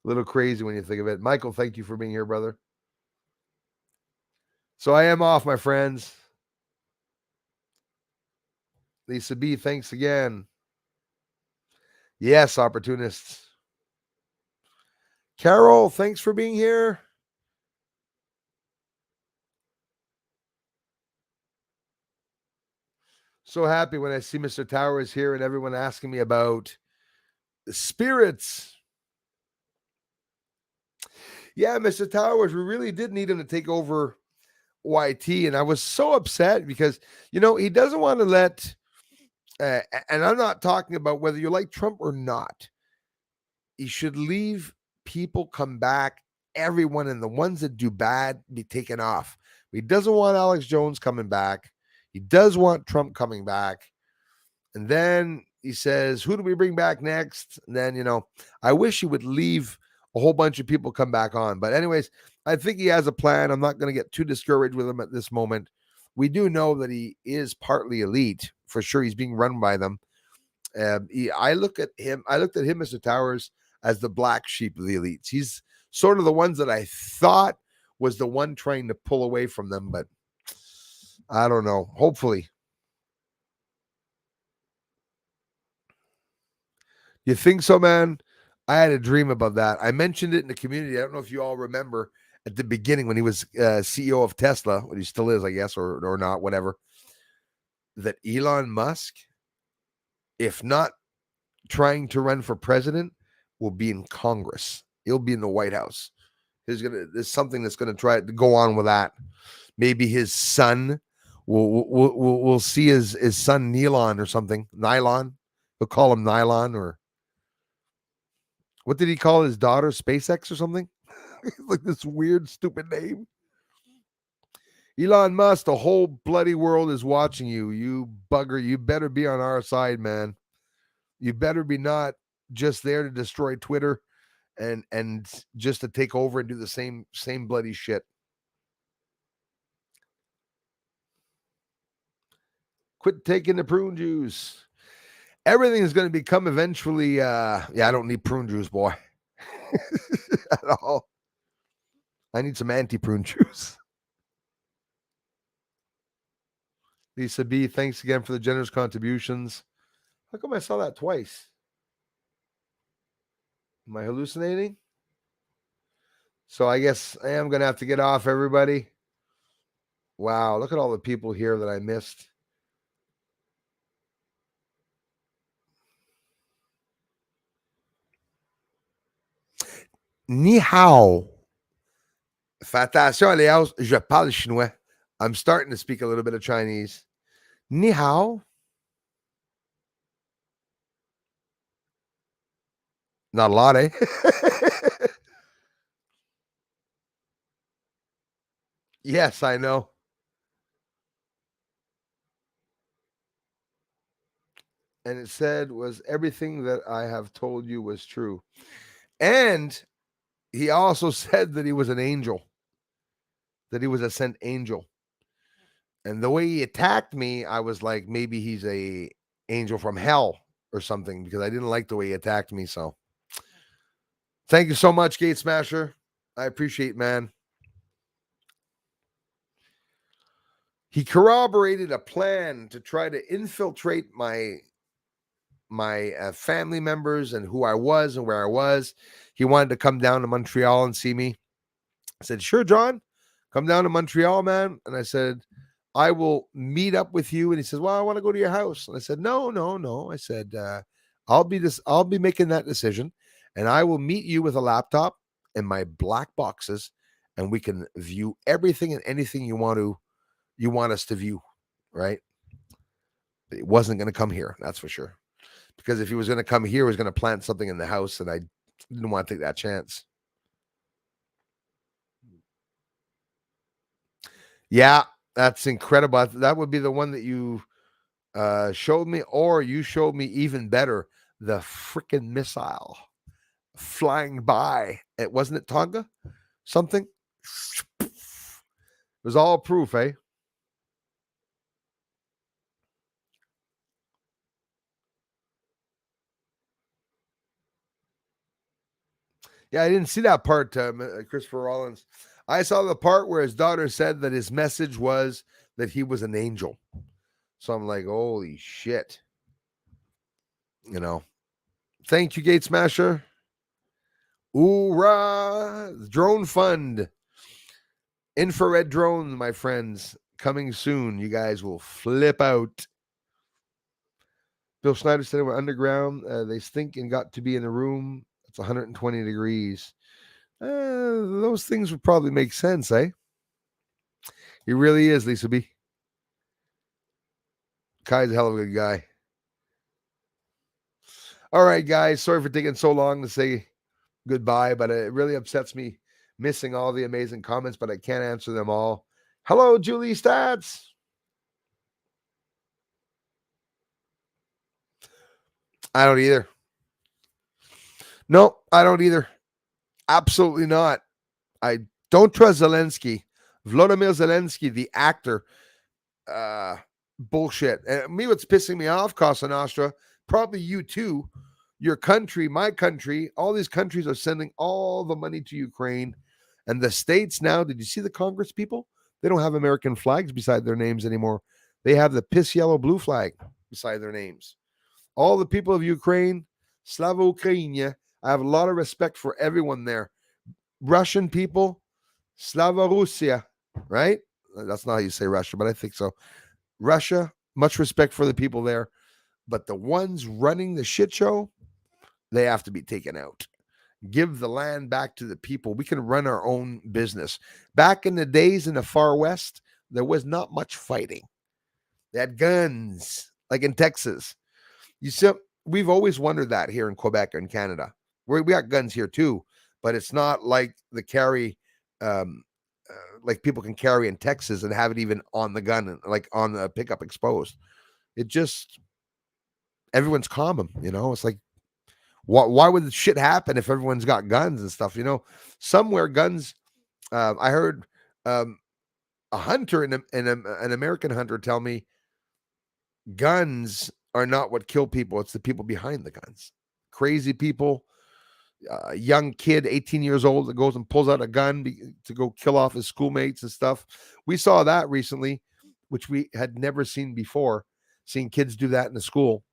little crazy when you think of it. Michael, thank you for being here, brother. So I am off, my friends. Lisa B, thanks again. Yes, opportunists. Carol, thanks for being here. So happy when I see Mr. Towers here and everyone asking me about the spirits. Yeah, Mr. Towers, we really did need him to take over YT. And I was so upset because, he doesn't want to let, and I'm not talking about whether you like Trump or not. He should leave people come back, everyone, and the ones that do bad be taken off. He doesn't want Alex Jones coming back. He does want Trump coming back. And then he says, who do we bring back next? And then, I wish he would leave a whole bunch of people come back on. But anyways, I think he has a plan. I'm not going to get too discouraged with him at this moment. We do know that he is partly elite. For sure, he's being run by them. I looked at him, Mr. Towers, as the black sheep of the elites. He's sort of the ones that I thought was the one trying to pull away from them, but I don't know. Hopefully. You think so, man? I had a dream about that. I mentioned it in the community. I don't know if you all remember at the beginning when he was CEO of Tesla, what he still is, I guess, or not, whatever, that Elon Musk, if not trying to run for president, will be in Congress. He'll be in the White House. There's something that's going to try to go on with that. Maybe his son we'll see his son Nylon or something. Nylon. He'll call him Nylon, or what did he call his daughter? SpaceX or something? Like this weird, stupid name. Elon Musk, the whole bloody world is watching you. You bugger. You better be on our side, man. You better be not just there to destroy Twitter and just to take over and do the same bloody shit. Quit taking the prune juice. Everything is going to become eventually, I don't need prune juice, boy. At all. I need some anti-prune juice. Lisa B, thanks again for the generous contributions. How come I saw that twice? Am I hallucinating? So I guess I am going to have to get off, everybody. Wow, look at all the people here that I missed. Ni hao. Fais attention, Léa, je parle chinois. I'm starting to speak a little bit of Chinese. Ni hao. Not a lot, eh? Yes, I know. and it said was everything that I have told you was true. And he also said that he was an angel, that he was a sent angel. And the way he attacked me, I was like, maybe he's a angel from hell or something, because I didn't like the way he attacked me. So thank you so much, Gate Smasher. I appreciate, man. He corroborated a plan to try to infiltrate my family members and who I was and where I was. He wanted to come down to Montreal and see me. I said, sure, John, come down to Montreal, man. And I said, I will meet up with you. And he says, well, I want to go to your house. And I said, no. I said, I'll be making that decision, and I will meet you with a laptop and my black boxes, and we can view everything and anything you want us to view, right? It wasn't going to come here, that's for sure. Because if he was going to come here, he was going to plant something in the house, and I didn't want to take that chance. Yeah, that's incredible. That would be the one that you showed me, or you showed me even better, the freaking missile flying by. It wasn't it Tonga? Something? It was all proof, eh? Yeah, I didn't see that part, Christopher Rollins. I saw the part where his daughter said that his message was that he was an angel. So I'm like, holy shit. You know. Thank you, Gate Smasher. Hoorah! Drone Fund. Infrared drones, my friends. Coming soon. You guys will flip out. Bill Schneider said we're underground. They stink and got to be in a room. It's 120 degrees. Those things would probably make sense, eh? He really is, Lisa B. Kai's a hell of a good guy. All right, guys. Sorry for taking so long to say goodbye, but it really upsets me missing all the amazing comments, but I can't answer them all. Hello, Julie Stats. I don't either. No, I don't either. Absolutely not. I don't trust Zelensky. Volodymyr Zelensky, the actor. Bullshit. And me, what's pissing me off, Casa Nostra, probably you too, your country, my country, all these countries are sending all the money to Ukraine. And the states now, did you see the Congress people? They don't have American flags beside their names anymore. They have the piss yellow blue flag beside their names. All the people of Ukraine, Slava Ukrainia, I have a lot of respect for everyone there. Russian people, Slava Russia, right? That's not how you say Russia, but I think so. Russia, much respect for the people there. But the ones running the shit show, they have to be taken out. Give the land back to the people. We can run our own business. Back in the days in the far west, there was not much fighting. They had guns, like in Texas. You see, we've always wondered that here in Quebec and Canada. We got guns here too, but it's not like the carry, like people can carry in Texas and have it even on the gun, like on the pickup exposed. It just, everyone's common, you know. It's like, why would the shit happen if everyone's got guns and stuff? You know, somewhere guns. I heard a hunter and an American hunter tell me guns are not what kill people. It's the people behind the guns. Crazy people, young kid, 18 years old, that goes and pulls out a gun to go kill off his schoolmates and stuff. We saw that recently, which we had never seen before, seeing kids do that in the school.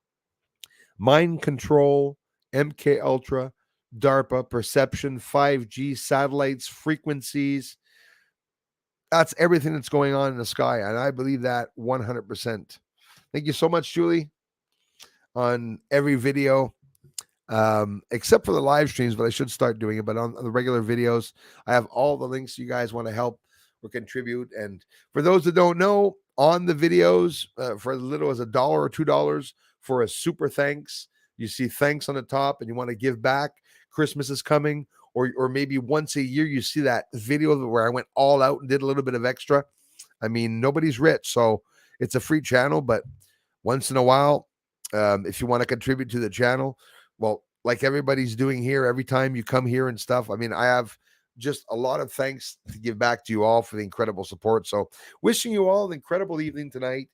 Mind control, MK Ultra, DARPA, perception, 5G, satellites, frequencies. That's everything that's going on in the sky. And I believe that 100%. Thank you so much, Julie, on every video, except for the live streams, but I should start doing it. But on the regular videos, I have all the links you guys want to help or contribute. And for those that don't know, on the videos, for as little as $1 or $2 for a super thanks, you see thanks on the top and you want to give back. Christmas is coming, or maybe once a year you see that video where I went all out and did a little bit of extra. I mean, nobody's rich, so it's a free channel, but once in a while, If you want to contribute to the channel, well, like everybody's doing here, every time you come here and stuff. I mean, I have just a lot of thanks to give back to you all for the incredible support. So, wishing you all an incredible evening tonight.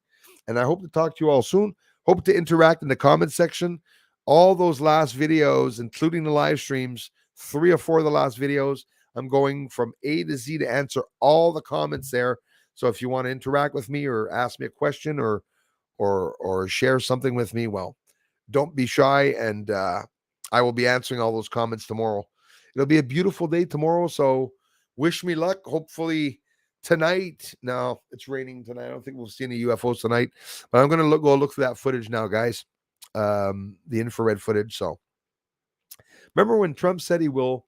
And I hope to talk to you all soon. Hope to interact in the comment section. All those last videos, including the live streams, 3 or 4 of the last videos, I'm going from A to Z to answer all the comments there. So if you want to interact with me or ask me a question or share something with me, well, don't be shy, and I will be answering all those comments tomorrow. It'll be a beautiful day tomorrow, so wish me luck. Hopefully tonight. No, it's raining tonight. I don't think we'll see any UFOs tonight, but I'm going to go look for that footage now, guys. The infrared footage. So remember when Trump said he will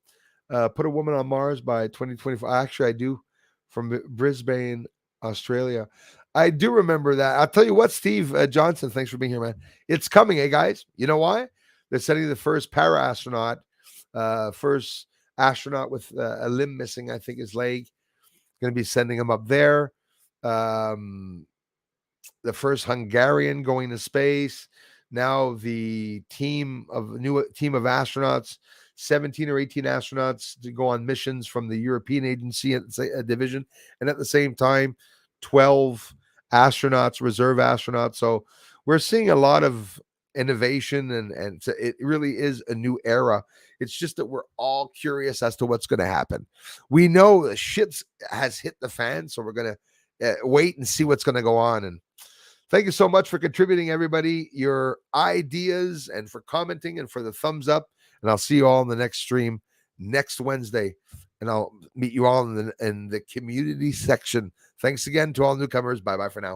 put a woman on Mars by 2025? Actually, I do, from Brisbane, Australia. I do remember that. I'll tell you what, Steve Johnson, thanks for being here, man. It's coming, eh, guys? You know why? They're sending the first para-astronaut, first astronaut with a limb missing, I think his leg. Going to be sending him up there. The first Hungarian going to space. Now the new team of astronauts, 17 or 18 astronauts to go on missions from the European Agency division, and at the same time, 12 astronauts, reserve astronauts. So we're seeing a lot of innovation, and it really is a new era. It's just that we're all curious as to what's going to happen. We know the shit has hit the fan, so we're going to wait and see what's going to go on. And thank you so much for contributing, everybody, your ideas, and for commenting and for the thumbs up. And I'll see you all in the next stream next Wednesday. And I'll meet you all in the community section. Thanks again to all newcomers. Bye-bye for now.